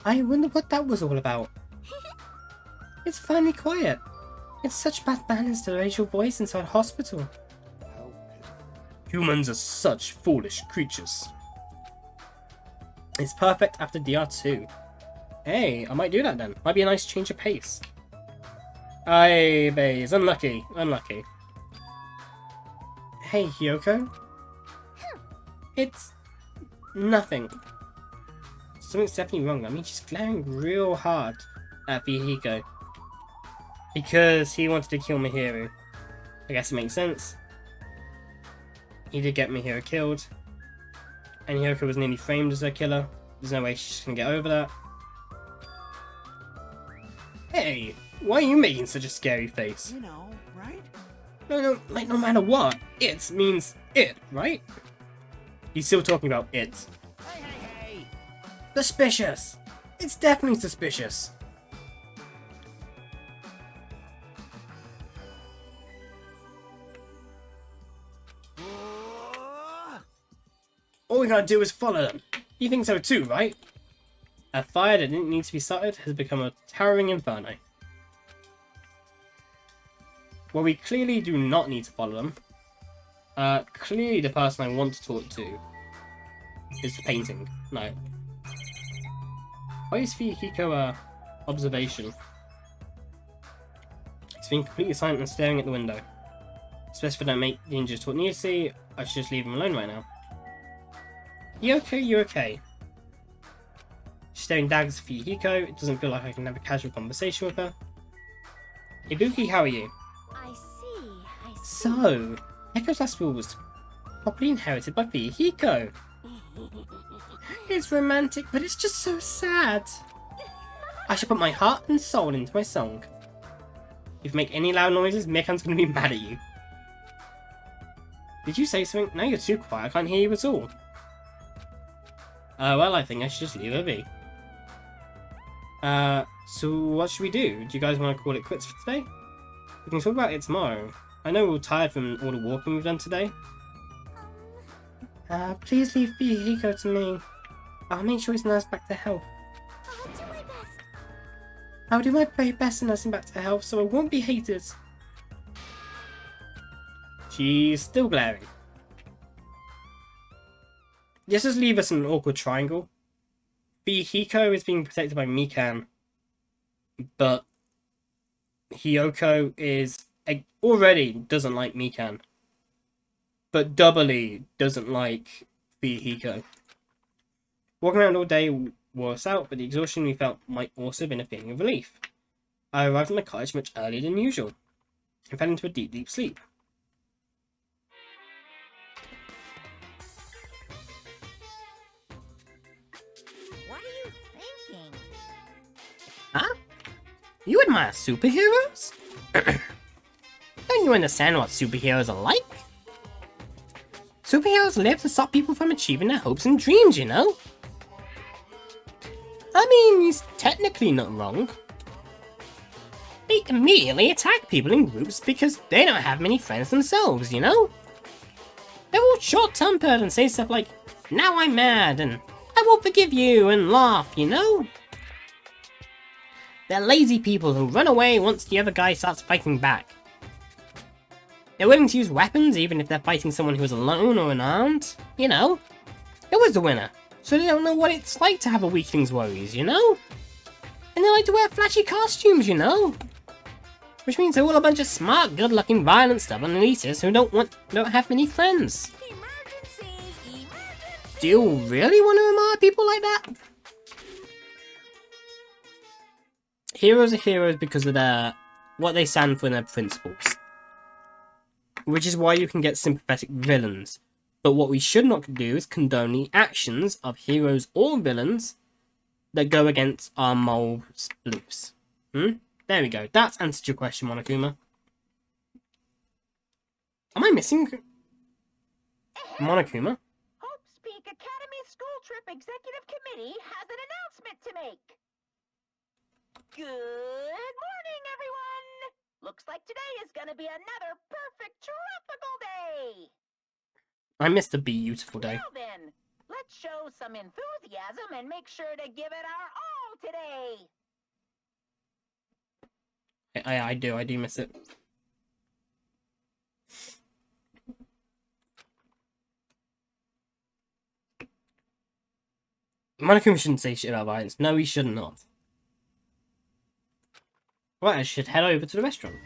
I wonder what that was all about. It's finally quiet. It's such bad manners to raise your voice inside a hospital. Humans are such foolish creatures. It's perfect after DR2. Hey, I might do that then. Might be a nice change of pace. Aye, bays. Unlucky. Hey, Hyoko. It's nothing. Something's definitely wrong. I mean, she's glaring real hard at Fuyuhiko. Because he wanted to kill Mihiru. I guess it makes sense. He did get Mihiru killed. And Hyoko was nearly framed as her killer. There's no way she's gonna get over that. Hey, why are you making such a scary face? You know, right? No, like no matter what, it means it, right? He's still talking about it. Hey! Suspicious! It's definitely suspicious. All we gotta do is follow them. You think so too, right? A fire that didn't need to be started has become a towering inferno. Well, we clearly do not need to follow them. Clearly the person I want to talk to is the painting. No. Why is Fuyuhiko observation? He's been completely silent and staring at the window. Especially if I don't make the injuries talk needlessly, I should just leave him alone right now. You okay? You okay? She's staring daggers at Fuyuhiko. It doesn't feel like I can have a casual conversation with her. Ibuki, how are you? I see. So, Echo's last will was properly inherited by Fuyuhiko. It's romantic, but it's just so sad. I should put my heart and soul into my song. If you make any loud noises, Mikan's gonna be mad at you. Did you say something? No, you're too quiet. I can't hear you at all. Well, I think I should just leave her be. So what should we do? Do you guys want to call it quits for today? We can talk about it tomorrow. I know we're all tired from all the walking we've done today. Please leave Fuyuhiko to me. I'll make sure he's nursed back to health. I'll do my best. I'll do my very best to nurse him back to health so I won't be hated. She's still glaring. This just leave us in an awkward triangle. Fuyuhiko is being protected by Mikan, but Hiyoko is already doesn't like Mikan, but doubly doesn't like Fuyuhiko. Walking around all day wore us out, but the exhaustion we felt might also have been a feeling of relief. I arrived in the cottage much earlier than usual and fell into a deep, deep sleep. What are you thinking? Huh? You admire superheroes? Don't you understand what superheroes are like? Superheroes live to stop people from achieving their hopes and dreams, you know? I mean, he's technically not wrong. They immediately attack people in groups because they don't have many friends themselves, you know? They're all short-tempered and say stuff like, "Now I'm mad," and "I won't forgive you," and laugh, you know? They're lazy people who run away once the other guy starts fighting back. They're willing to use weapons even if they're fighting someone who is alone or unarmed, you know? It was the winner, so they don't know what it's like to have a weakling's worries, you know? And they like to wear flashy costumes, you know? Which means they're all a bunch of smart, good-looking, violent, stubborn elitists who don't have many friends. Emergency! Do you really want to admire people like that? Heroes are heroes because of what they stand for and their principles. Which is why you can get sympathetic villains. But what we should not do is condone the actions of heroes or villains that go against our moral beliefs. There we go. That's answered your question, Monokuma. Am I missing Monokuma? Hope's Peak Academy School Trip Executive Committee has an announcement to make. Good morning, everyone! Looks like today is gonna be another perfect tropical day! I missed a beautiful day. Now then, let's show some enthusiasm and make sure to give it our all today! I do miss it. Monokuma shouldn't say shit about violence. No, he should not. Right, I should head over to the restaurant.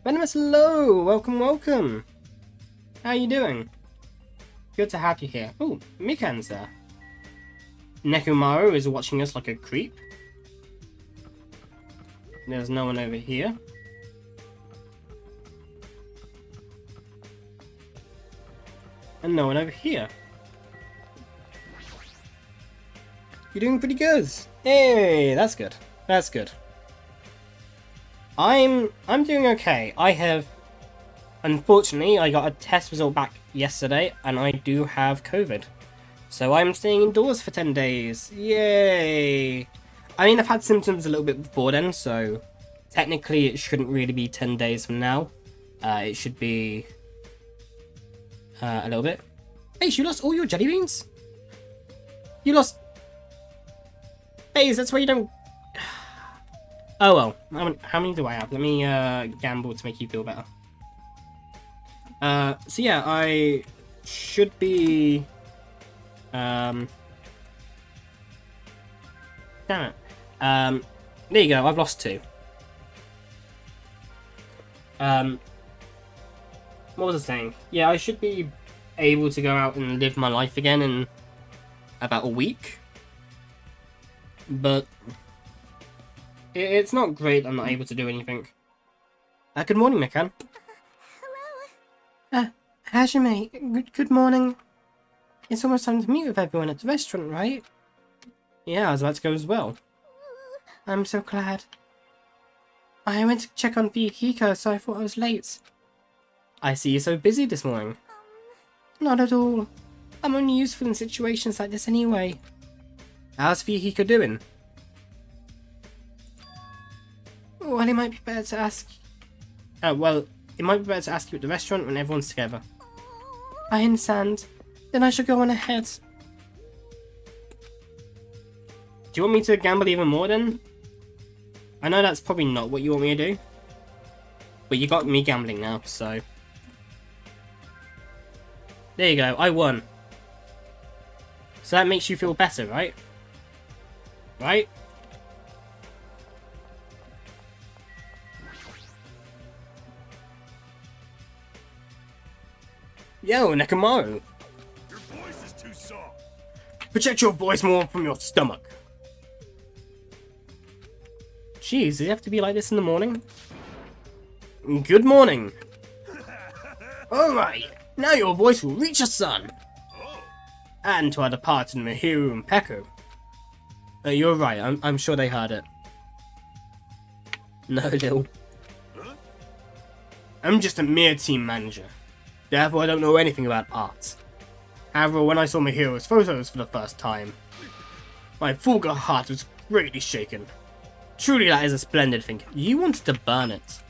Venomous, hello! Welcome, welcome! How are you doing? Good to have you here. Oh, Mikan's there. Nekomaru is watching us like a creep. There's no one over here. And no one over here. You're doing pretty good. Hey, that's good. That's good. I'm doing okay. I have unfortunately, I got a test result back yesterday, and I do have COVID. So I'm staying indoors for 10 days. Yay! I mean, I've had symptoms a little bit before then, so technically it shouldn't really be 10 days from now. It should be a little bit. Hey, you lost all your jelly beans? You lost... Hey, that's why you don't... Oh well, how many do I have? Let me gamble to make you feel better. So yeah, I should be... Damn it. There you go, I've lost 2. What was I saying? Yeah, I should be able to go out and live my life again in about a week. But it's not great I'm not able to do anything. Good morning, Mikan. Hello. Hajime, good morning. It's almost time to meet with everyone at the restaurant, right? Yeah, I was about to go as well. I'm so glad. I went to check on Fuyuhiko, so I thought I was late. I see you're so busy this morning. Not at all. I'm only useful in situations like this anyway. How's Fuyuhiko doing? Well, it might be better to ask... it might be better to ask you at the restaurant when everyone's together. I understand. Then I should go on ahead. Do you want me to gamble even more then? I know that's probably not what you want me to do. But you got me gambling now, so... There you go, I won. So that makes you feel better, right? Right? Yo, Nekamaru! Your voice is too soft. Project your voice more from your stomach. Jeez, does it have to be like this in the morning? Good morning. Alright, now your voice will reach the sun. And to our departed Mihiru and Peko. You're right, I'm sure they heard it. No, Lil. I'm just a mere team manager. Therefore, I don't know anything about art. However, when I saw Mihiru's photos for the first time, my vulgar heart was greatly shaken. Truly, that is a splendid thing. You wanted to burn it.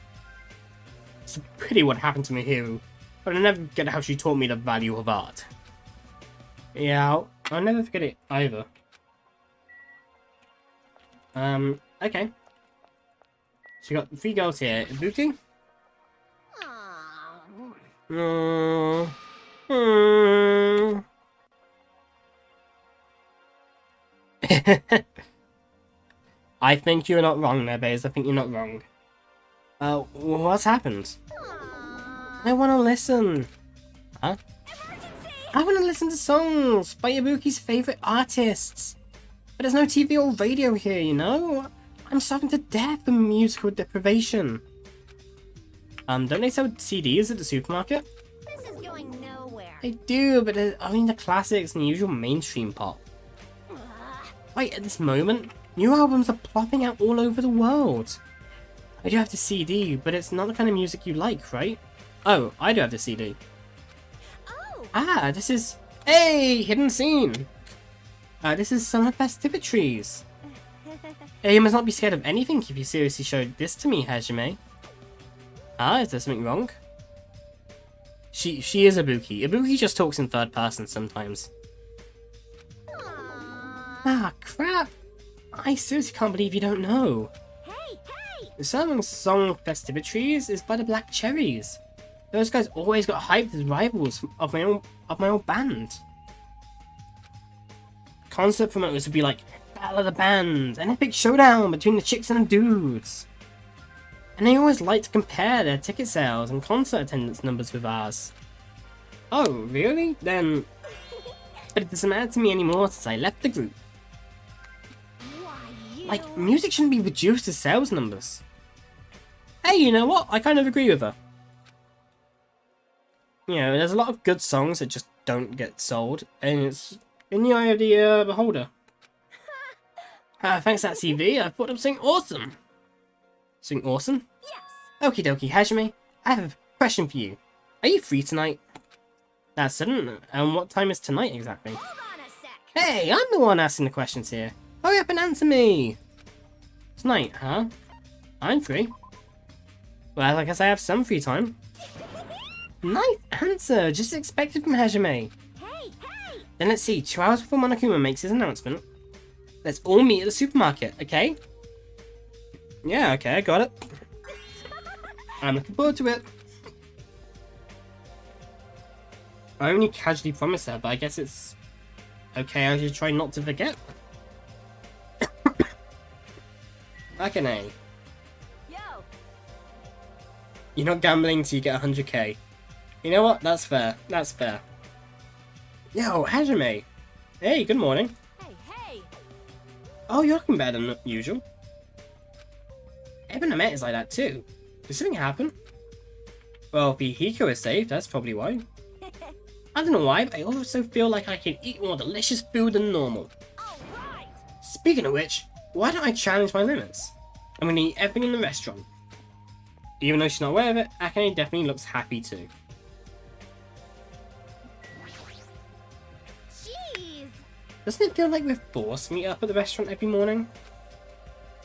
It's a pity what happened to Mihiru, but I'll never forget how she taught me the value of art. Yeah, I'll never forget it either. Okay. So you got 3 girls here. Ibuki? I think you're not wrong there, Baze. I think you're not wrong. What's happened? I want to listen. Huh? I want to listen to songs by Ibuki's favourite artists. But there's no TV or radio here, you know? I'm starving to death from musical deprivation. Don't they sell CDs at the supermarket? This is going nowhere. They do, but they're only the classics and the usual mainstream pop. Right at this moment, new albums are plopping out all over the world. I do have the CD, but it's not the kind of music you like, right? Oh, I do have the CD. Oh. Ah, this is... Hey, hidden scene! This is Summer Festivities. You must not be scared of anything if you seriously showed this to me, Hajime. Ah, is there something wrong? She is Ibuki. Ibuki just talks in third person sometimes. Ah, crap! I seriously can't believe you don't know. Hey. The Song Festivities is by the Black Cherries. Those guys always got hyped as rivals of my old band. Concert promoters would be like, Battle of the Bands, an epic showdown between the chicks and the dudes. And they always like to compare their ticket sales and concert attendance numbers with ours. Oh, really? Then... But it doesn't matter to me anymore since I left the group. Like, music shouldn't be reduced to sales numbers. Hey, you know what? I kind of agree with her. You know, there's a lot of good songs that just don't get sold, and it's in the eye of the beholder. Thanks to that TV, I thought of something awesome. Something awesome? Yes. Okie dokie, Hajime. I have Question for you. Are you free tonight? That's sudden. And what time is tonight exactly? Hold on a sec. Hey, I'm the one asking the questions here. Hurry up and answer me. Tonight, huh? I'm free. Well, I guess I have some free time. Nice answer. Just expected from Hajime. Hey, hey! Then let's see. 2 hours before Monokuma makes his announcement. Let's all meet at the supermarket, okay? Yeah, okay, I got it. I'm looking forward to it. I only casually promised her, but I guess it's okay. I should try not to forget. Akane, Yo! you're not gambling till you get 100k. You know what? That's fair. That's fair. Yo, Hajime. Hey, good morning. Hey, hey! Oh, you're looking better than usual. Everyone I met is like that too. Did something happen? Well, Fuyuhiko is safe, that's probably why. I don't know why, but I also feel like I can eat more delicious food than normal. Alright! Speaking of which, why don't I challenge my limits? I'm gonna eat everything in the restaurant. Even though she's not aware of it, Akane definitely looks happy too. Jeez! Doesn't it feel like we're forced to meet up at the restaurant every morning?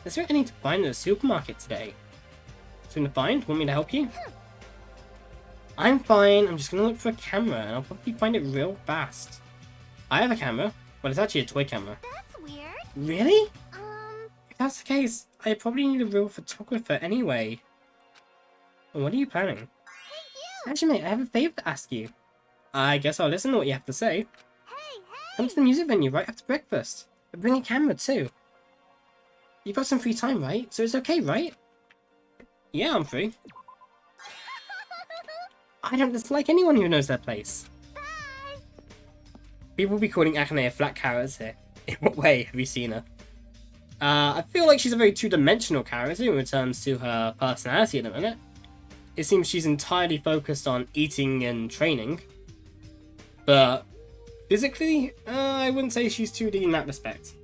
Is there anything to find at the supermarket today? Something to find? Want me to help you? I'm fine, I'm just gonna look for a camera and I'll probably find it real fast. I have a camera, but it's actually a toy camera. That's weird. Really? If that's the case, I probably need a real photographer anyway. Well, what are you planning? Hey, you! Actually, mate, I have a favour to ask you. I guess I'll listen to what you have to say. Hey, Come hey! to the music venue right after breakfast. But bring a camera too. You've got some free time, right? So it's okay, right? Yeah, I'm free. I don't dislike anyone who knows their place. Bye! People will be calling Akane a flat character here. In what way have you seen her? I feel like she's a very two-dimensional character in returns to her personality at the minute. It seems she's entirely focused on eating and training. But physically, I wouldn't say she's 2D in that respect.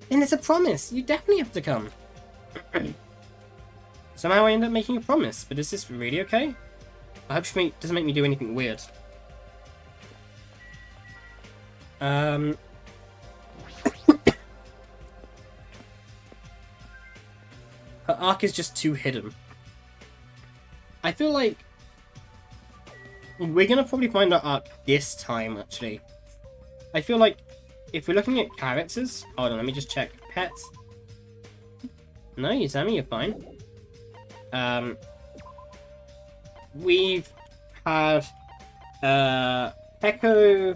Then it's a promise. You definitely have to come. Somehow I end up making a promise, but is this really okay? I hope she doesn't make me do anything weird. Her arc is just too hidden. I feel like we're gonna probably find our arc this time, actually. I feel like if we're looking at characters... Hold on, let me just check. Pets. No, Yuzami, you're fine. We've had Peko,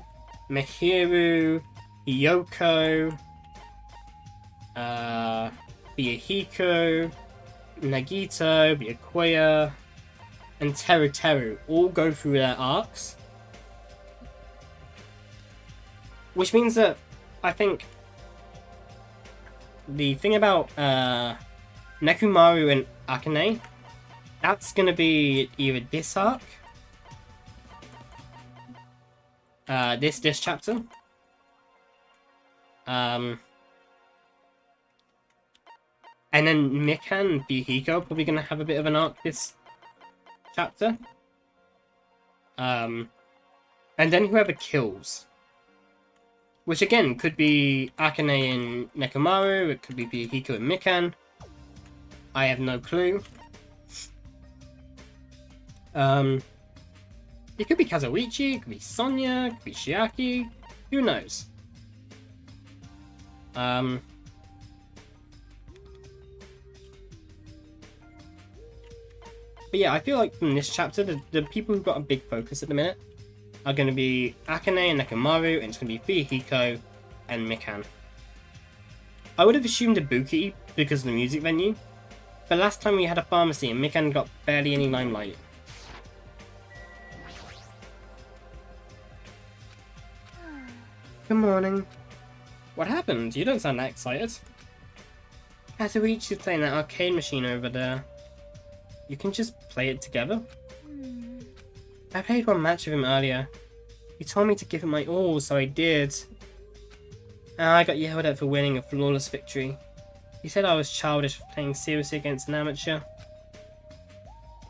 Mihiru, Hiyoko, Fuyuhiko, Nagito, Byakuya, and Teru all go through their arcs. Which means that I think the thing about Nekomaru and Akane, that's going to be either this arc, this chapter, and then Mikan and Fuyuhiko are probably going to have a bit of an arc this chapter, and then whoever kills, which again could be Akane and Nekomaru, it could be Fuyuhiko and Mikan. I have no clue. It could be Kazuichi, it could be Sonia, it could be Shiaki, who knows? But yeah, I feel like from this chapter, the people who've got a big focus at the minute are going to be Akane and Nekomaru, and it's going to be Fuyuhiko and Mikan. I would have assumed Ibuki because of the music venue, but last time we had a pharmacy and Mikan got barely any limelight. Good morning. What happened? You don't sound that excited. Kazuichi's playing that arcade machine over there. You can just play it together. I played one match with him earlier. He told me to give it my all, so I did. And I got yelled at for winning a flawless victory. He said I was childish for playing seriously against an amateur.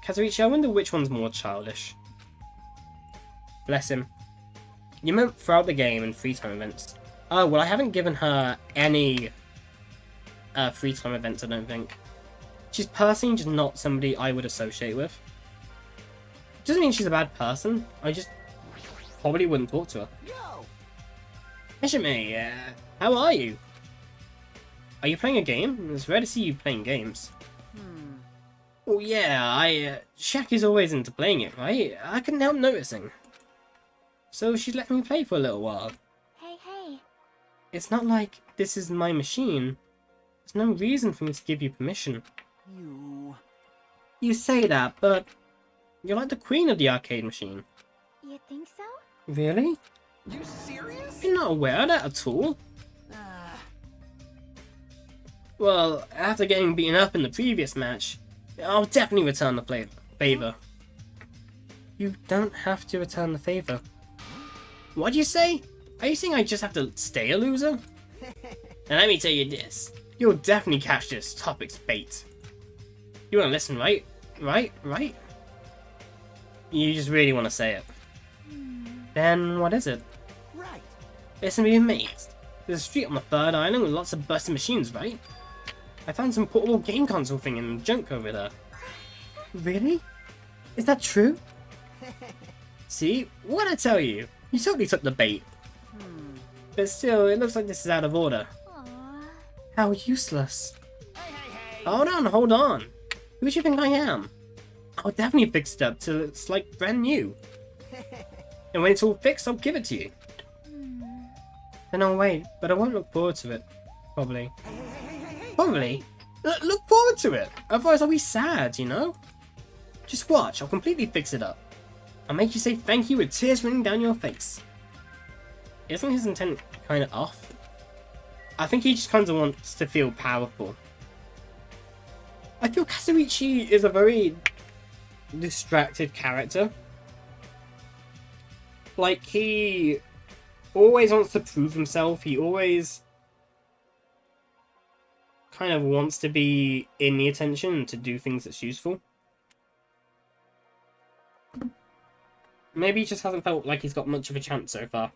Kazuichi, I wonder which one's more childish. Bless him. You meant throughout the game and free time events. Oh, well, I haven't given her any free time events, I don't think. She's personally just not somebody I would associate with. Doesn't mean she's a bad person. I just probably wouldn't talk to her. Hishime, how are you? Are you playing a game? It's rare to see you playing games. Oh yeah, Shaq is always into playing it, right? I couldn't help noticing. So she's letting me play for a little while. Hey. It's not like this is my machine. There's no reason for me to give you permission. You say that, but you're like the queen of the arcade machine. You think so? Really? You serious? You're not aware of that at all? Well, after getting beaten up in the previous match, I'll definitely return the favor. You don't have to return the favor. What'd you say? Are you saying I just have to stay a loser? And let me tell you this. You'll definitely catch this topic's bait. You wanna listen, right? Right? You just really wanna say it. Then what is it? Right. Listen to be amazed. There's a street on the third island with lots of busted machines, right? I found some portable game console thing and junk over there. Really? Is that true? See? What'd I tell you? You totally took the bait. But still, it looks like this is out of order. Aww. How useless. Hold on. Who do you think I am? I'll definitely fix it up till it's like brand new. And when it's all fixed, I'll give it to you. Then I'll wait, but I won't look forward to it. Probably. Probably? Look forward to it! Otherwise I'll be sad, you know? Just watch, I'll completely fix it up. I'll make you say thank you with tears running down your face. Isn't his intent kinda off? I think he just kinda wants to feel powerful. I feel Kazuichi is a very distracted character. Like, he always wants to prove himself, he always kind of wants to be in the attention and to do things that's useful. Maybe he just hasn't felt like he's got much of a chance so far.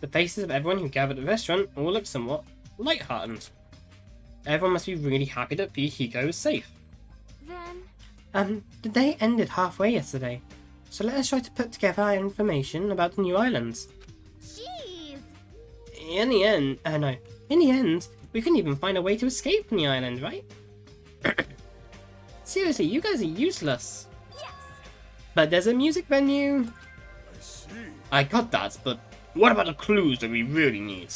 The faces of everyone who gathered at the restaurant all look somewhat lighthearted. Everyone must be really happy that Fuyuhiko is safe. Then, The day ended halfway yesterday, so let us try to put together our information about the new islands. jeez. In the end, we couldn't even find a way to escape from the island, right? Seriously, you guys are useless. Yes. But there's a music venue. I see. I got that, but what about the clues that we really need?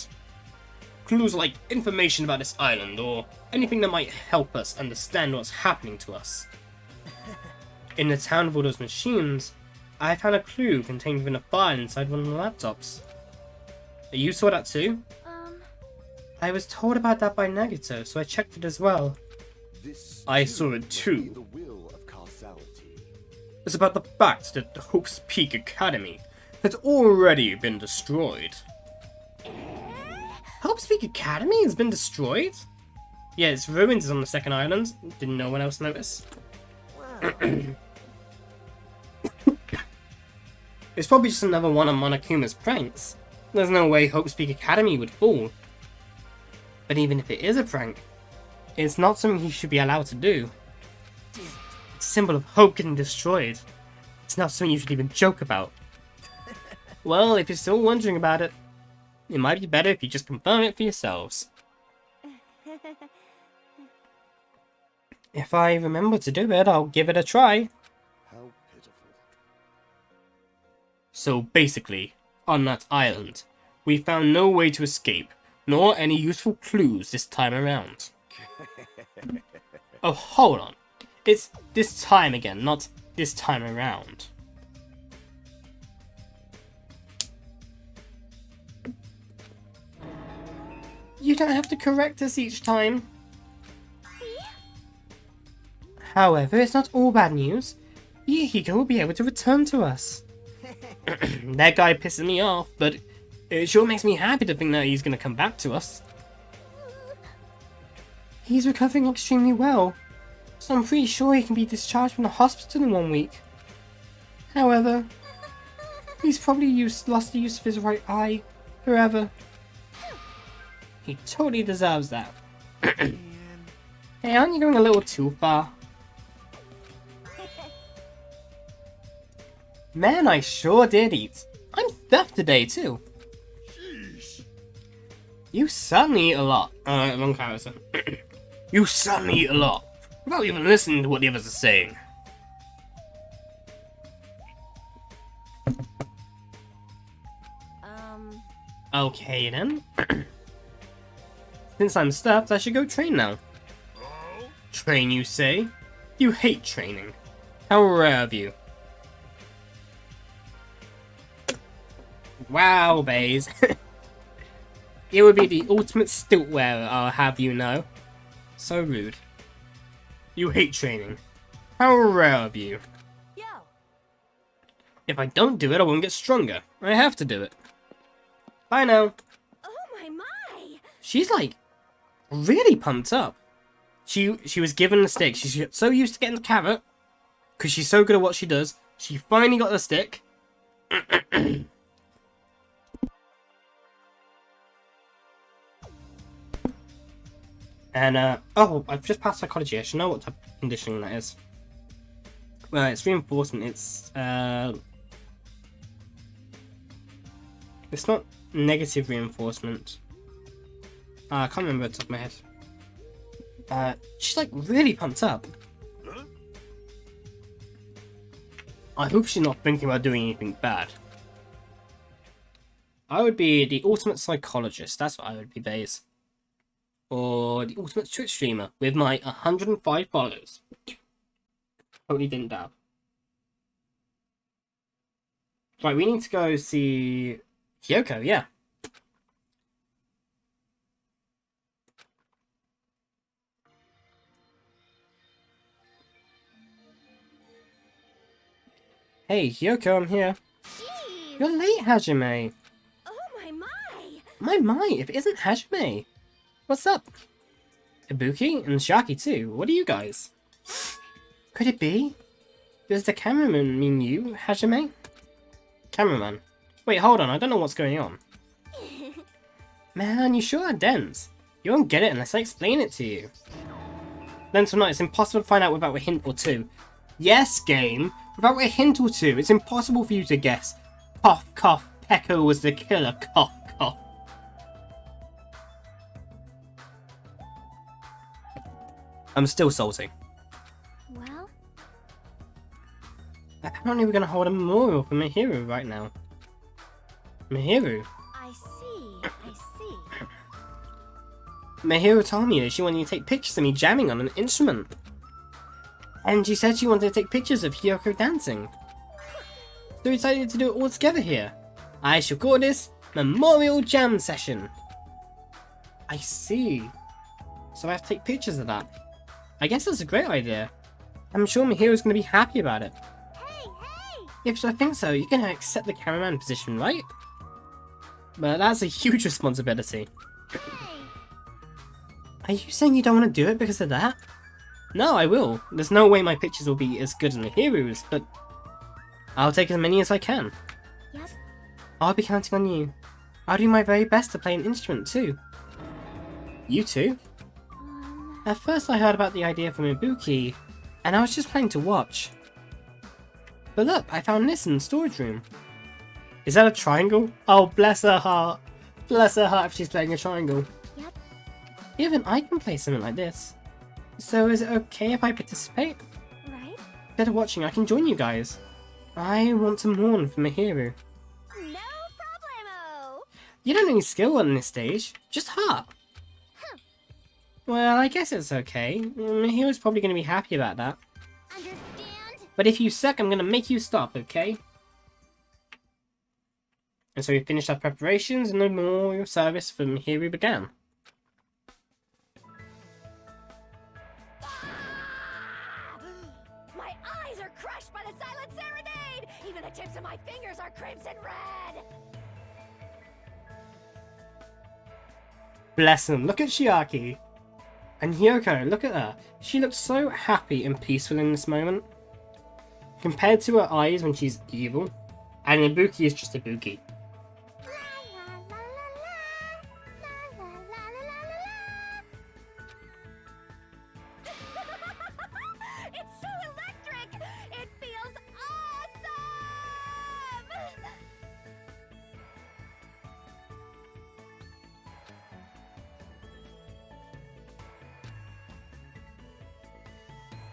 Clues like information about this island, or anything that might help us understand what's happening to us. In the town of all those machines, I found a clue contained within a file inside one of the laptops. You saw that too? I was told about that by Nagito, so I checked it as well. This I saw it too. The will of causality. It's about the fact that the Hope's Peak Academy has already been destroyed. Hope's Peak Academy has been destroyed? Yeah, its ruins is on the second island. Did no one else notice? It's probably just another one of Monokuma's pranks. There's no way Hope's Peak Academy would fall. But even if it is a prank, it's not something he should be allowed to do. It's a symbol of hope getting destroyed. It's not something you should even joke about. Well, if you're still wondering about it, it might be better if you just confirm it for yourselves. If I remember to do it, I'll give it a try. How pitiful. So basically, on that island, we found no way to escape, nor any useful clues this time around. Oh, hold on. It's this time again, not this time around. You don't have to correct us each time. However, it's not all bad news. Fuyuhiko will be able to return to us. That guy pisses me off, but it sure makes me happy to think that he's gonna come back to us. He's recovering extremely well, so I'm pretty sure he can be discharged from the hospital in 1 week. However, he's probably lost the use of his right eye forever. He totally deserves that. Hey, aren't you going a little too far? Man, I sure did eat. I'm stuffed today too. Sheesh. You certainly eat a lot. Wrong character. You certainly eat a lot, without even listening to what the others are saying. Okay then. Since I'm stuffed, I should go train now. Oh? Train, you say? You hate training. How rare of you. Wow, Baze. It would be the ultimate stilt wearer, I'll have you know. So rude. You hate training. How rare of you. Yo. If I don't do it, I won't get stronger. I have to do it. Bye now. Oh my. She's like really pumped up. She was given the stick. She's so used to getting the carrot because she's so good at what she does. She finally got the stick. And oh, I've just passed psychology. I should know what type of conditioning that is. Well, it's reinforcement. It's not negative reinforcement. I can't remember at the top of my head. She's like really pumped up. Huh? I hope she's not thinking about doing anything bad. I would be the ultimate psychologist. That's what I would be, Baze. Or the ultimate Twitch streamer with my 105 followers. Totally didn't dab. Right, we need to go see Fuyuhiko, yeah. Hey, Fuyuhiko, I'm here. Jeez. You're late, Hajime. Oh My, if it isn't Hajime. What's up? Ibuki and Shaki too. What are you guys? Could it be? Does the cameraman mean you, Hajime? Cameraman? Wait, hold on. I don't know what's going on. Man, you sure are dense. You won't get it unless I explain it to you. Dense or not, it's impossible to find out without a hint or two. Yes, game. Without a hint or two, it's impossible for you to guess. Cough, cough. Peko was the killer. Cough, cough. I'm still salty. Well, Apparently we're going to hold a memorial for Mihiru right now. Mihiru? I see. Mihiru told me that she wanted to take pictures of me jamming on an instrument. And she said she wanted to take pictures of Fuyuhiko dancing. So we decided to do it all together here. I shall call this Memorial Jam Session. I see. So I have to take pictures of that. I guess that's a great idea. I'm sure Mihiru's going to be happy about it. Hey! If I think so, you're going to accept the cameraman position, right? But that's a huge responsibility. Hey! Are you saying you don't want to do it because of that? No, I will. There's no way my pictures will be as good as Mihiru's, but I'll take as many as I can. Yep. I'll be counting on you. I'll do my very best to play an instrument too. You too? At first I heard about the idea from Ibuki, and I was just planning to watch. But look, I found this in the storage room. Is that a triangle? Oh, bless her heart. Bless her heart if she's playing a triangle. Yep. Even I can play something like this. So is it okay if I participate? Right? Instead of watching, I can join you guys. I want to mourn for Mihiru. No problemo! You don't need skill on this stage, just heart. Well, I guess it's okay. Mihiru's probably going to be happy about that. Understand? But if you suck, I'm going to make you stop, okay? And so we finished our preparations and the memorial service for Mihiru began. My eyes are crushed by the silent serenade! Even the tips of my fingers are our crimson red! Bless them. Look at Shiaki. And Hyoko, look at her. She looks so happy and peaceful in this moment. Compared to her eyes when she's evil. And Ibuki is just Ibuki. It's so electric! It feels awesome!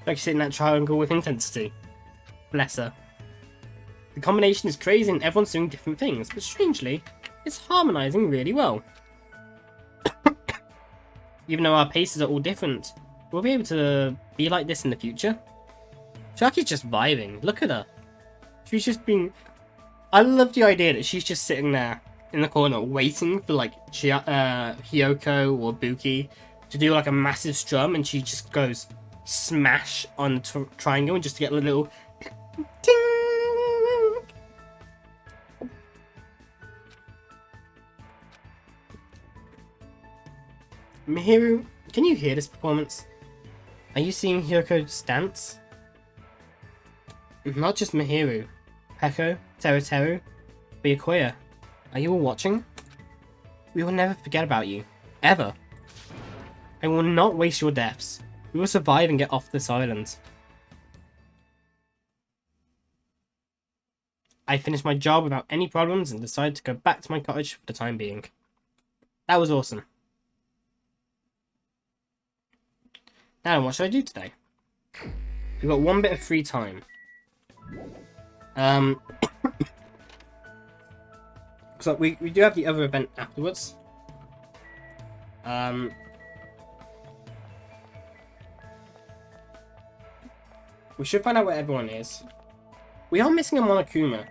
Like she's in that triangle with intensity. Bless her. The combination is crazy and everyone's doing different things, but strangely, it's harmonizing really well. Even though our paces are all different, we'll be able to be like this in the future. Shaki's just vibing. Look at her. She's just being... I love the idea that she's just sitting there in the corner waiting for like Hyoko or Buki to do like a massive strum, and she just goes smash on the triangle and just to get a little ting. Mihiru, can you hear this performance? Are you seeing Hyoko's dance? Not just Mihiru, Peko, Teruteru, Byakuya. Are you all watching? We will never forget about you. Ever. I will not waste your deaths. We will survive and get off this island. I finished my job without any problems and decided to go back to my cottage for the time being. That was awesome. Now, what should I do today? We've got one bit of free time. So we do have the other event afterwards. We should find out where everyone is. We are missing a Monokuma,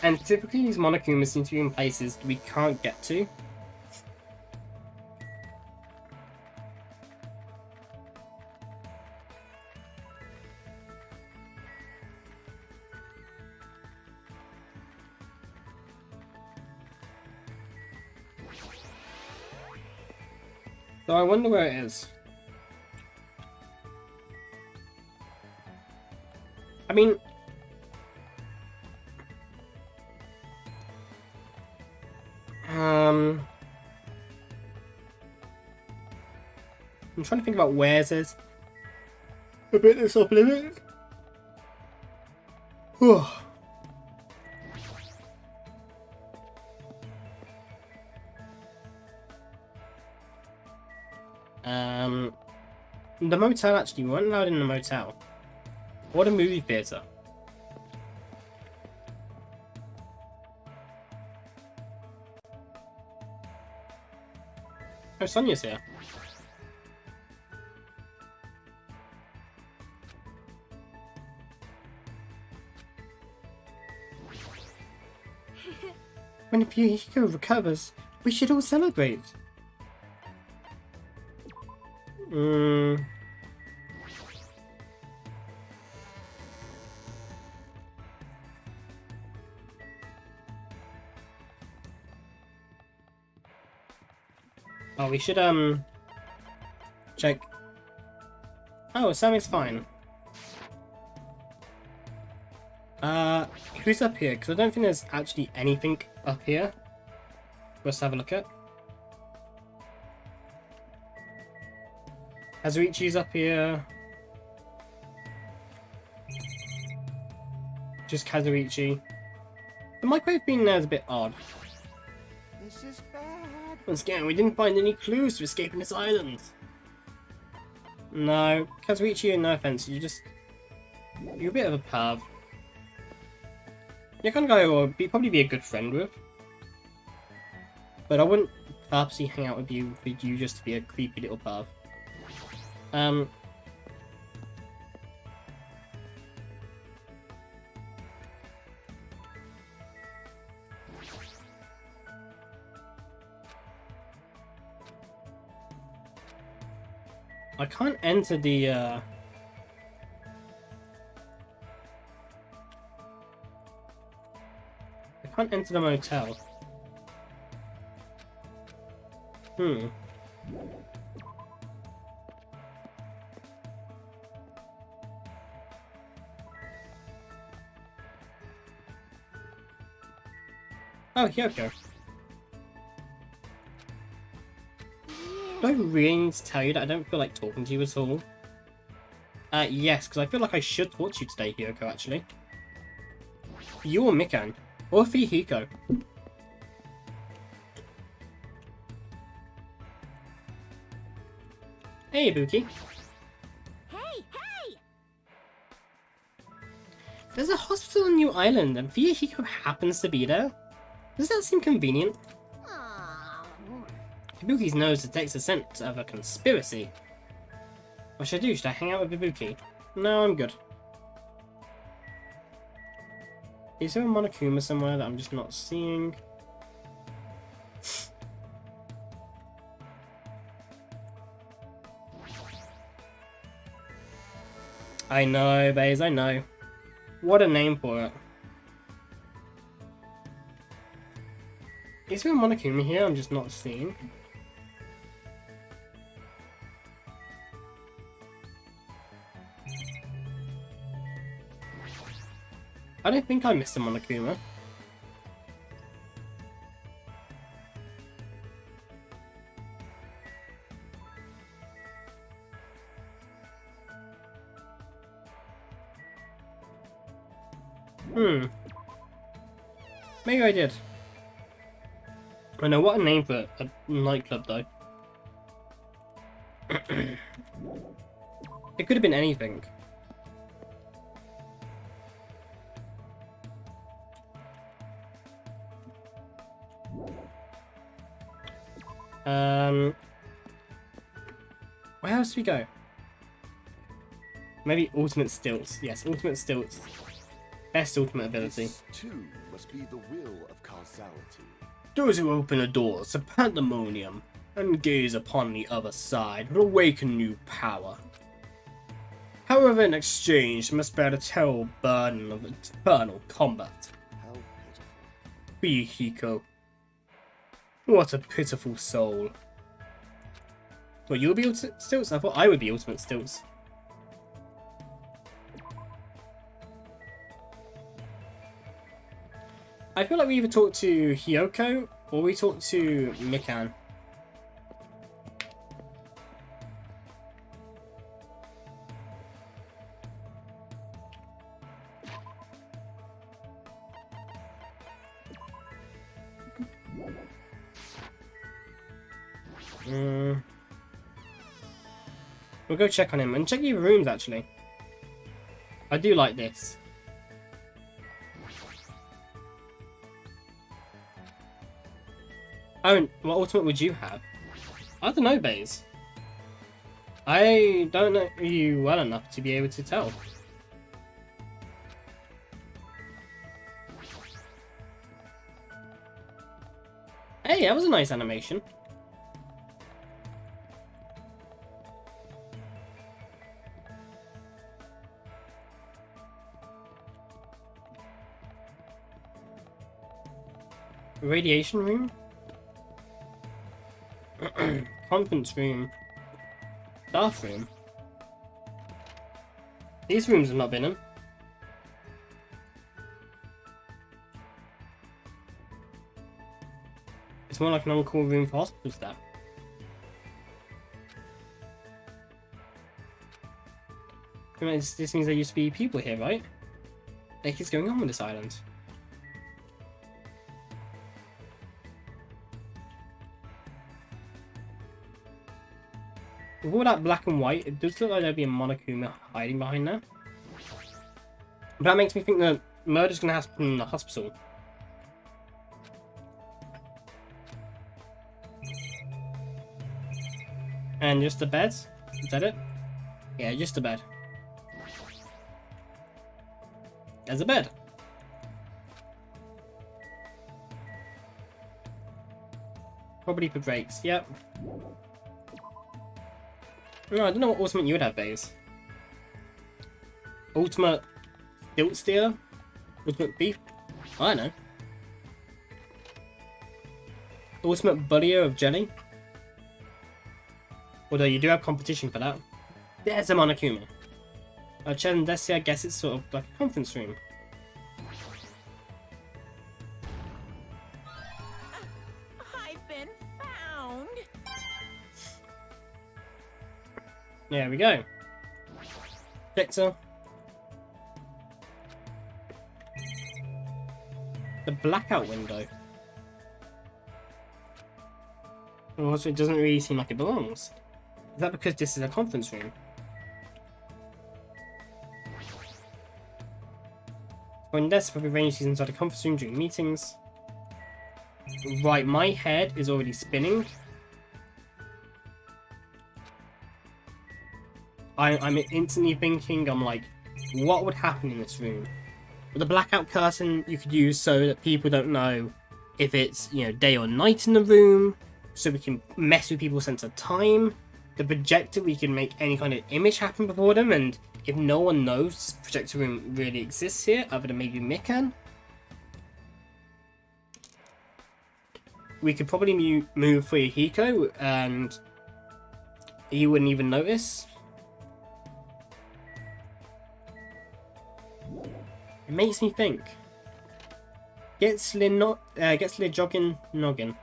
and typically these Monokumas seem to be in places we can't get to. So I wonder where it is. I mean... I'm trying to think about where's is. A bit that's off limit. The motel actually, we weren't allowed in the motel. What a movie theatre. Oh, Sonia's here. When Fuyuhiko recovers, we should all celebrate. Oh, we should, check. Oh, Sammy's fine. Who's up here? Because I don't think there's actually anything up here for us to have a look at. Kazuichi's up here. Just Kazuichi. The microwave being there is a bit odd. This is bad. Once again, we didn't find any clues to escaping this island. No, Kazuichi, no offense, you're a bit of a perv. You're the kind of guy who would probably be a good friend with. But I wouldn't purposely hang out with you for you just to be a creepy little perv. I can't enter the, I can't enter the motel. Hmm. Oh, here we go. Do I really need to tell you that I don't feel like talking to you at all? Yes, because I feel like I should talk to you today, Hyoko, actually. You or Mikan. Or Fuyuhiko. Hey, Ibuki. Hey, hey! There's a hospital on New Island, and Fuyuhiko happens to be there. Does that seem convenient? Aw. Ibuki's nose detects a sense of a conspiracy. What should I do? Should I hang out with Ibuki? No, I'm good. Is there a Monokuma somewhere that I'm just not seeing? I know, Baze, I know. What a name for it. Is there a Monokuma here I'm just not seeing? I don't think I missed a Monokuma. Maybe I did. I know, what a name for a nightclub though. It could have been anything. Where else do we go? Maybe ultimate stilts. Yes, ultimate stilts. Best ultimate ability. This, too, must be the will of causality. Those who open the doors to pandemonium and gaze upon the other side will awaken new power. However, in exchange, they must bear the terrible burden of eternal combat. How pitiful. Fuyuhiko. What a pitiful soul. Well, you'll be ultimate stilts? I thought I would be ultimate stilts. I feel like we either talk to Hyoko or we talk to Mikan. We'll go check on him and check your rooms actually. I do like this. Oh, what ultimate would you have? I don't know, Baze. I don't know you well enough to be able to tell. Hey, that was a nice animation. Radiation room? Conference room. Staff room. These rooms have not been in. It's more like an on-call room for hospital staff. This means there used to be people here, right? Like, what's going on with this island? With all that black and white, it does look like there'd be a Monokuma hiding behind there. But that makes me think that murder's gonna happen in the hospital. And just a bed? Is that it? Yeah, just a bed. There's a bed. Probably for breaks, yep. No, I don't know what ultimate you would have, Baze. Ultimate Stilt Stealer? Ultimate Thief? I don't know. Ultimate Bullier of Jelly. Although you do have competition for that. There's a Monokuma. Chen and Desi, I guess it's sort of like a conference room. I've been found. There we go. Victor. The blackout window. Also, it doesn't really seem like it belongs. Is that because this is a conference room? When desks will be arranged inside a conference room during meetings. Right, my head is already spinning. I'm instantly thinking, I'm like, what would happen in this room? With the blackout curtain you could use so that people don't know if it's, you know, day or night in the room, so we can mess with people's sense of time. The projector, we can make any kind of image happen before them, and if no one knows this projector room really exists here, other than maybe Mikan, we could probably move Fuyuhiko and he wouldn't even notice. It makes me think. Gets Lin jogging noggin.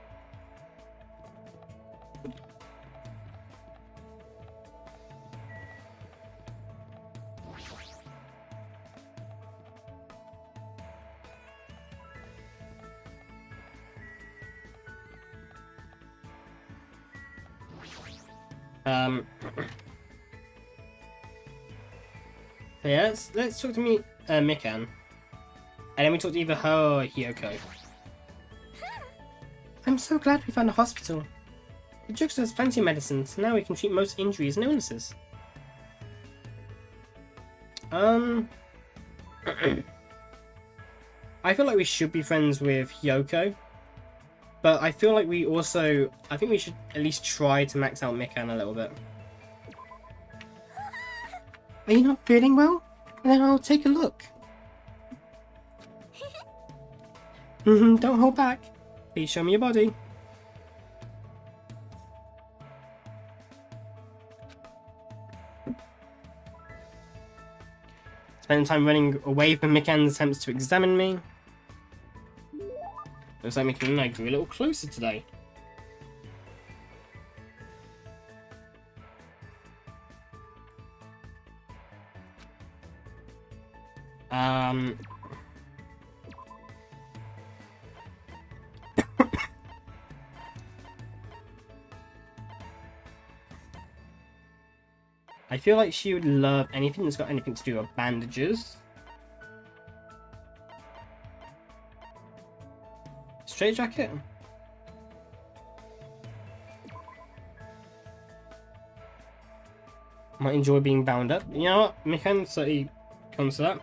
So yeah, let's talk to Mikan. And then we talk to either her or Hiyoko. I'm so glad we found a hospital. The drugstore has plenty of medicines, now we can treat most injuries and illnesses. I feel like we should be friends with Hiyoko. But I feel like I think we should at least try to max out Mikan a little bit. Are you not feeling well? Then I'll take a look. Don't hold back. Please show me your body. Spend time running away from Mikan's attempts to examine me. Looks like Mikan and I grew a little closer today. I feel like she would love anything that's got anything to do with bandages. Straight jacket? Might enjoy being bound up. You know what? Mikan certainly comes to that.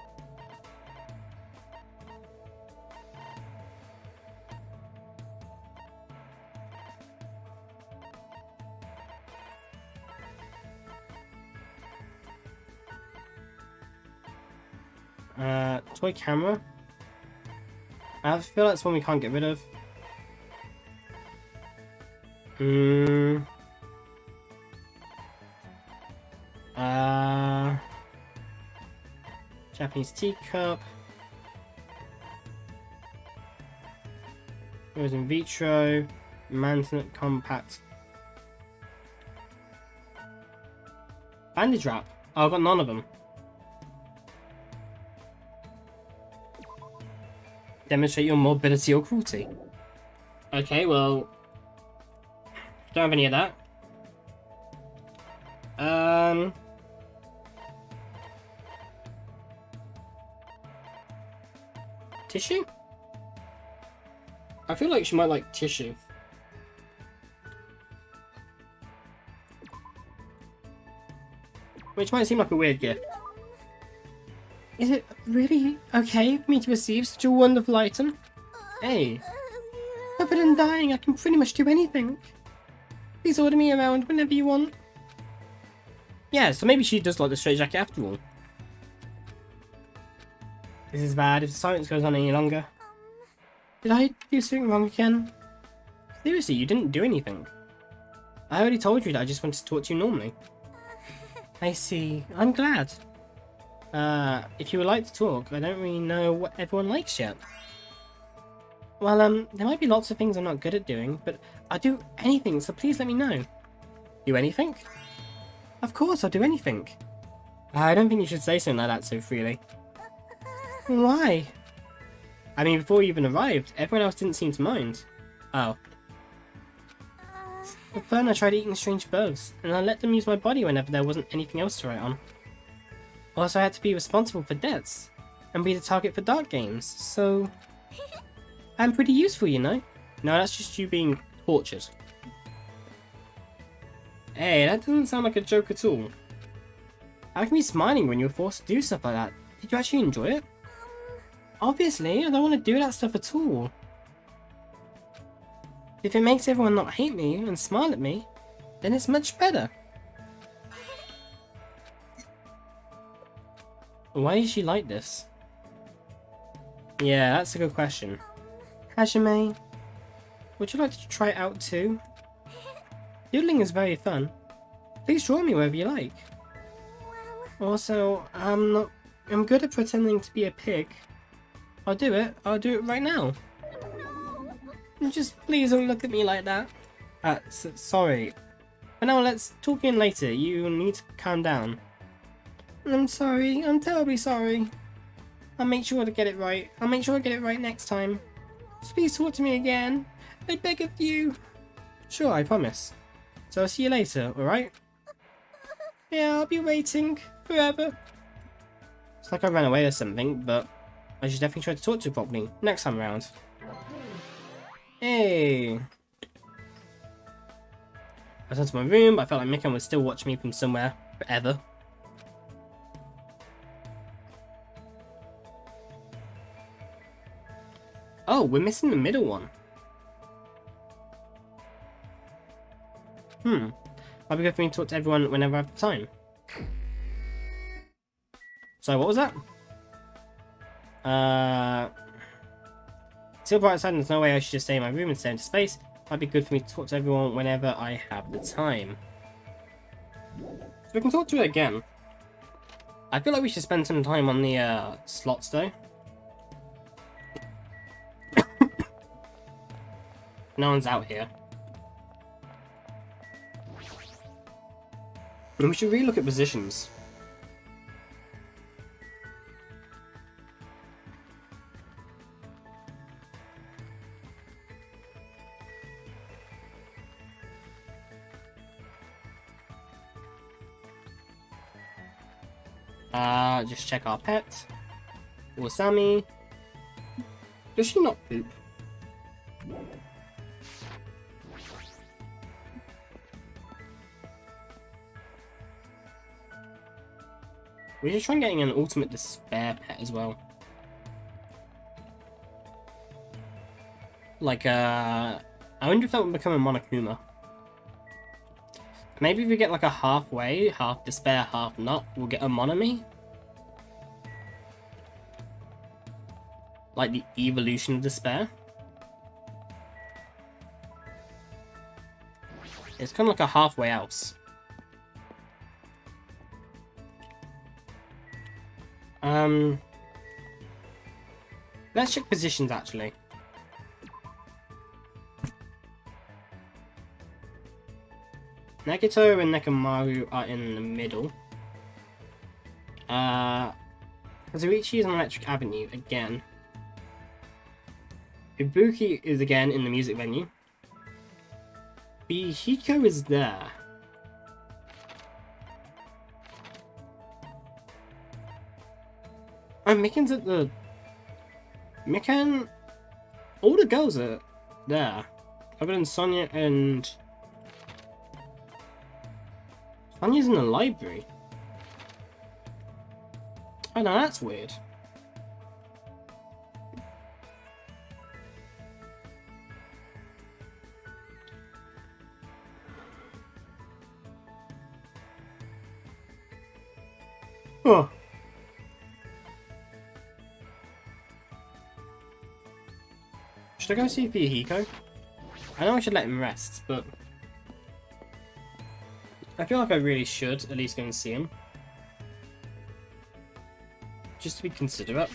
Toy camera. I feel like it's one we can't get rid of. Japanese teacup. It was in vitro. Mantinate compact. Bandage wrap. Oh, I've got none of them. Demonstrate your mobility or cruelty. Okay, well, don't have any of that. Tissue? I feel like she might like tissue. Which might seem like a weird gift. Is it really okay for me to receive such a wonderful item? Hey, other than dying, I can pretty much do anything. Please order me around whenever you want. Yeah, so maybe she does like the straight jacket after all. This is bad if the silence goes on any longer. Did I do something wrong again? Seriously, you didn't do anything. I already told you that I just wanted to talk to you normally. I see. I'm glad. If you would like to talk, I don't really know what everyone likes yet. Well, there might be lots of things I'm not good at doing, but I'll do anything, so please let me know. Do anything? Of course, I'll do anything. I don't think you should say something like that so freely. Why? I mean, before you even arrived, everyone else didn't seem to mind. Oh. For fun, I tried eating strange bugs, and I let them use my body whenever there wasn't anything else to write on. Also, I had to be responsible for debts, and be the target for dark games, so... I'm pretty useful, you know? No, that's just you being tortured. Hey, that doesn't sound like a joke at all. How can you be smiling when you were forced to do stuff like that? Did you actually enjoy it? Obviously, I don't want to do that stuff at all. If it makes everyone not hate me and smile at me, then it's much better. Why is she like this? Yeah, that's a good question. Hajime, would you like to try it out too? Doodling is very fun. Please draw me wherever you like. Also, I'm good at pretending to be a pig. I'll do it right now. Just please don't look at me like that. Sorry. But now let's talk again later. You need to calm down. I'm sorry. I'm terribly sorry. I'll make sure to get it right. I'll make sure I get it right next time. Just please talk to me again. I beg of you. Sure, I promise. So I'll see you later, alright? Yeah, I'll be waiting. Forever. It's like I ran away or something, but I should definitely try to talk to you properly next time around. Hey! I was into my room, but I felt like Mikan would still watch me from somewhere forever. Oh, we're missing the middle one. Might be good for me to talk to everyone whenever I have the time. So, what was that? Still bright side, there's no way I should just stay in my room and stay into space. Might be good for me to talk to everyone whenever I have the time. So we can talk to it again. I feel like we should spend some time on the slots though. No one's out here. And we should really look at positions. Just check our pet. Wasami. Does she not poop? We should try getting an ultimate despair pet as well. Like, I wonder if that would become a Monokuma. Maybe if we get like a halfway, half despair, half not, we'll get a Monomi. Like the evolution of despair. It's kind of like a halfway house. Let's check positions actually. Nagito and Nekomaru are in the middle. Kazuichi is on Electric Avenue again. Ibuki is again in the music venue. Fuyuhiko is there. Oh, Mikan's at the... Mikan... All the girls are there. Other than Sonia and... Sonia's in the library. Oh no, that's weird. Huh. Should I go see Fuyuhiko? I know I should let him rest, but I feel like I really should at least go and see him. Just to be considerate.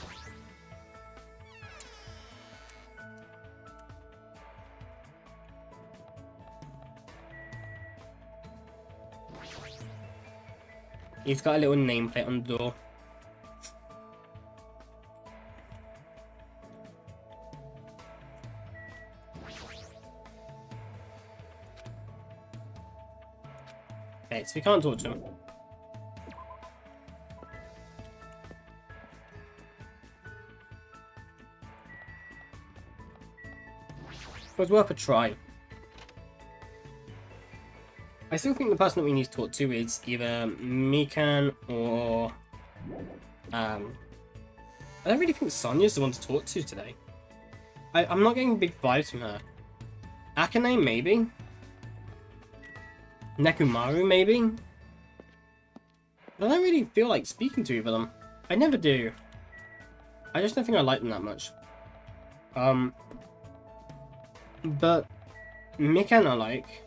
He's got a little nameplate on the door. Okay, so we can't talk to him. It was worth a try. I still think the person that we need to talk to is either Mikan or... I don't really think Sonia's the one to talk to today. I'm not getting big vibes from her. Akane, maybe? Nekumaru, maybe? I don't really feel like speaking to either of them. I never do. I just don't think I like them that much. But Mikan I like.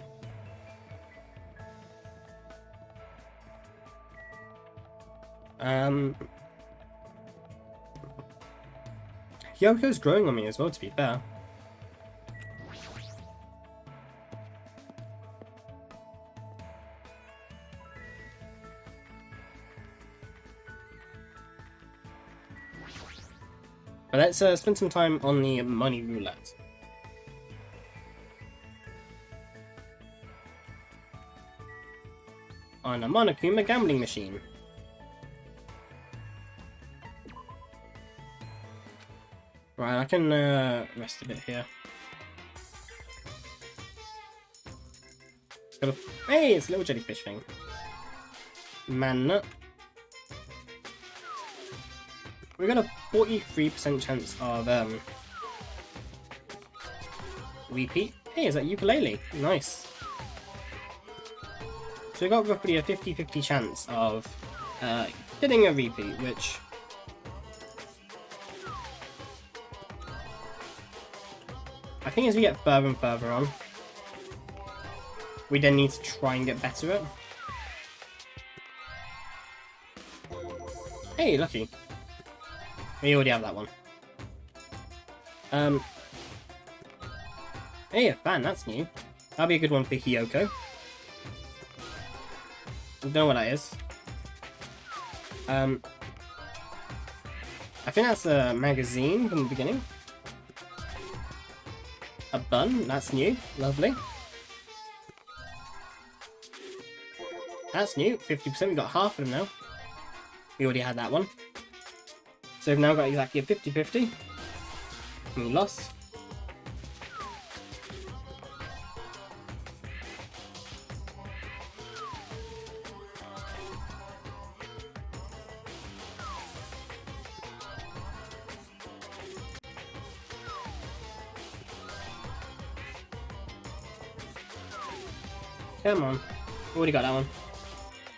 Yoko's growing on me as well, to be fair. But let's spend some time on the money roulette. On a Monokuma gambling machine. Right, I can rest a bit here. Hey, it's a little jellyfish thing. Man. We got a 43% chance of repeat. Hey, is that ukulele? Nice. So we got roughly a 50-50 chance of getting a repeat, which I think as we get further and further on, we then need to try and get better at. Hey, lucky. We already have that one. Hey, a fan, that's new. That'll be a good one for Hiyoko. Don't know what that is. I think that's a magazine from the beginning. A bun, that's new. Lovely. That's new. 50%, we've got half of them now. We already had that one. So we've now got exactly a 50-50. And we lost. Come on. Already got that one.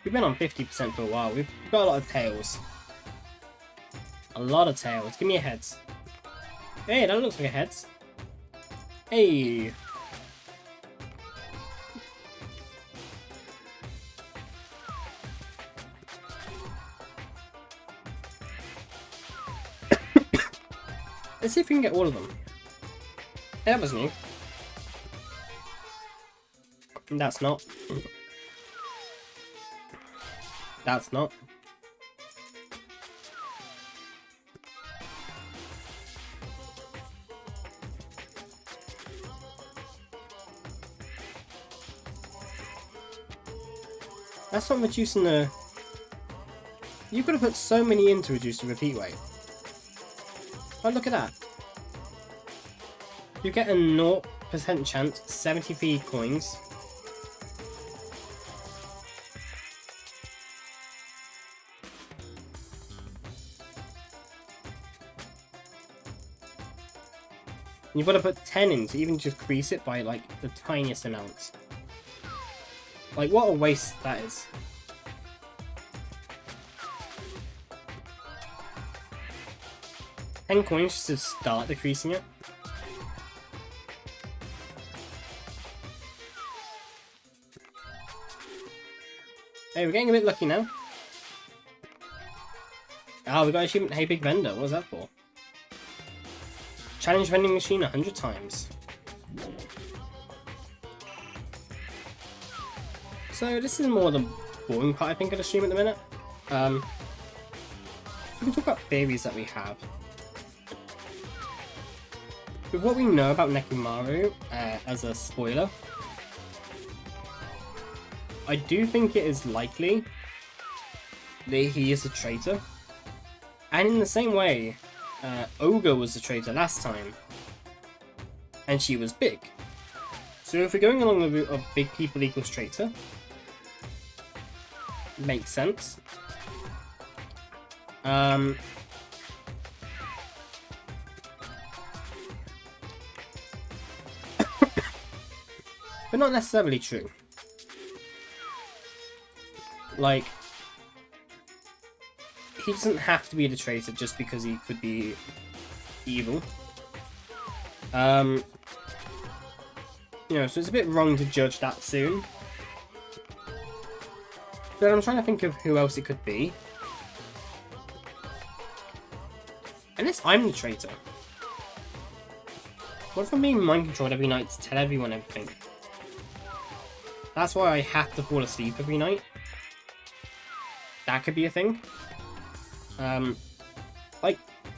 We've been on 50% for a while. We've got a lot of tails. A lot of tails. Give me a heads. Hey, that looks like a heads. Hey. Let's see if we can get all of them. Hey, that was new. That's not. That's not. That's not reducing the... You could have put so many in to reduce the repeat rate. Oh, look at that. You get a 0% chance, 73 coins. You've got to put 10 in to even just increase it by, like, the tiniest amount. Like, what a waste that is. $10 coins just to start decreasing it. Hey, we're getting a bit lucky now. Oh, we got achievement. Hey, big vendor. What was that for? Challenge vending machine 100 times. So this is more the boring part, I think, of the stream at the minute. We can talk about theories that we have. With what we know about Nekomaru, as a spoiler, I do think it is likely that he is a traitor. And in the same way, Ogre was a traitor last time, and she was big. So if we're going along the route of big people equals traitor, makes sense. But not necessarily true. Like, he doesn't have to be the traitor just because he could be evil. You know, so it's a bit wrong to judge that soon. But I'm trying to think of who else it could be. Unless I'm the traitor. What if I'm being mind controlled every night to tell everyone everything? That's why I have to fall asleep every night. That could be a thing. Like,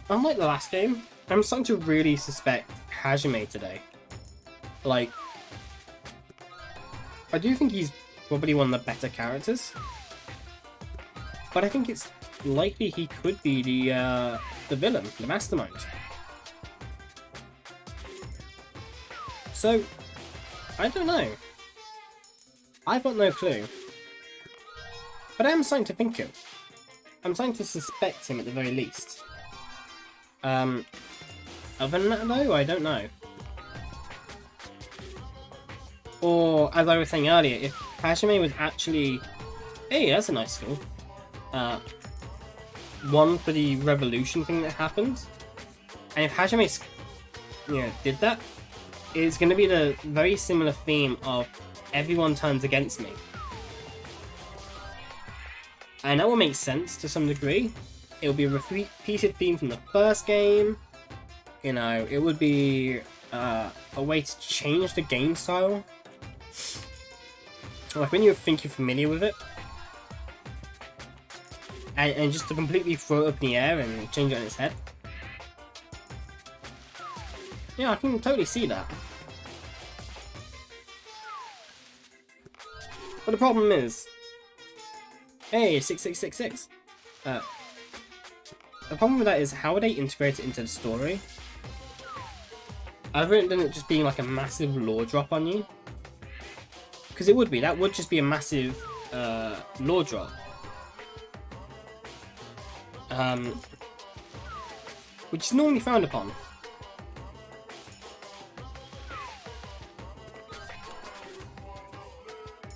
unlike the last game, I'm starting to really suspect Hajime today. Like, I do think he's probably one of the better characters, but I think it's likely he could be the villain, the mastermind. So, I don't know. I've got no clue. But I am starting to think him. I'm starting to suspect him at the very least. Other than that though, I don't know. Or, as I was saying earlier, if Hajime was actually... Hey, that's a nice school. One for the revolution thing that happened. And if Hajime, you know, did that, it's going to be the very similar theme of everyone turns against me. And that will make sense to some degree. It will be a repeated theme from the first game. You know, it would be a way to change the game style. Like when you think you're familiar with it. And just to completely throw it up in the air and change it on its head. Yeah, I can totally see that. But the problem is... Hey, 6666. The problem with that is how would they integrate it into the story? Other than it just being like a massive lore drop on you. Because it would be. That would just be a massive lore drop. Which is normally frowned upon.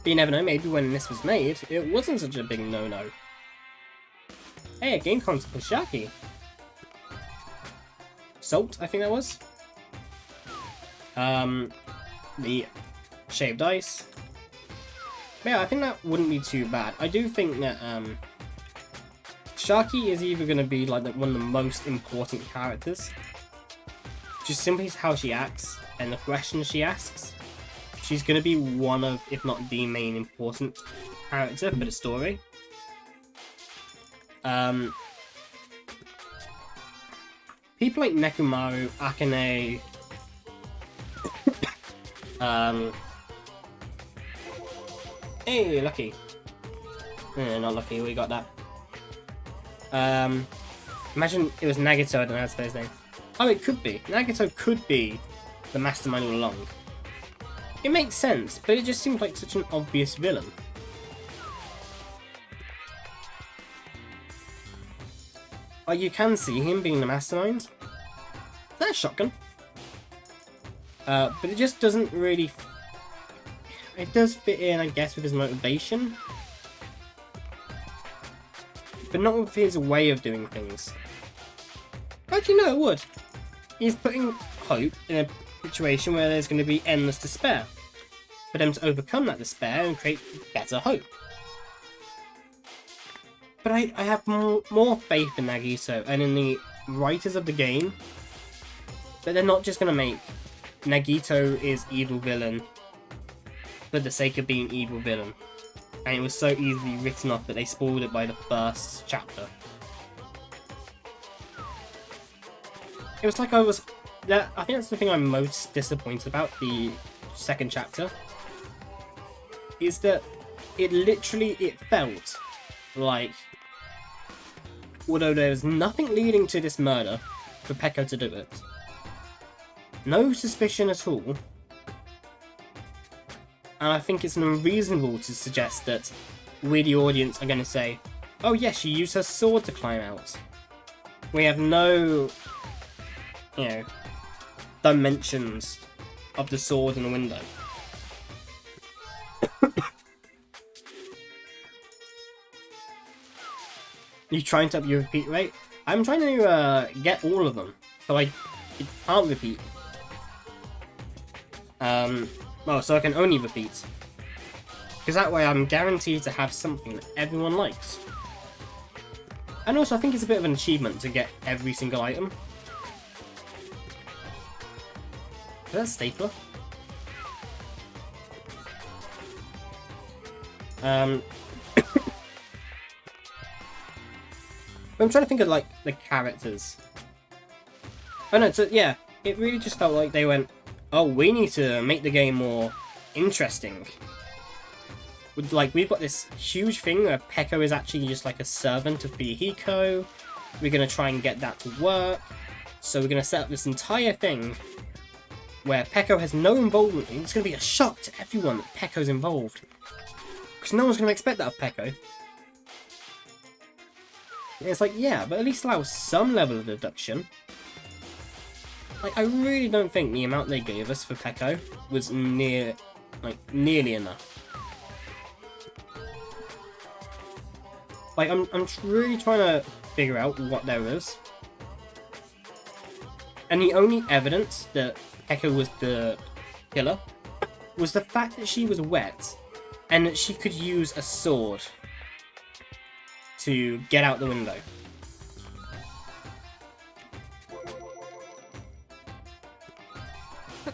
But you never know, maybe when this was made, it wasn't such a big no-no. Hey, a game console for Shaki. Salt, I think that was. The shaved ice. But yeah, I think that wouldn't be too bad. I do think that Shaki is either going to be like one of the most important characters. Just simply how she acts and the questions she asks. She's going to be one of, if not the main important character for the story. People like Nekomaru, Akane, hey, lucky. Not lucky, we got that. Imagine it was Nagato, I don't know how to spell his name. Oh, it could be. Nagato could be the mastermind all along. It makes sense, but it just seems like such an obvious villain. Like, you can see him being the mastermind. That's a shotgun. But it just doesn't really... It does fit in, I guess, with his motivation. But not with his way of doing things. Actually, no, it would. He's putting hope in a situation where there's going to be endless despair. For them to overcome that despair and create better hope. But I have more faith in Nagito and in the writers of the game that they're not just going to make Nagito is evil villain for the sake of being evil villain. And it was so easily written off that they spoiled it by the first chapter. It was like I think that's the thing I'm most disappointed about the second chapter. Is that it felt like, although there was nothing leading to this murder for Peko to do it, no suspicion at all, and I think it's unreasonable to suggest that we, the audience, are going to say, oh yes, she used her sword to climb out. We have no, dimensions of the sword in the window. You trying to up your repeat rate? I'm trying to get all of them, so I can't repeat. Well, so I can only repeat. Because that way I'm guaranteed to have something that everyone likes. And also I think it's a bit of an achievement to get every single item. Is that a stapler? I'm trying to think of, like, the characters. Oh no, so yeah, it really just felt like they went, oh, we need to make the game more interesting. Like, we've got this huge thing where Peko is actually just like a servant of Fuyuhiko. We're going to try and get that to work. So we're going to set up this entire thing where Peko has no involvement. It's going to be a shock to everyone that Peko's involved. Because no one's going to expect that of Peko. And it's like, yeah, but at least allow some level of deduction. Like, I really don't think the amount they gave us for Peko was nearly enough. Like, I'm really trying to figure out what there is. And the only evidence that Peko was the killer was the fact that she was wet and that she could use a sword to get out the window.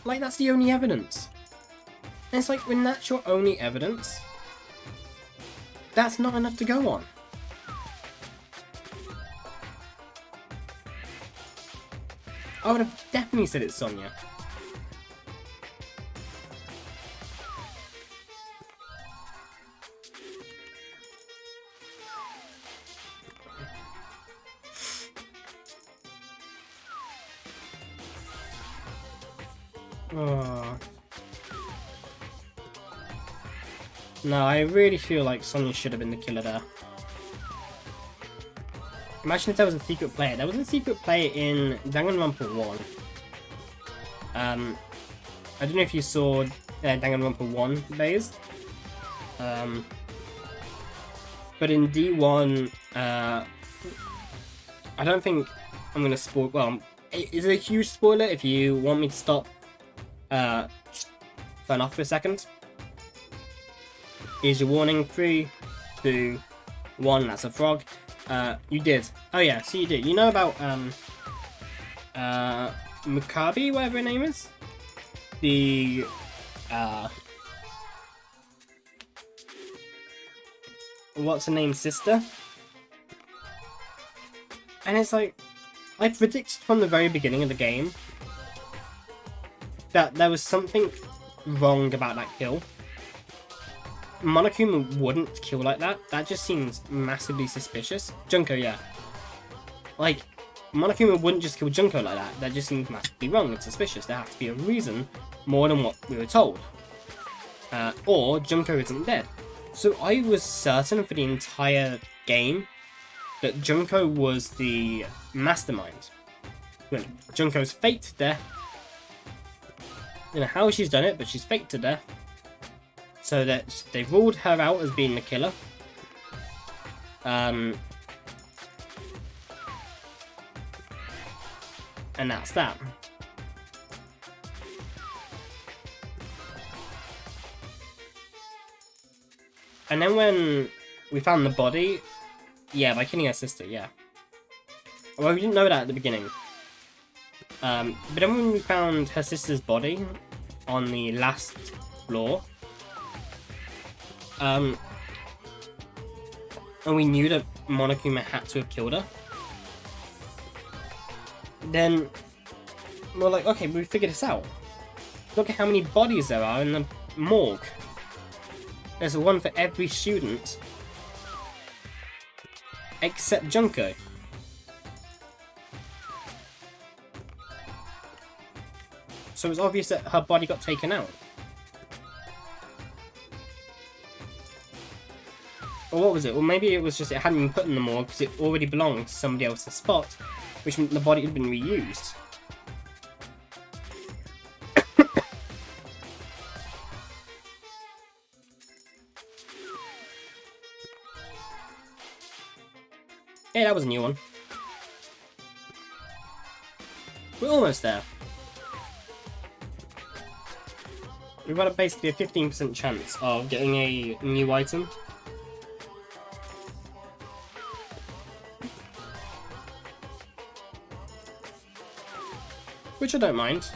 Like, that's the only evidence. And it's like, when that's your only evidence, that's not enough to go on. I would have definitely said it's Sonia. Oh. No, I really feel like Sonia should have been the killer there. Imagine if there was a secret player. There was a secret player in Danganronpa 1. I don't know if you saw Danganronpa 1 days. But in D1, I don't think I'm going to spoil... Well, is it a huge spoiler if you want me to stop? Turn off for a second. Here's your warning. 3, 2, 1. That's a frog. You did. Oh yeah, so you did. You know about Mukabi, whatever her name is? The what's her name, sister? And it's like, I predicted from the very beginning of the game that there was something wrong about that kill. Monokuma wouldn't kill like that. That just seems massively suspicious. Junko, yeah. Like, Monokuma wouldn't just kill Junko like that. That just seems massively wrong and suspicious. There has to be a reason more than what we were told. Or Junko isn't dead. So I was certain for the entire game that Junko was the mastermind. When Junko's faked to death. I don't know how she's done it, but she's faked to death. So that they've ruled her out as being the killer. And that's that. And then when we found the body, Yeah, by killing her sister, yeah. Well, we didn't know that at the beginning. But then when we found her sister's body on the last floor, and we knew that Monokuma had to have killed her, then we're like, okay, we figured this out. Look at how many bodies there are in the morgue. There's one for every student except Junko. So it's obvious that her body got taken out. Or what was it? Well, maybe it was just it hadn't been put in the morgue because it already belonged to somebody else's spot, which meant the body had been reused. Hey, that was a new one. We're almost there. We've got basically a 15% chance of getting a new item. Which I don't mind.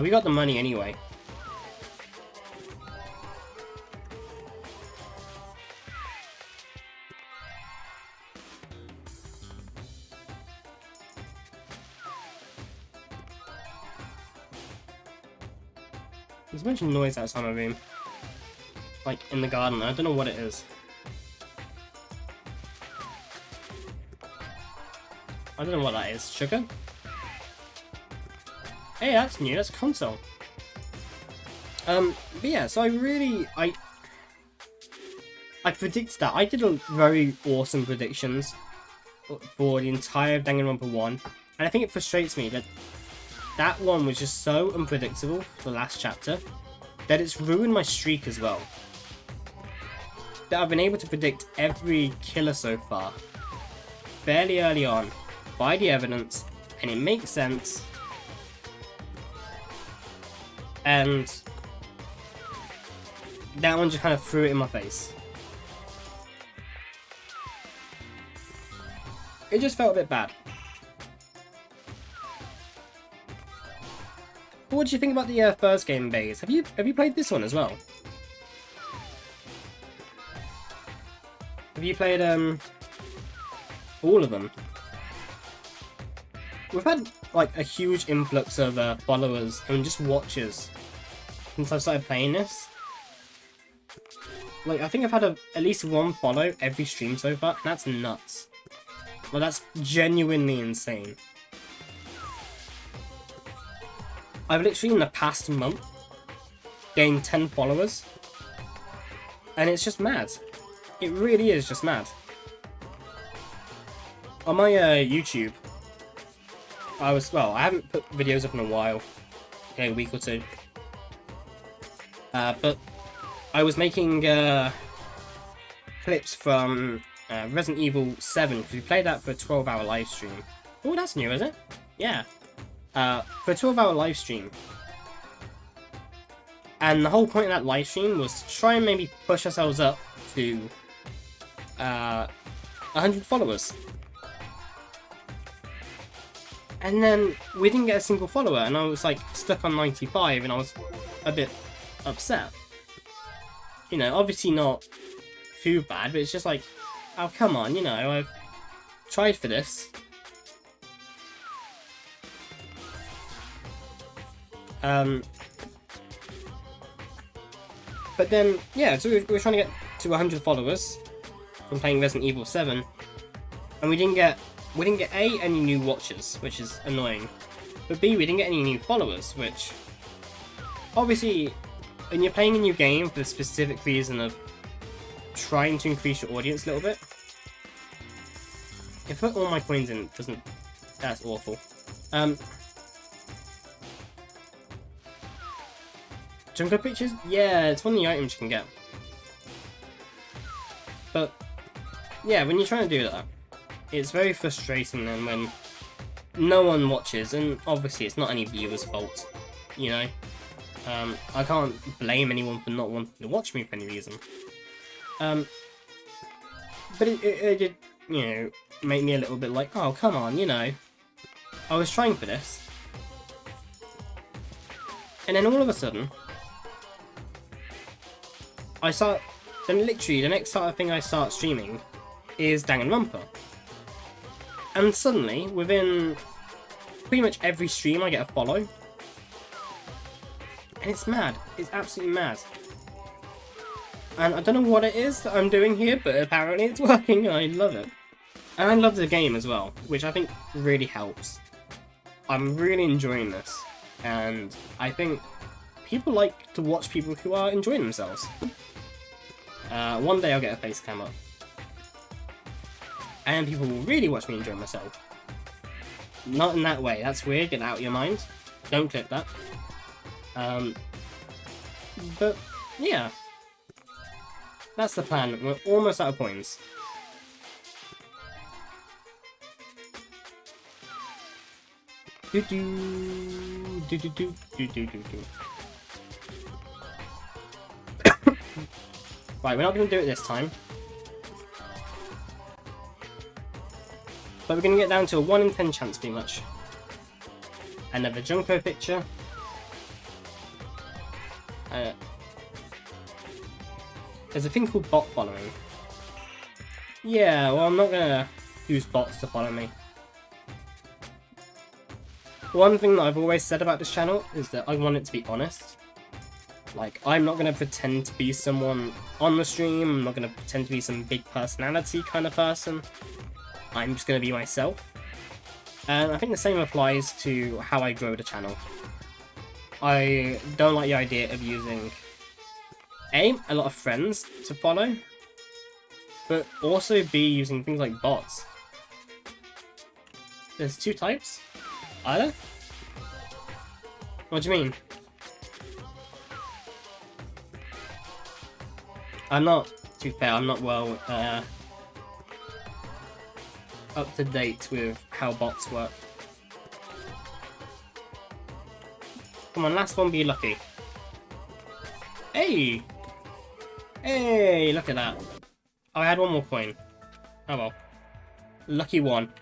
We got the money anyway. There's a bunch of noise outside my room. Like, in the garden. I don't know what it is. I don't know what that is. Sugar? Hey, that's new. That's a console. But yeah, so I predicted that. I did a very awesome predictions for the entire Danganronpa 1. And I think it frustrates me that that one was just so unpredictable for the last chapter that it's ruined my streak as well. That I've been able to predict every killer so far fairly early on by the evidence, and it makes sense. And that one just kind of threw it in my face. It just felt a bit bad. But what do you think about the first game, Baze? Have you played this one as well? Have you played all of them? We've had like a huge influx of followers and just watchers since I started playing this. Like, I think I've had at least one follow every stream so far, and that's nuts. Well, that's genuinely insane. I've literally, in the past month, gained 10 followers. And it's just mad. It really is just mad. On my YouTube, I haven't put videos up in a while. Okay, a week or two. But I was making clips from Resident Evil 7, because we played that for a 12-hour live stream. Oh, that's new, is it? Yeah. For a 12-hour live stream. And the whole point of that live stream was to try and maybe push ourselves up to 100 followers. And then we didn't get a single follower, and I was like stuck on 95, and I was a bit upset. You know, obviously not too bad, but it's just like, oh, come on, you know, I've tried for this. But then, yeah, so we were trying to get to 100 followers from playing Resident Evil 7, and we didn't get A, any new watchers, which is annoying, but B, we didn't get any new followers, which, obviously, when you're playing a new game for the specific reason of trying to increase your audience a little bit, if I put all my coins in, that's awful. Junko pictures? Yeah, it's one of the items you can get. But, yeah, when you're trying to do that, it's very frustrating then when no one watches, and obviously it's not any viewer's fault, you know? I can't blame anyone for not wanting to watch me for any reason. But it did, you know, make me a little bit like, oh, come on, you know. I was trying for this. And then all of a sudden, then literally the next sort of thing I start streaming is Danganronpa. And suddenly, within pretty much every stream I get a follow. And it's mad. It's absolutely mad. And I don't know what it is that I'm doing here, but apparently it's working and I love it. And I love the game as well, which I think really helps. I'm really enjoying this. And I think people like to watch people who are enjoying themselves. One day I'll get a face cam up. And people will really watch me enjoy myself. Not in that way, that's weird, get out of your mind. Don't click that. But, yeah. That's the plan, we're almost out of points. Right, we're not going to do it this time. But we're going to get down to a 1 in 10 chance, pretty much. Another Junko picture. There's a thing called bot following. Yeah, well, I'm not going to use bots to follow me. One thing that I've always said about this channel is that I want it to be honest. Like, I'm not going to pretend to be someone on the stream, I'm not going to pretend to be some big personality kind of person. I'm just going to be myself. And I think the same applies to how I grow the channel. I don't like the idea of using A, a lot of friends to follow, but also B, using things like bots. There's 2 types? Are there? What do you mean? I'm not, to be fair, I'm not well up to date with how bots work. Come on, last one, be lucky. Hey! Hey, look at that. Oh, I had one more coin. Oh well. Lucky one.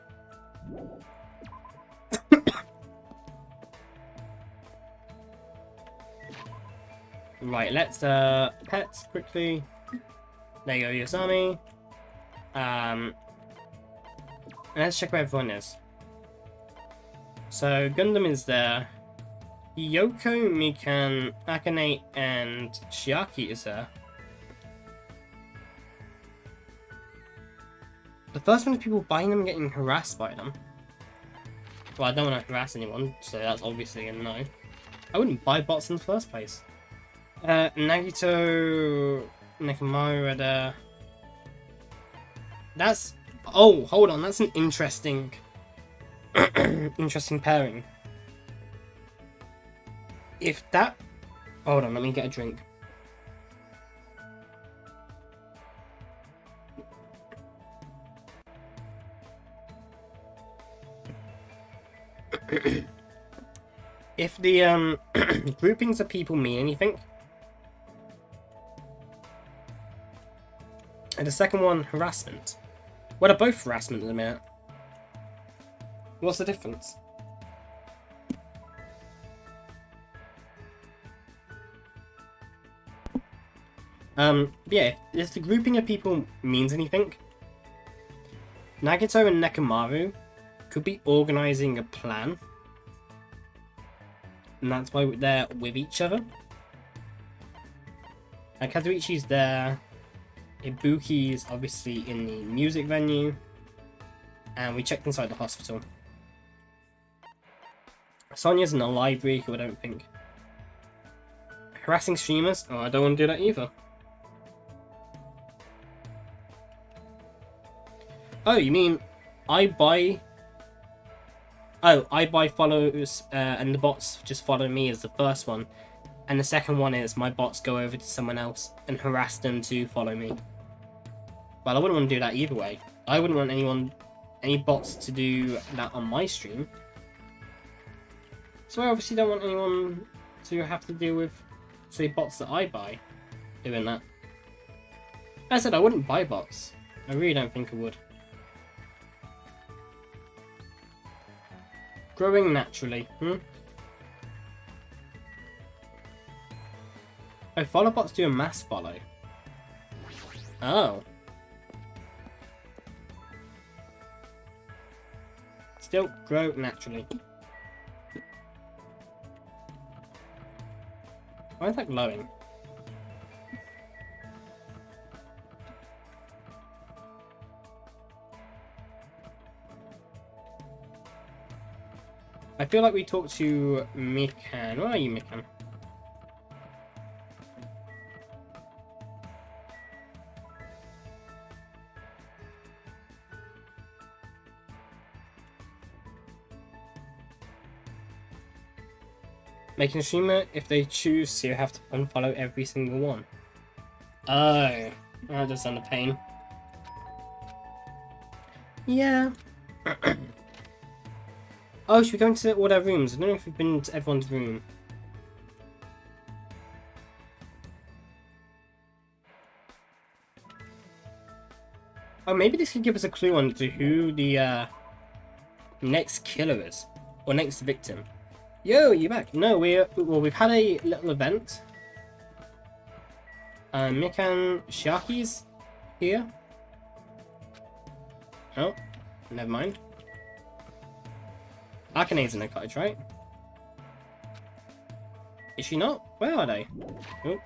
Right, let's pets quickly. There you go, Yosami. Let's check where everyone is. So Gundam is there. Yoko, Mikan, Akane, and Shiaki is there. The first one is people buying them and getting harassed by them. Well, I don't want to harass anyone, so that's obviously a no. I wouldn't buy bots in the first place. Nagito, Nekomaru are there. That's... Oh, hold on, that's an interesting... interesting pairing. If that... Hold on, let me get a drink. If the groupings of people mean anything, and the second one, harassment. Well, they're both harassment at the minute. What's the difference? Yeah, if the grouping of people means anything, Nagito and Nekomaru could be organising a plan, and that's why they're with each other. And Kazuichi's there, Ibuki's obviously in the music venue, and we checked inside the hospital. Sonia's in the library, who I don't think. Harassing streamers? Oh, I don't want to do that either. Oh, you mean I buy follows and the bots just follow me as the first one, and the second one is my bots go over to someone else and harass them to follow me. Well, I wouldn't want to do that either way. I wouldn't want any bots to do that on my stream. So I obviously don't want anyone to have to deal with, say, bots that I buy doing that. As I said, I wouldn't buy bots. I really don't think it would. Growing naturally, Oh, follow bots do a mass follow. Oh. Still grow naturally. Why is that glowing? I feel like we talked to Mikan. Where are you, Mikan? Making a streamer, if they choose to, have to unfollow every single one. Oh, that does sound a pain. Yeah. Oh, should we go into all their rooms? I don't know if we've been to everyone's room. Oh, maybe this could give us a clue on to who the next killer is, or next victim. Yo, you back? No, we've had a little event. Mikan Shaki's here. Oh, never mind. Akane's in the cottage, right? Is she not? Where are they? Oh.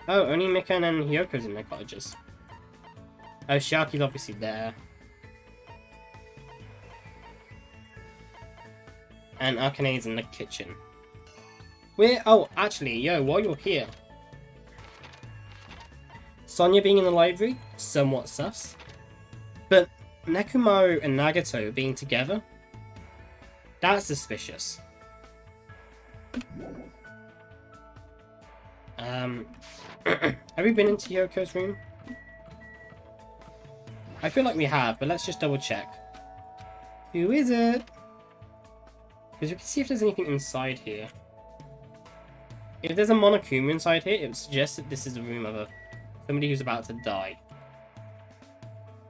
Oh, only Mikan and Hyoko's in their cottages. Oh, Shaki's obviously there. And Akane's in the kitchen. Oh, actually, yo, while you're here. Sonia being in the library, somewhat sus. But Nekomaru and Nagato being together, that's suspicious. Have we been into Yoko's room? I feel like we have, but let's just double check. Who is it? Because we can see if there's anything inside here. If there's a Monokuma inside here, it would suggest that this is a room of somebody who's about to die.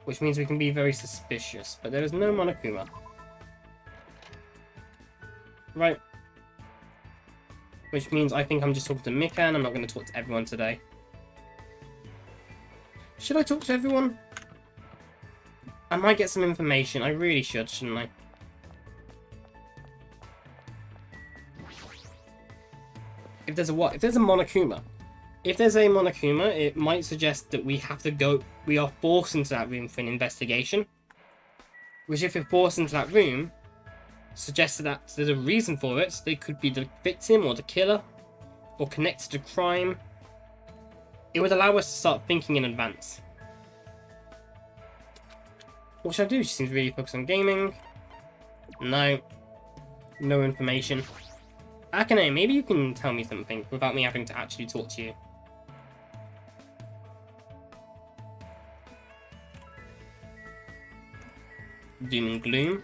Which means we can be very suspicious, but there is no Monokuma. Right. Which means I think I'm just talking to Mikan, I'm not going to talk to everyone today. Should I talk to everyone? I might get some information, I really should, shouldn't I? If there's a what? If there's a Monokuma. If there's a Monokuma, it might suggest that we have to go, we are forced into that room for an investigation. Which if we're forced into that room, suggests that there's a reason for it. So they could be the victim or the killer, or connected to crime. It would allow us to start thinking in advance. What should I do? She seems really focused on gaming. No. No information. Akane, maybe you can tell me something without me having to actually talk to you. Doom and gloom.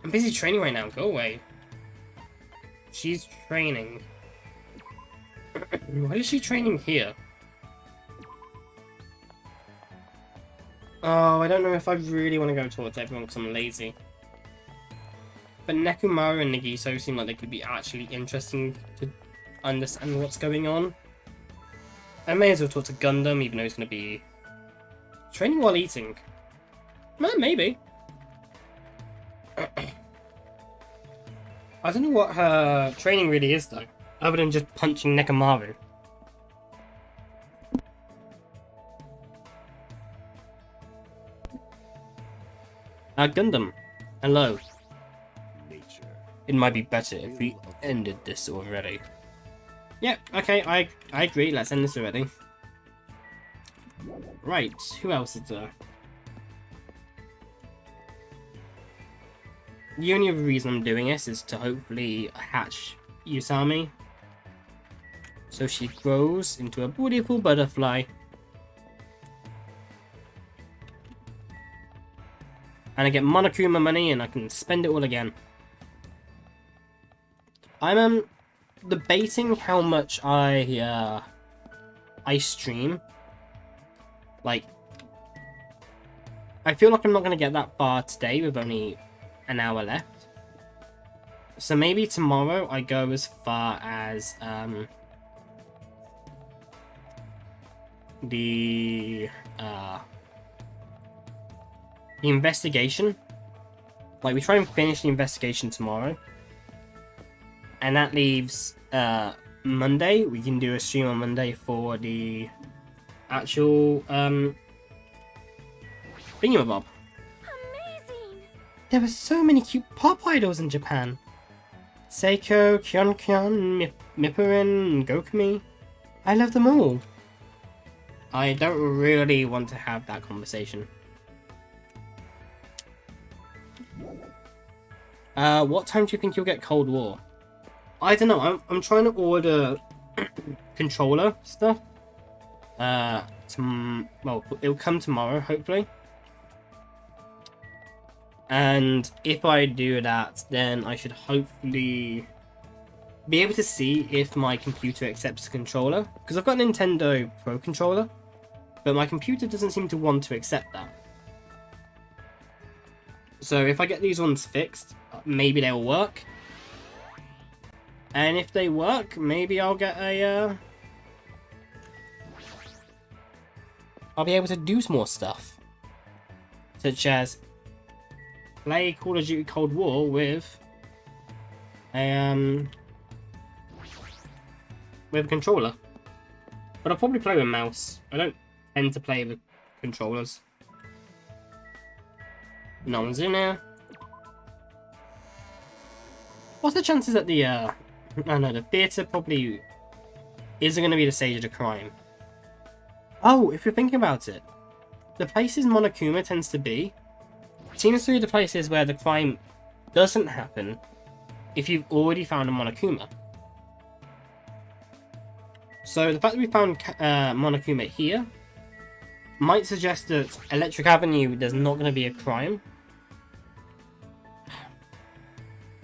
I'm busy training right now, go away. She's training. Why is she training here? Oh, I don't know if I really want to go towards everyone because I'm lazy. But Nekomaru and Nagiso seem like they could be actually interesting to understand what's going on. I may as well talk to Gundam, even though he's going to be training while eating. Well, maybe. I don't know what her training really is, though, other than just punching Nekomaru. Gundam. Hello. Nature. It might be better if we ended this already. Yeah, okay, I agree. Let's end this already. Right, who else is there? The only other reason I'm doing this is to hopefully hatch Usami. So she grows into a beautiful butterfly. And I get Monokuma money and I can spend it all again. I'm debating how much I stream. Like, I feel like I'm not going to get that far today with only an hour left. So maybe tomorrow I go as far as the investigation. Like, we try and finish the investigation tomorrow. And that leaves Monday. We can do a stream on Monday for the actual thingamabob. Amazing! There are so many cute pop idols in Japan. Seiko, Kyon, Mipperin, Gokumi. I love them all. I don't really want to have that conversation. What time do you think you'll get Cold War? I don't know. I'm trying to order controller stuff. Well, it'll come tomorrow, hopefully. And if I do that, then I should hopefully be able to see if my computer accepts the controller. Because I've got a Nintendo Pro controller, but my computer doesn't seem to want to accept that. So if I get these ones fixed, maybe they'll work. And if they work, maybe I'll get a... I'll be able to do some more stuff. Such as play Call of Duty Cold War with a controller. But I'll probably play with mouse. I don't tend to play with controllers. No one's in there. What's the chances that the I don't know, the theatre probably isn't going to be the stage of the crime? Oh, if you're thinking about it, the places Monokuma tends to be seems to be the places where the crime doesn't happen if you've already found a Monokuma. So the fact that we found Monokuma here might suggest that Electric Avenue there's not going to be a crime.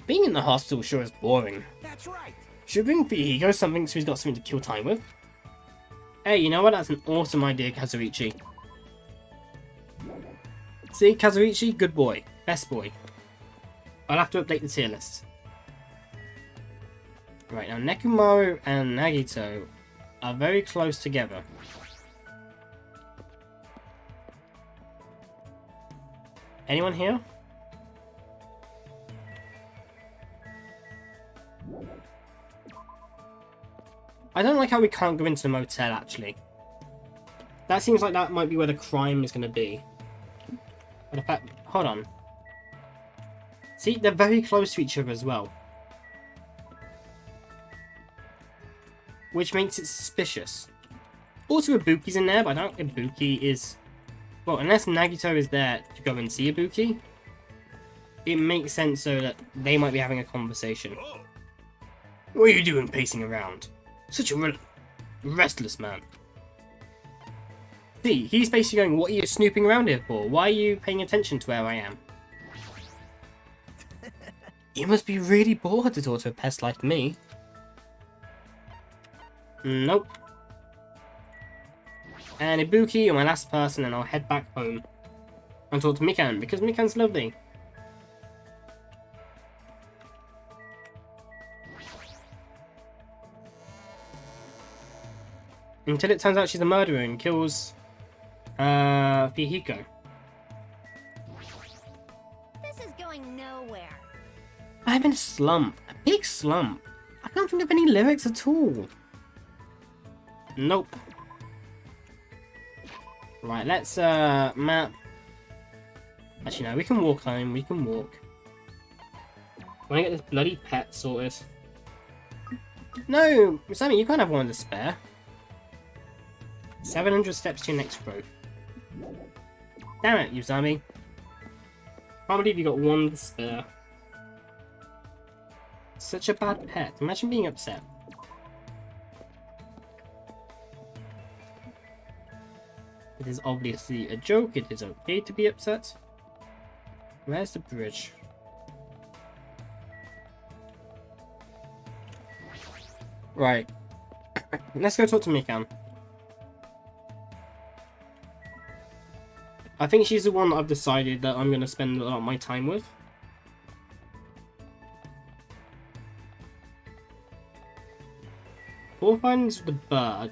Being in the hostel sure is boring. That's right. Should we bring Fuyuhiko something so he's got something to kill time with? Hey, you know what? That's an awesome idea, Kazuichi. See, Kazuichi, good boy. Best boy. I'll have to update the tier list. Right, now Nekomaru and Nagito are very close together. Anyone here? I don't like how we can't go into the motel, actually. That seems like that might be where the crime is going to be. But in fact, hold on. See, they're very close to each other as well. Which makes it suspicious. Also, Ibuki's in there, but I don't think Ibuki is... Well, unless Nagito is there to go and see Ibuki, it makes sense so that they might be having a conversation. What are you doing pacing around? Such a restless man. See, he's basically going, what are you snooping around here for? Why are you paying attention to where I am? You must be really bored to talk to a pest like me. Nope. And Ibuki, you're my last person, and I'll head back home and talk to Mikan, because Mikan's lovely. Until it turns out she's a murderer and kills Fuyuhiko. This is going nowhere. I'm in a slump. A big slump. I can't think of any lyrics at all. Nope. Right, let's map. Actually, no, we can walk home. We can walk. When I get this bloody pet sorted. No, Sammy, you can't have one to spare. 700 steps to your next growth. Damn it, Uzami. Can't believe you got one to spare. Such a bad pet. Imagine being upset. It is obviously a joke. It is okay to be upset. Where's the bridge? Right. Let's go talk to Mikan. I think she's the one that I've decided that I'm going to spend a lot of my time with. Four finds the bird.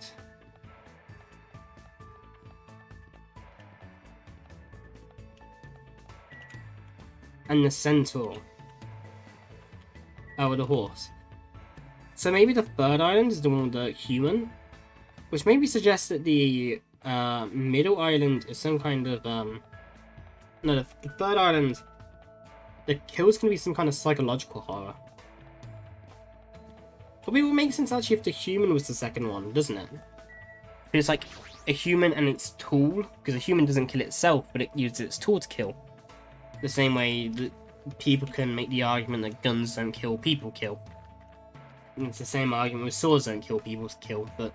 And the centaur. Oh, the horse. So maybe the third island is the one with the human? Which maybe suggests that the middle island is some kind of, no, the third island, the kill's gonna be some kind of psychological horror. But it would make sense actually if the human was the second one, doesn't it? It's like a human and its tool, because a human doesn't kill itself, but it uses its tool to kill. The same way that people can make the argument that guns don't kill, people kill. And it's the same argument with swords don't kill, people kill, but...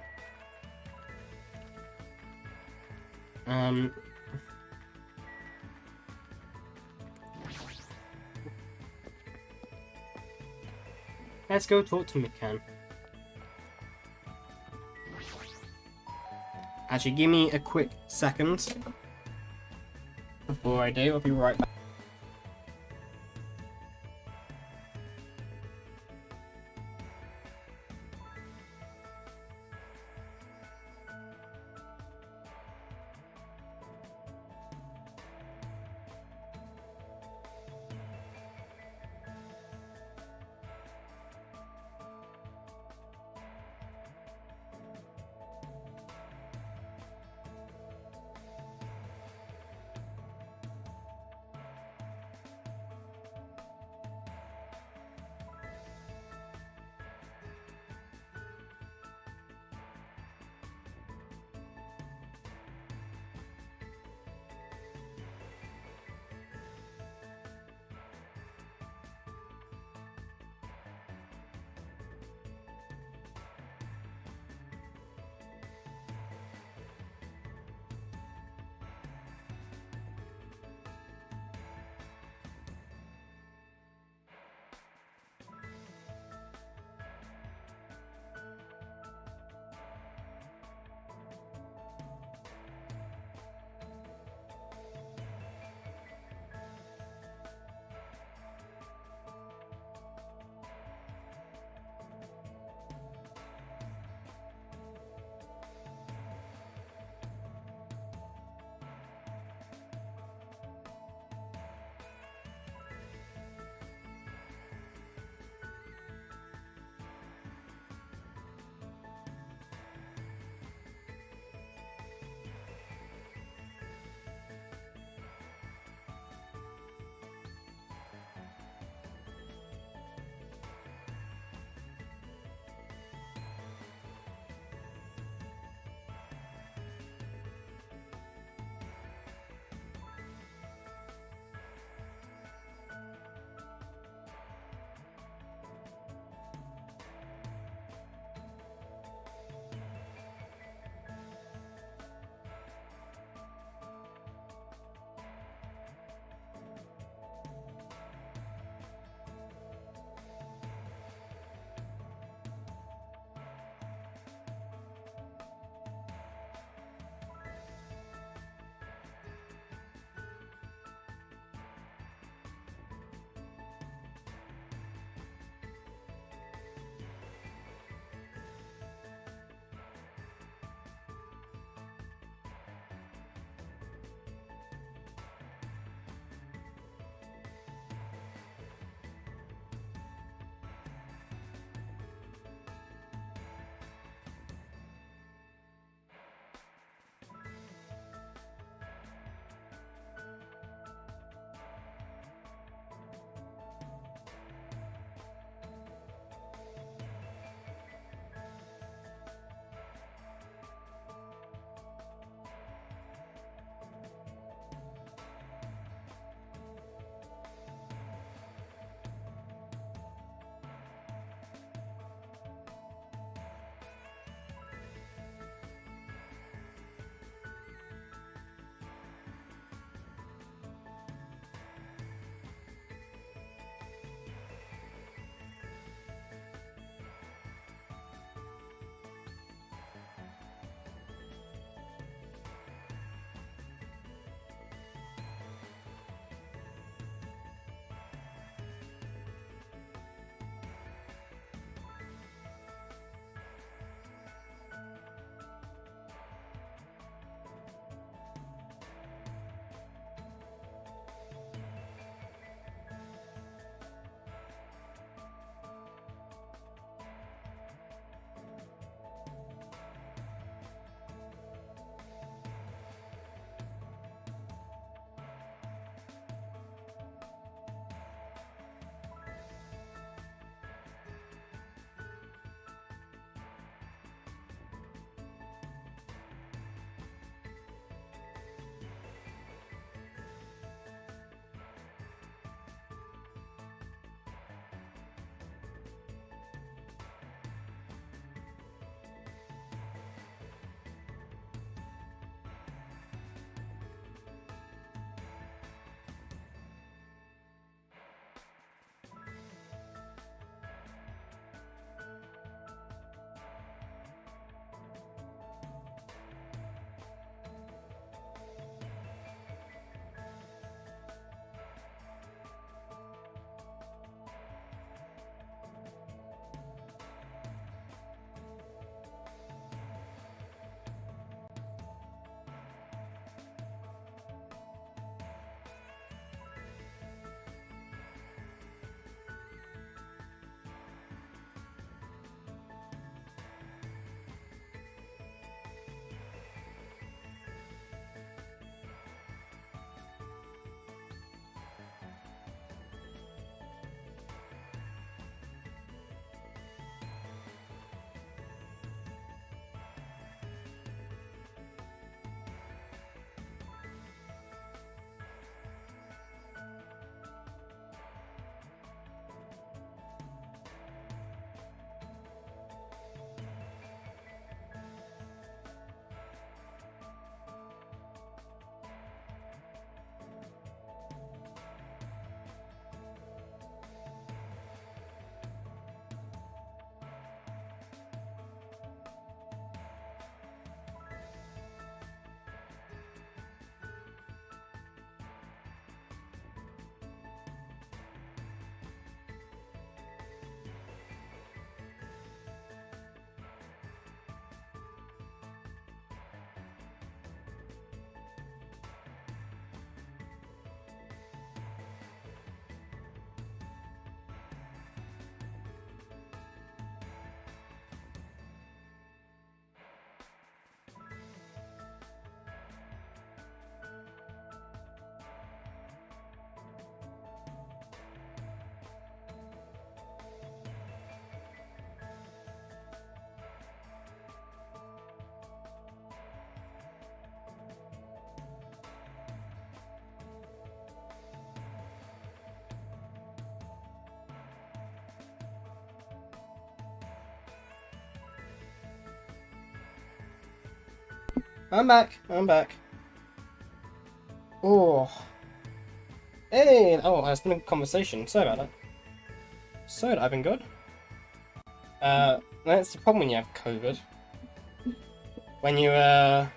Let's go talk to Mikan. Actually, give me a quick second. Before I do, I'll be right back. I'm back. I'm back. Oh. Hey. Oh, it's been a conversation. Sorry about that. So, I've been good. That's the problem when you have COVID. When you're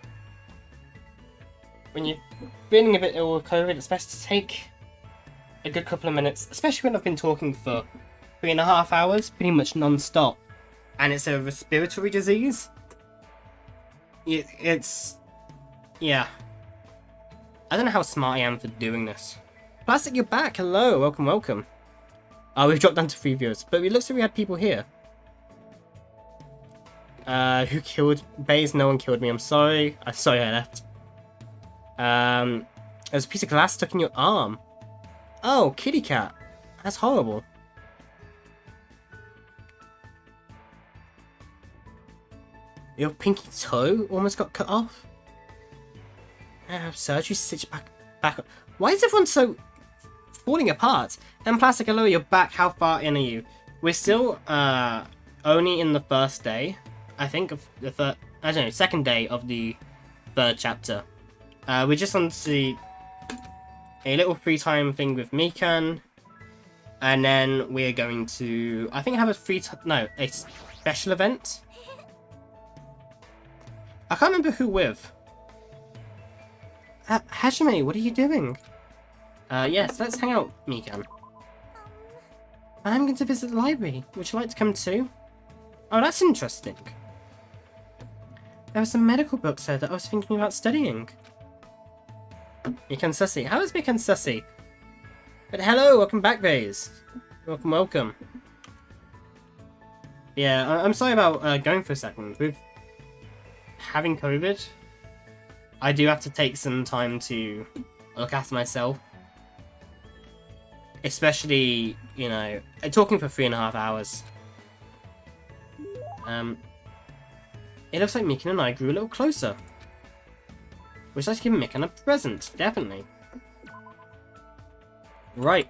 feeling a bit ill with COVID, it's best to take a good couple of minutes, especially when I've been talking for 3.5 hours, pretty much non-stop, and it's a respiratory disease. It's... yeah. I don't know how smart I am for doing this. Plastic, you're back! Hello! Welcome, welcome. Oh, we've dropped down to 3 viewers, but it looks like we had people here. Who killed Baze? No one killed me, I'm sorry. I'm sorry I left. There's a piece of glass stuck in your arm. Oh, kitty cat. That's horrible. Your pinky toe almost got cut off. Surgery stitch back. Why is everyone so falling apart? And Plastic, hello, you're back. How far in are you? We're still only in the first day, I think, of the third. I don't know, second day of the third chapter. We're just on to a little free time thing with Mikan, and then we're going to, I think, have a a special event. I can't remember who with. Hajime, what are you doing? Yes, let's hang out, Mikan. I'm going to visit the library. Would you like to come too? Oh, that's interesting. There were some medical books there that I was thinking about studying. Mikan Sussy. How is Mikan Sussy? But hello, welcome back, Baze. Welcome, welcome. Yeah, I'm sorry about going for a second. With having COVID, I do have to take some time to look after myself. Especially, you know, talking for 3.5 hours. It looks like Mikan and I grew a little closer. Would you like to give Mikan a present? Definitely. Right,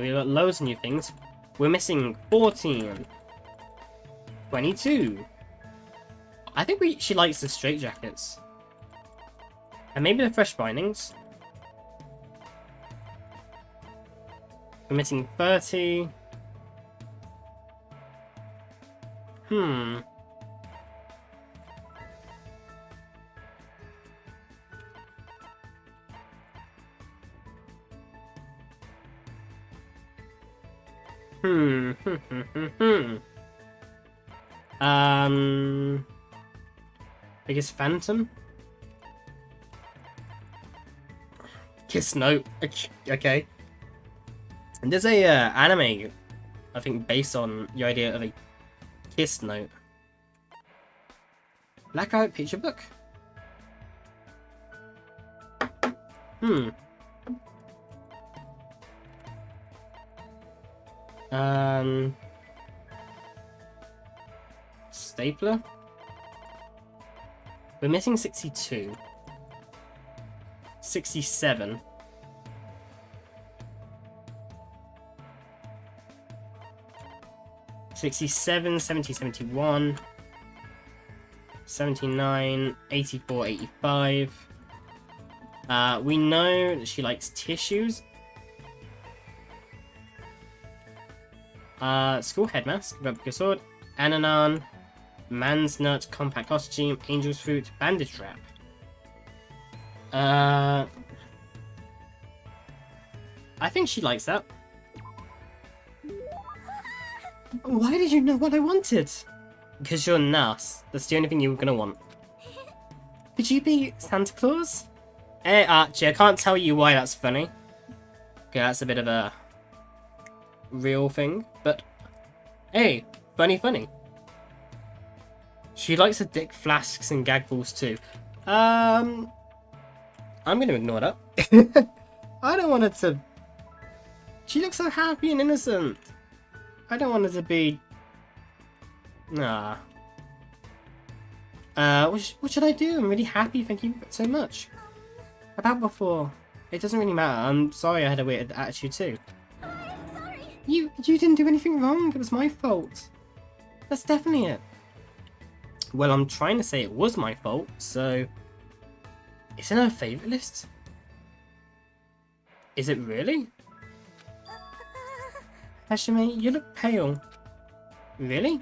we've got loads of new things. We're missing 14. 22. I think she likes the straitjackets. And maybe the fresh bindings. We're missing 30. Biggest phantom? Kiss note. Okay. And there's a anime, I think, based on the idea of a kiss note. Blackout picture book. Stapler. We're missing 62. 67. $67, 70, 71, 79, 84, 85. We know that she likes tissues. School headmask, replica sword, ananan, man's nut, compact costume, angel's fruit, bandage wrap. I think she likes that. Why did you know what I wanted? Because you're Nas. That's the only thing you were gonna want. Could you be Santa Claus? Archie, I can't tell you why that's funny. Okay, that's a bit of a real thing, but hey, funny. She likes the dick flasks and gag balls too. I'm gonna ignore that. I don't want her to... She looks so happy and innocent. I don't want her to be... Nah. What should I do? I'm really happy, thank you so much. About before. It doesn't really matter. I'm sorry I had a weird attitude too. I'm sorry. You didn't do anything wrong. It was my fault. That's definitely it. Well, I'm trying to say it was my fault, so... It's in her favourite list? Is it really? Hashime, you look pale. Really?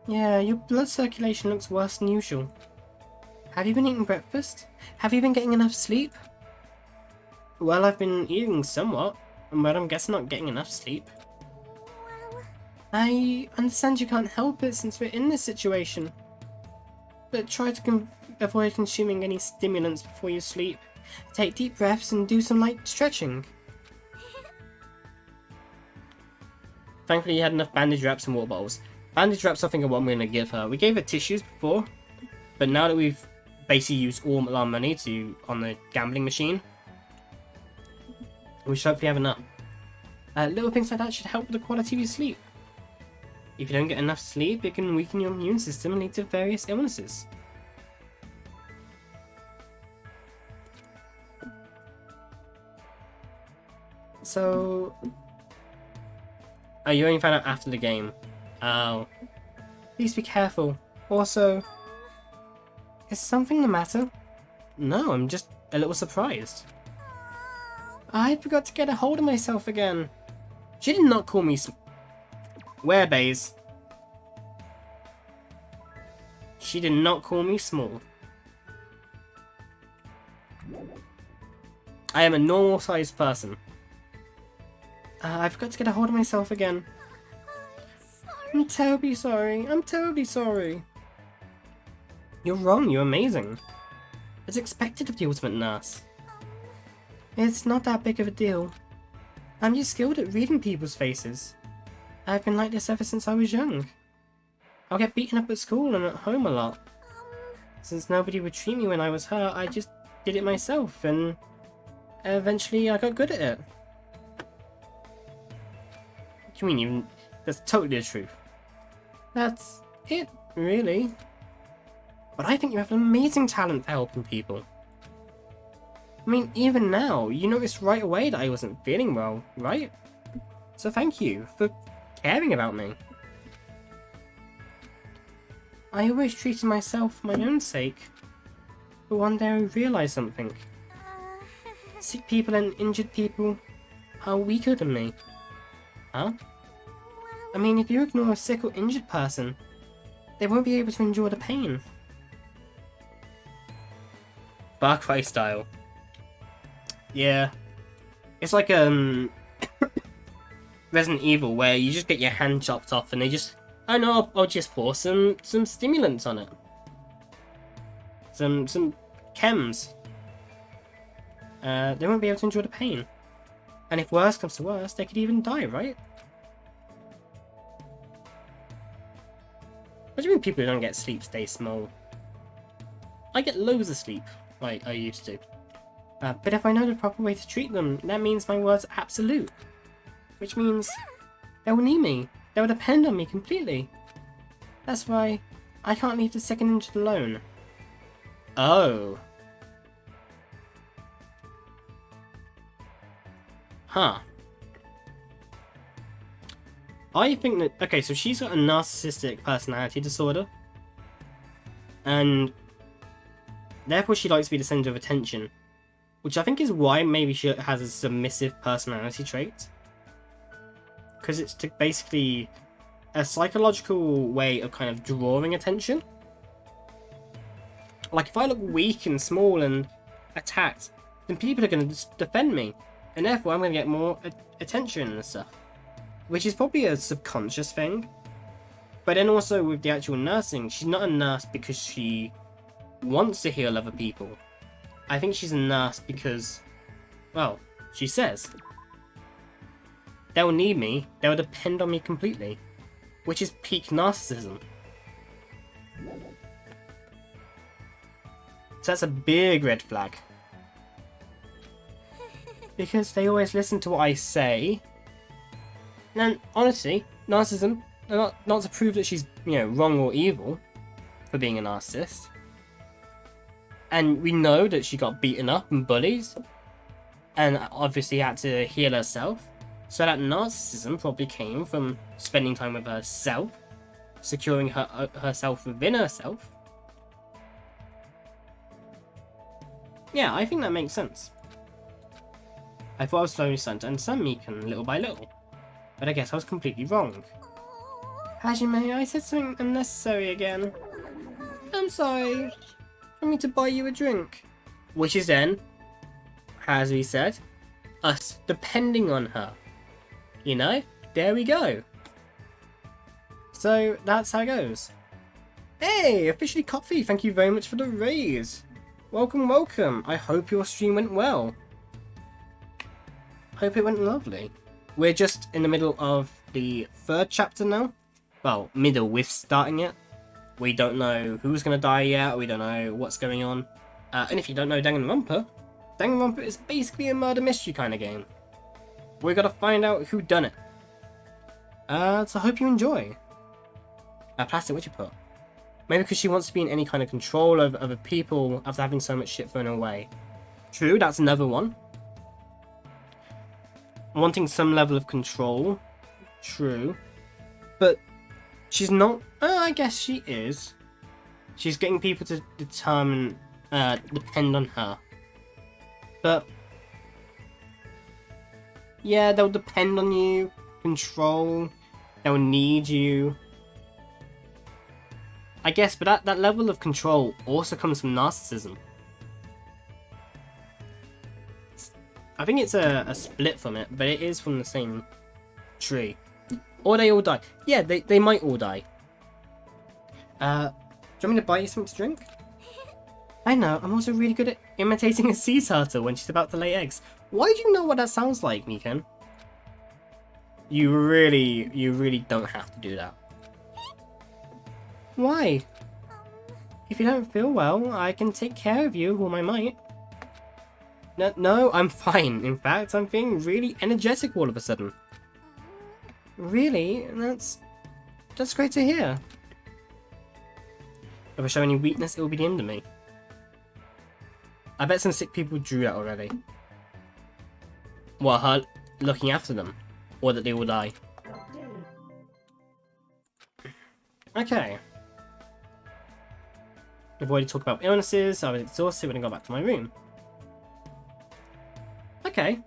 Yeah, your blood circulation looks worse than usual. Have you been eating breakfast? Have you been getting enough sleep? Well, I've been eating somewhat, but I'm guessing not getting enough sleep. Well, I understand you can't help it since we're in this situation. But try to avoid consuming any stimulants before you sleep. Take deep breaths and do some light stretching. Thankfully you had enough bandage wraps and water bottles. Bandage wraps I think are what I'm going to give her. We gave her tissues before, but now that we've basically used all our money on the gambling machine, we should hopefully have enough. Little things like that should help with the quality of your sleep. If you don't get enough sleep, it can weaken your immune system and lead to various illnesses. So... Oh, you only found out after the game. Oh. Please be careful. Also... Is something the matter? No, I'm just a little surprised. I forgot to get a hold of myself again. She did not call me Werebays. She did not call me small. I am a normal sized person. I forgot to get a hold of myself again. I'm terribly sorry. I'm terribly sorry. You're wrong. You're amazing. It's expected of the ultimate nurse. It's not that big of a deal. I'm just skilled at reading people's faces. I've been like this ever since I was young. I'll get beaten up at school and at home a lot. Since nobody would treat me when I was hurt, I just did it myself, and eventually I got good at it. What do you mean? That's totally the truth. That's it, really. But I think you have an amazing talent for helping people. I mean, even now, you noticed right away that I wasn't feeling well, right? So thank you for caring about me. I always treated myself for my own sake. But one day I realised something. Sick people and injured people are weaker than me. Huh? I mean, if you ignore a sick or injured person, they won't be able to endure the pain. Far Cry style. Yeah. It's like Resident Evil, where you just get your hand chopped off and they just... Oh no, I'll just pour some stimulants on it. Some chems. They won't be able to endure the pain. And if worse comes to worse, they could even die, right? What do you mean people who don't get sleep stay small? I get loads of sleep, like I used to. But if I know the proper way to treat them, that means my word's absolute. Which means they will need me. They will depend on me completely. That's why I can't leave the sick and injured alone. Oh. Huh. I think that... Okay, so she's got a narcissistic personality disorder. And therefore she likes to be the centre of attention. Which I think is why maybe she has a submissive personality trait. Because it's basically a psychological way of kind of drawing attention. Like, if I look weak and small and attacked, then people are going to defend me. And therefore I'm going to get more attention and stuff. Which is probably a subconscious thing. But then also with the actual nursing, she's not a nurse because she wants to heal other people. I think she's a nurse because, well, she says, they'll need me, they'll depend on me completely. Which is peak narcissism. So that's a big red flag. Because they always listen to what I say. And honestly, narcissism, not to prove that she's, wrong or evil for being a narcissist. And we know that she got beaten up and bullied. And obviously had to heal herself. So that narcissism probably came from spending time with herself. Securing herself within herself. Yeah, I think that makes sense. I thought I was slowly starting to understand Mikan little by little, but I guess I was completely wrong. Hajime, I said something unnecessary again. I'm sorry. For me to buy you a drink. Which is then, as we said, us depending on her. You know? There we go. So, that's how it goes. Hey, officially coffee, thank you very much for the raise. Welcome, welcome. I hope your stream went well. Hope it went lovely. We're just in the middle of the 3rd chapter now. Well, middle with starting it. We don't know who's going to die yet, we don't know what's going on. And if you don't know Danganronpa is basically a murder mystery kind of game. We're going to find out who done it. So I hope you enjoy. Plastic, what'd you put? Maybe because she wants to be in any kind of control of other people after having so much shit thrown away. True, that's another one. Wanting some level of control. True. But she's not... I guess she is. She's getting people to depend on her. But... yeah, they'll depend on you. Control. They'll need you. I guess, but that level of control also comes from narcissism. I think it's a split from it, but it is from the same tree. Or they all die. Yeah, they might all die. Do you want me to buy you something to drink? I know, I'm also really good at imitating a sea turtle when she's about to lay eggs. Why do you know what that sounds like, Mikan? You really don't have to do that. Why? If you don't feel well, I can take care of you, whom I might. No, I'm fine. In fact, I'm feeling really energetic all of a sudden. Really? That's great to hear. If I show any weakness, it will be the end of me. I bet some sick people drew that already. What, her looking after them? Or that they will die? Okay. I've already talked about illnesses, I was exhausted when I got back to my room. Okay.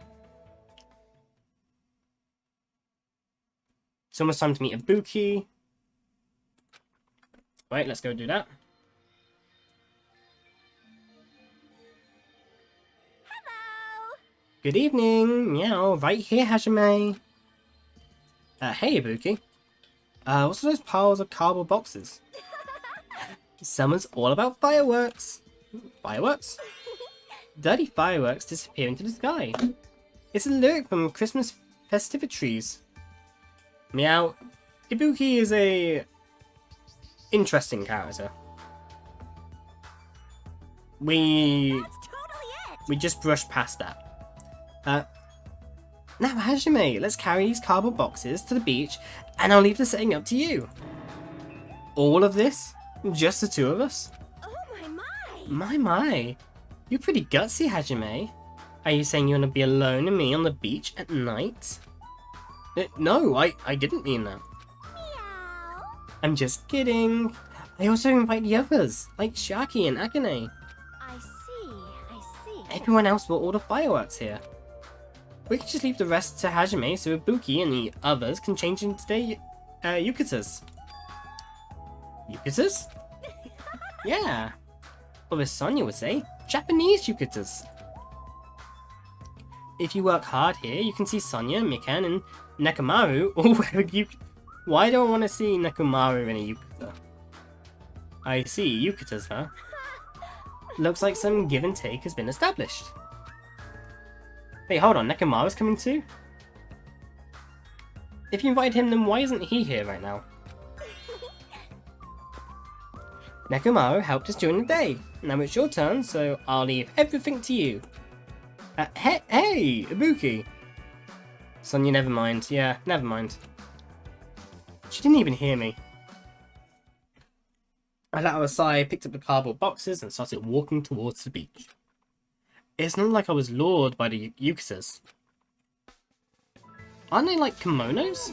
It's almost time to meet Ibuki. Right, let's go do that. Hello. Good evening. Meow, right here, Hajime. Hey, Ibuki. What's those piles of cardboard boxes? Summer's all about fireworks. Fireworks? Dirty fireworks disappear into the sky. It's a lyric from Christmas festivities. Meow. Ibuki is a interesting character. We just brushed past that. Now Hajime, let's carry these cardboard boxes to the beach and I'll leave the setting up to you. All of this? Just the two of us? Oh my. My. You're pretty gutsy, Hajime. Are you saying you want to be alone and me on the beach at night? No, I didn't mean that. Meow. I'm just kidding. I also invite the others, like Shaki and Akane. I see. Everyone else bought all the fireworks here. We can just leave the rest to Hajime so Ibuki and the others can change into their yukatas. Yukatas? Yeah. Or as Sonia would say, Japanese yukatas. If you work hard here, you can see Sonia, Mikan, and Nekomaru all wear a yukata. Why do I want to see Nekomaru in a yukata? I see, yukatas, huh? Looks like some give and take has been established. Wait, hold on, Nekomaru's coming too? If you invited him, then why isn't he here right now? Nekomaru helped us during the day. Now it's your turn, so I'll leave everything to you. Hey, Ibuki! Sonia, never mind. Yeah, never mind. She didn't even hear me. I let her aside, picked up the cardboard boxes, and started walking towards the beach. It's not like I was lured by the yukatas. Aren't they like kimonos?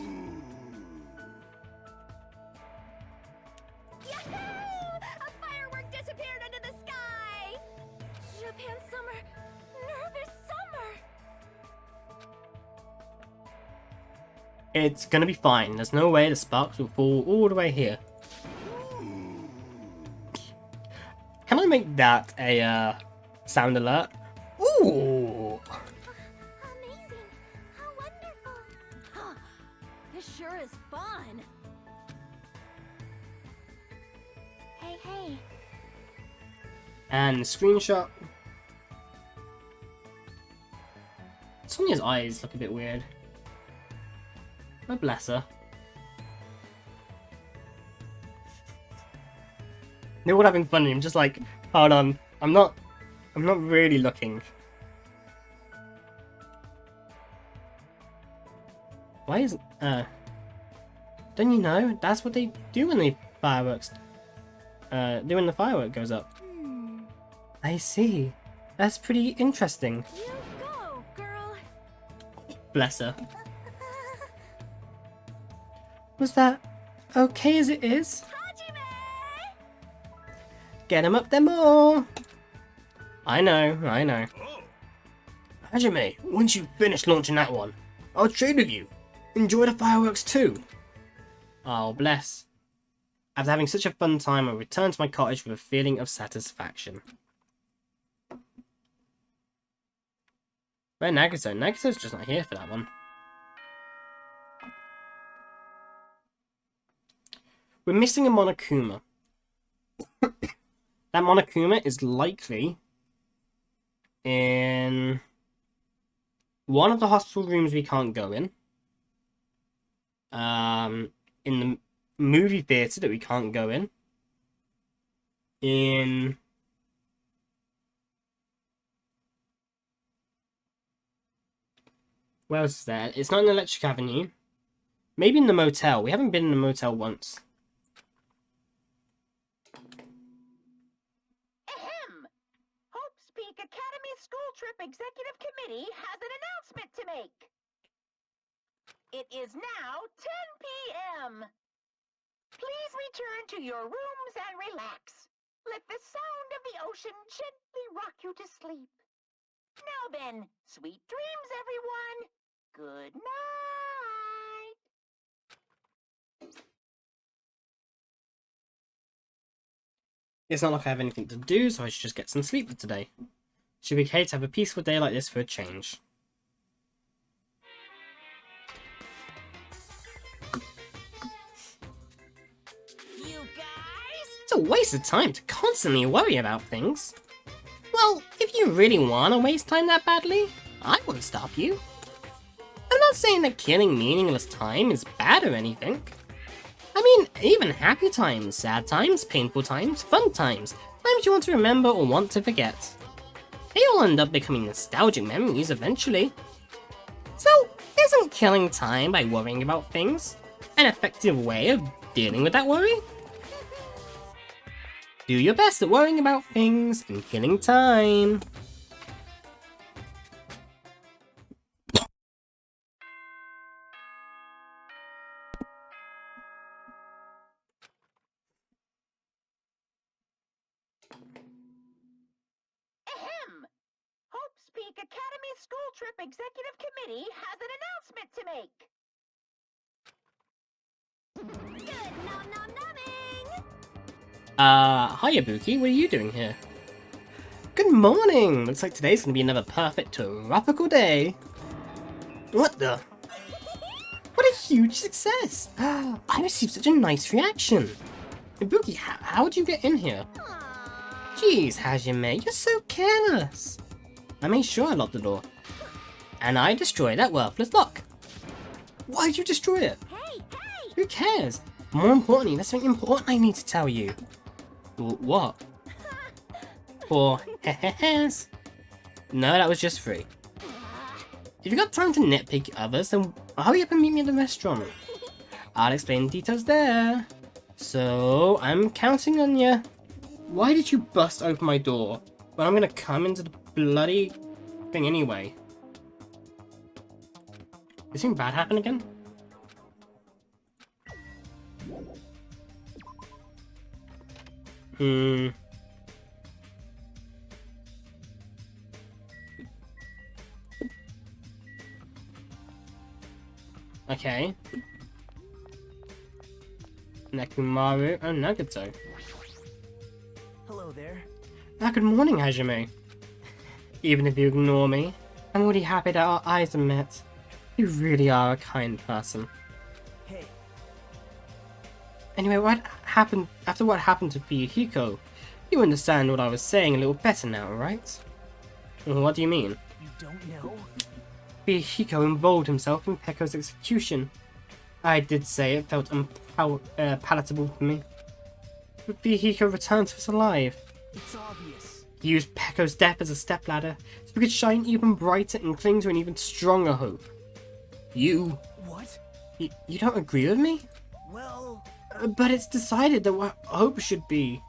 Yahoo! A firework disappeared into the sky! Japan summer It's gonna be fine. There's no way the sparks will fall all the way here. Can I make that a sound alert? Ooh! Amazing! How wonderful! Huh. This sure is fun. Hey, hey. And screenshot. Sonia's eyes look a bit weird. Oh, bless her. They're all having fun and I'm just like, hold on, I'm not really looking. Why isn't, don't you know? That's what they do when the fireworks, when the firework goes up. I see. That's pretty interesting. You go, girl. Bless her. Was that okay as it is? Get him up there more! I know. Oh, Hajime, once you've finished launching that one, I'll trade with you. Enjoy the fireworks too. Oh, bless. After having such a fun time, I return to my cottage with a feeling of satisfaction. Where Nagito? Nagito's just not here for that one. We're missing a Monokuma. That Monokuma is likely in one of the hospital rooms we can't go in the movie theater that we can't go in where else is there? It's not in Electric Avenue. Maybe in the motel. We haven't been in the motel once. Ahem! Hope's Peak Academy School Trip Executive Committee has an announcement to make. It is now 10 p.m. Please return to your rooms and relax. Let the sound of the ocean gently rock you to sleep. Now then, sweet dreams, everyone. Good night. It's not like I have anything to do, so I should just get some sleep for today. Should be okay to have a peaceful day like this for a change. You guys? It's a waste of time to constantly worry about things. Well, if you really want to waste time that badly, I won't stop you. I'm not saying that killing meaningless time is bad or anything. I mean, even happy times, sad times, painful times, fun times, times you want to remember or want to forget. They all end up becoming nostalgic memories eventually. So, isn't killing time by worrying about things an effective way of dealing with that worry? Do your best at worrying about things and killing time. Ahem! Hope's Peak Academy School Trip Executive Committee has an announcement to make. Good nom nom nomming! Hi Ibuki, what are you doing here? Good morning! Looks like today's gonna be another perfect tropical day. What the? What a huge success! I received such a nice reaction. Ibuki, how'd you get in here? Jeez, Hajime, you're so careless. I made sure I locked the door. And I destroyed that worthless lock. Why'd you destroy it? Hey, hey! Who cares? More importantly, there's something important I need to tell you. What? Or hehehes? No, that was just free. If you've got time to nitpick others, then hurry up and meet me at the restaurant. I'll explain details there. So, I'm counting on you. Why did you bust open my door when I'm gonna come into the bloody thing anyway? Did something bad happen again? Okay. Nekumaru and Nagato. Hello there. Good morning, Hajime. Even if you ignore me, I'm really happy that our eyes are met. You really are a kind person. Hey, Anyway, what happened after what happened to Fuyuhiko? You understand what I was saying a little better now, right? What do you mean? you don't know? Fuyuhiko involved himself in Pekko's execution. I did say it felt palatable to me. But Fuyuhiko returned to us alive. It's obvious. He used Pekko's death as a stepladder so we could shine even brighter and cling to an even stronger hope. You don't agree with me? Well, But it's decided that what hope should be.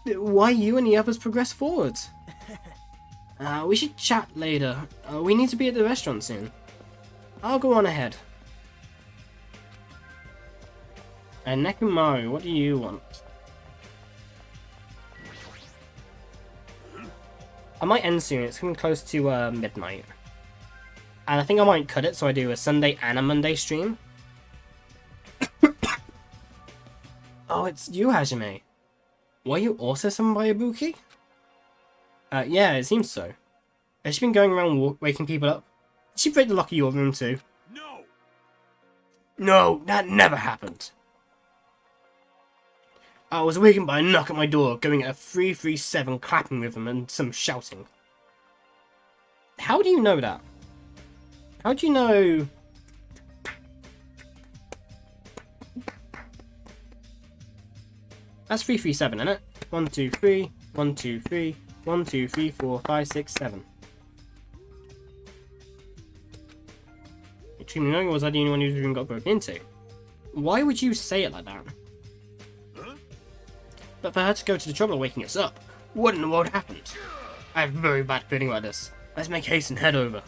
Why you and the others progress forward? We should chat later. We need to be at the restaurant soon. I'll go on ahead. And Nekumaru, what do you want? I might end soon, it's coming close to midnight. And I think I might cut it so I do a Sunday and a Monday stream. Oh, it's you, Hajime. Were you also summoned by Ibuki? Yeah, it seems so. Has she been going around waking people up? Did she break the lock of your room too? No! No, that never happened. I was awakened by a knock at my door, going at a 3-3-7 clapping rhythm and some shouting. How do you know that? How do you know... That's 3-3-7, isn't it? 1, 2, 3, 1, 2, 3, 1, 2, 3, 4, 5, 6, 7. Extremely annoying, was I the only one whose room got broken into? Why would you say it like that? Huh? But for her to go to the trouble of waking us up, what in the world happened? I have a very bad feeling about this. Let's make haste and head over.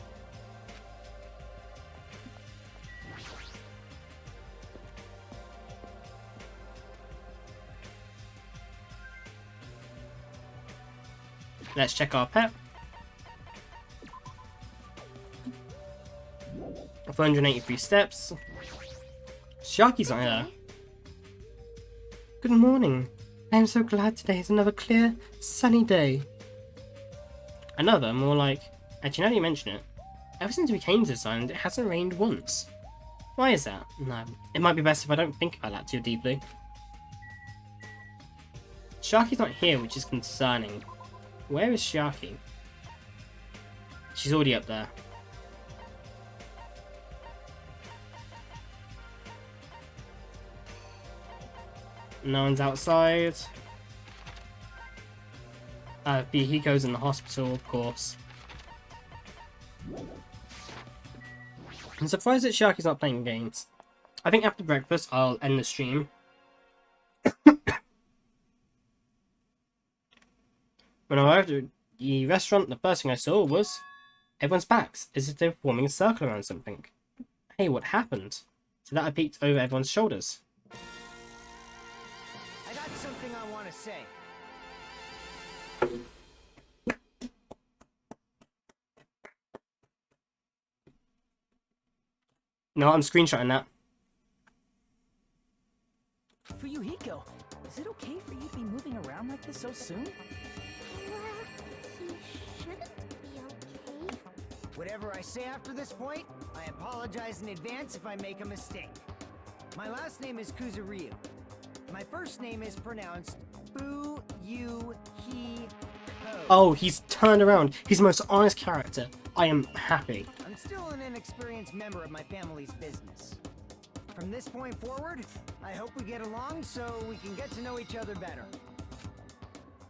Let's check our pet. 483 steps. Sharky's not here. Good morning. I am so glad today is another clear, sunny day. Another, more like... Actually, now that you mention it, ever since we came to this island, it hasn't rained once. Why is that? No, it might be best if I don't think about that too deeply. Sharky's not here, which is concerning. Where is Sharky? She's already up there. No one's outside. Fuyuhiko's in the hospital, of course. I'm surprised that Sharky's not playing games. I think after breakfast, I'll end the stream. When I arrived at the restaurant, the first thing I saw was everyone's backs, as if they were forming a circle around something. Hey, what happened? So that I peeked over everyone's shoulders. I got something I want to say. No, I'm screenshotting that. Fuyuhiko, is it okay for you to be moving around like this so soon? He shouldn't be okay. Whatever I say after this point, I apologize in advance if I make a mistake. My last name is Kuzuryu. My first name is pronounced Fuyuhiko. Oh, he's turned around. He's the most honest character. I am happy. I'm still an inexperienced member of my family's business. From this point forward, I hope we get along so we can get to know each other better.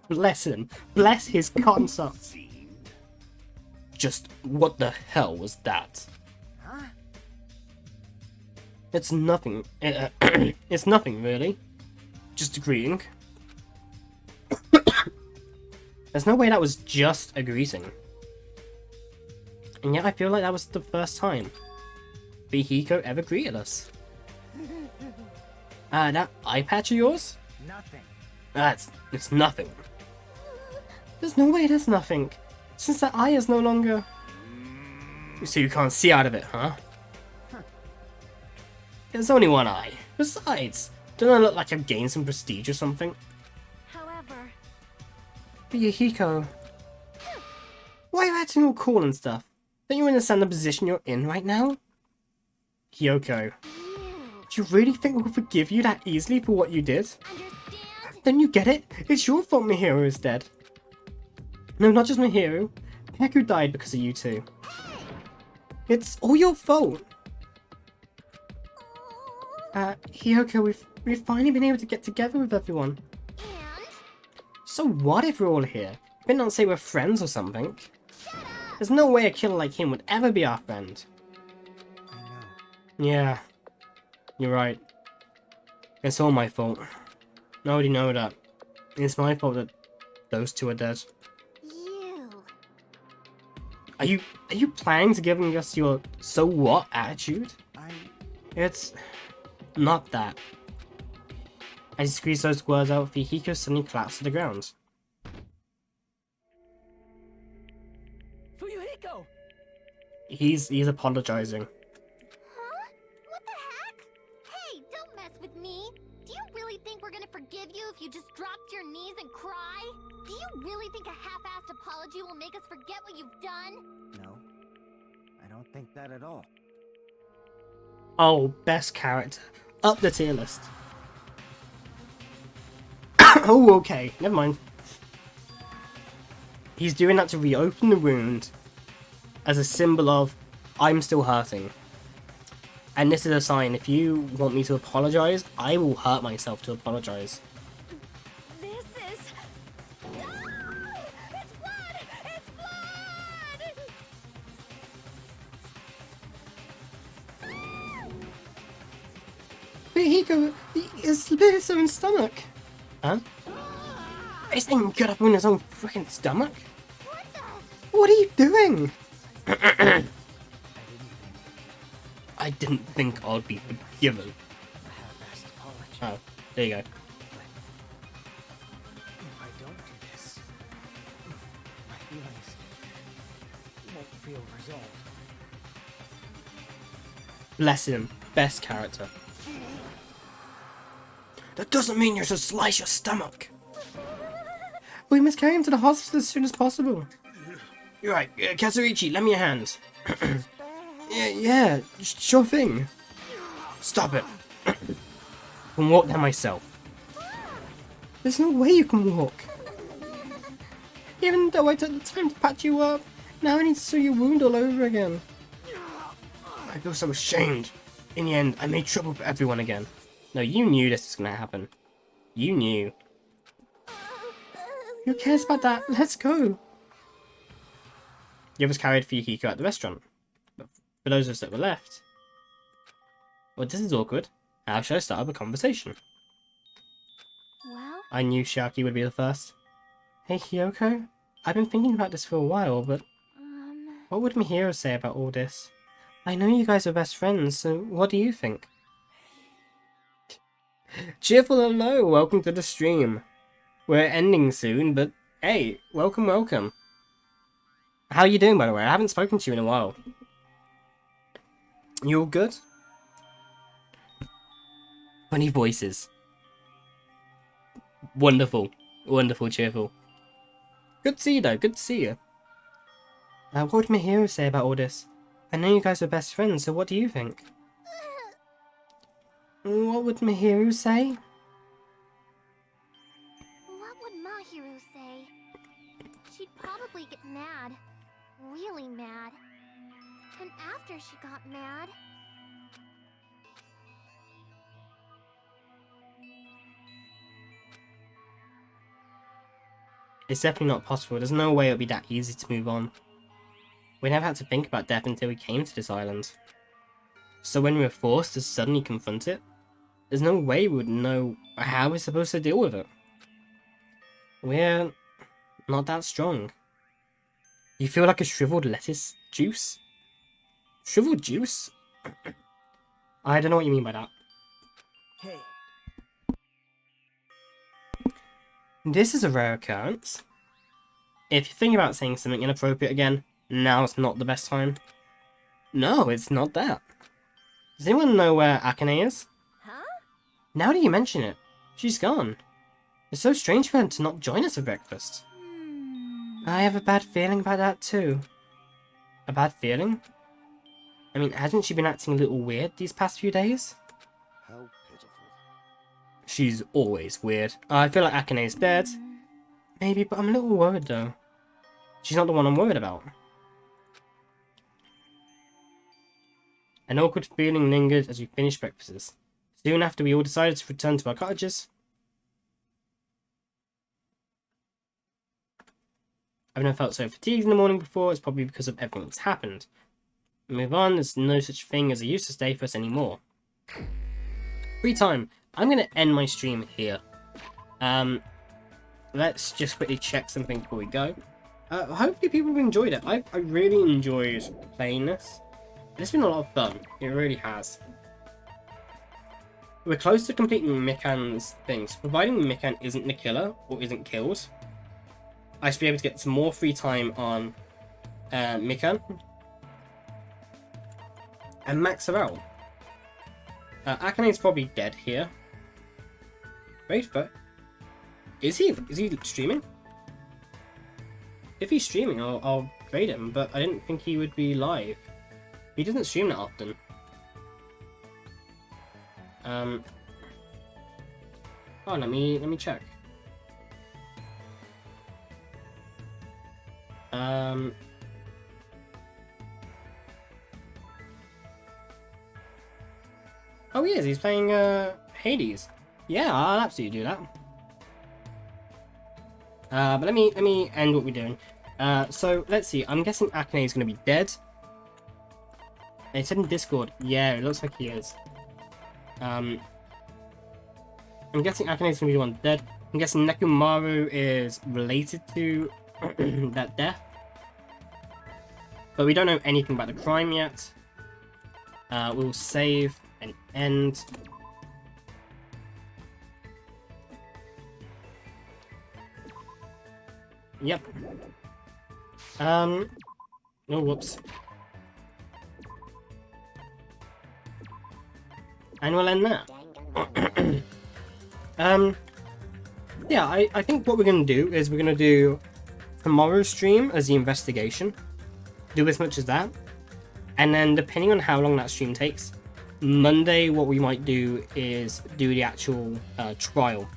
Bless him. Bless his cotton socks. Just what the hell was that? Huh? It's nothing. It's nothing, really. Just a greeting. There's no way that was just a greeting. And yet I feel like that was the first time Fuyuhiko ever greeted us. That eye patch of yours? Nothing. It's nothing. There's no way there's nothing. Since that eye is no longer... So you can't see out of it, huh? There's only one eye. Besides, don't I look like I've gained some prestige or something? However, Fuyuhiko, why are you acting all cool and stuff? Don't you understand the position you're in right now? Hyoko, do you really think we'll forgive you that easily for what you did? Understand? Don't you get it? It's your fault Mihiru is dead. No, not just Mihiru. Peku died because of you two. It's all your fault. Hyoko, we've finally been able to get together with everyone. And? So what if we're all here? Better not say we're friends or something. There's no way a killer like him would ever be our friend. I know. Yeah, you're right. It's all my fault. I already know that. It's my fault that those two are dead. You. Are you planning to giving us your so what attitude? It's not that. As he squeezed those words out, Fuyuhiko suddenly collapsed to the ground. Fuyuhiko! He's apologizing. Huh? What the heck? Hey, don't mess with me. Do you really think we're gonna forgive you if you just drop to your knees and cry? Do you really think a half-assed apology will make us forget what you've done? No. I don't think that at all. Oh, best character. Up the tier list. Oh, okay. Never mind. He's doing that to reopen the wound as a symbol of, I'm still hurting. And this is a sign, if you want me to apologize, I will hurt myself to apologize. this is. No! It's blood! It's blood! Fuyuhiko, he's split his own stomach. Huh? He's getting cut up in his own freaking stomach? What are you doing? I didn't think I'd be forgiven. A half-assed apology. Oh, there you go. If I don't do this, my feelings won't feel resolved. Bless him. Best character. That doesn't mean you should slice your stomach. We must carry him to the hospital as soon as possible. You're right. Kazurichi, lend me your hand. yeah, sure thing. Stop it. I can walk there myself. There's no way you can walk. Even though I took the time to patch you up, now I need to sew your wound all over again. I feel so ashamed. In the end, I made trouble for everyone again. No, you knew this was gonna happen. You knew. Who cares about that? Let's go. The others carried Fuyuhiko at the restaurant. But for those of us that were left... Well, this is awkward. How should I start up a conversation? Well, I knew Shaki would be the first. Hey, Hyoko. I've been thinking about this for a while, but... What would Mihiru say about all this? I know you guys are best friends, so what do you think? Cheerful hello, welcome to the stream. We're ending soon, but hey, welcome, welcome. How are you doing, by the way? I haven't spoken to you in a while. You all good? Funny voices. Wonderful. Wonderful, cheerful. Good to see you, though. Good to see you. What would Mihiru say about all this? I know you guys are best friends, so what do you think? What would Mihiru say? what would Mahiru say? She'd probably get mad. Really mad. And after she got mad... It's definitely not possible. There's no way it would be that easy to move on. We never had to think about death until we came to this island. So when we were forced to suddenly confront it, there's no way we would know how we're supposed to deal with it. We're not that strong. You feel like a shriveled lettuce juice? Shriveled juice? I don't know what you mean by that. Hey, This is a rare occurrence. If you think about saying something inappropriate again, now's not the best time. No, it's not that. Does anyone know where Akane is? Huh? Now that you mention it, she's gone. It's so strange for her to not join us for breakfast. I have a bad feeling about that too. A bad feeling? I mean, hasn't she been acting a little weird these past few days? How pitiful. She's always weird. I feel like Akane's dead. Maybe, but I'm a little worried though. She's not the one I'm worried about. An awkward feeling lingered as we finished breakfast. Soon after, we all decided to return to our cottages. I've never felt so fatigued in the morning before. It's probably because of everything that's happened. Move on. There's no such thing as a useless day for us anymore. Free time. I'm going to end my stream here. Let's just quickly check something before we go. Hopefully people have enjoyed it. I really enjoyed playing this. It's been a lot of fun. It really has. We're close to completing Mikan's things. Providing Mikan isn't the killer or isn't killed, I should be able to get some more free time on Mikan and max her out. Akane's probably dead here. Wait for. Is he streaming? If he's streaming, I'll raid him. But I didn't think he would be live. He doesn't stream that often. Oh, let me check. Oh, he is. He's playing Hades. Yeah, I'll absolutely do that. But let me end what we're doing. So let's see. I'm guessing Akane is going to be dead. It said in Discord. Yeah, it looks like he is. I'm guessing Akane is going to be the one dead. I'm guessing Nekomaru is related to that death. But we don't know anything about the crime yet. We'll save and end. Yep. Oh, whoops. And we'll end there. Yeah, I think what we're going to do is we're going to do tomorrow's stream as the investigation. Do as much as that. And then depending on how long that stream takes, Monday what we might do is do the actual trial.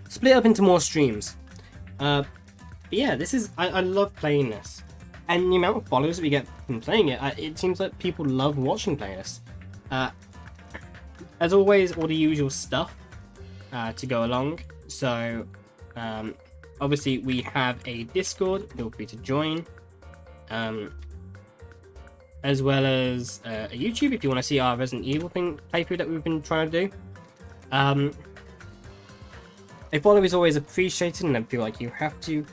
Split up into more streams. But yeah, this is... I love playing this. And the amount of followers that we get from playing it, it seems like people love watching play this. As always, all the usual stuff to go along. So, obviously we have a Discord, feel free to join. As well as a YouTube if you want to see our Resident Evil playthrough that we've been trying to do. A follow is always appreciated and I feel like you have to.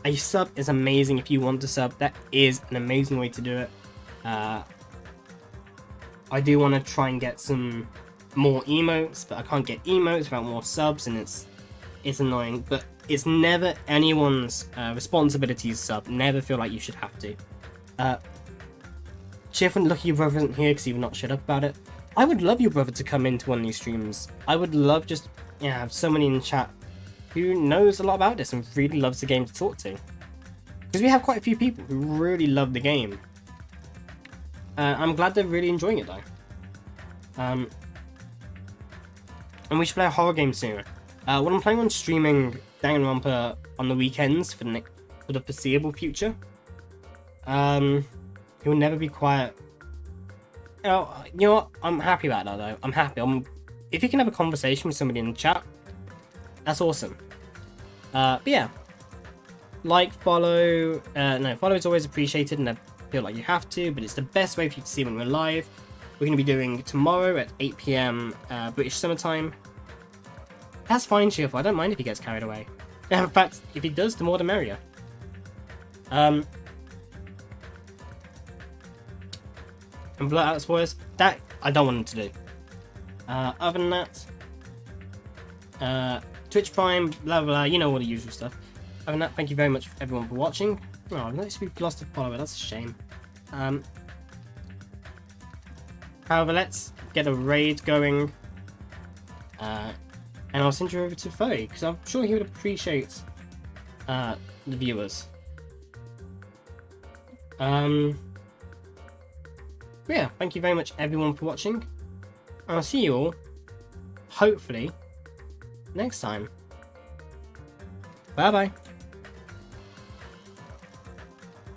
A sub is amazing if you want to sub. That is an amazing way to do it. I do want to try and get some more emotes, but I can't get emotes without more subs, and it's annoying. But it's never anyone's responsibility to sub. Never feel like you should have to. Cheerful lucky your brother isn't here because you've not shut up about it. I would love your brother to come into one of these streams. I would love just have somebody in the chat who knows a lot about this and really loves the game to talk to. Because we have quite a few people who really love the game. I'm glad they're really enjoying it though. And we should play a horror game soon. What I'm planning on streaming Danganronpa on the weekends for the foreseeable future. He will never be quiet. You know what? I'm happy about that though. I'm happy. If you can have a conversation with somebody in the chat, that's awesome. But yeah. Like, follow. No, follow is always appreciated and I feel like you have to, but it's the best way for you to see when we're live. We're going to be doing tomorrow at 8 PM British summertime. That's fine, Cheerful. I don't mind if he gets carried away. In fact, if he does, the more the merrier. And blur out spoilers. That I don't want him to do. Other than that, Twitch Prime, blah blah, you know all the usual stuff. Other than that, thank you very much everyone for watching. Oh, I've noticed we've lost a follower. That's a shame. However, let's get a raid going. And I'll send you over to Foe, because I'm sure he would appreciate the viewers. Yeah, thank you very much everyone for watching. I'll see you all, hopefully, next time. Bye bye.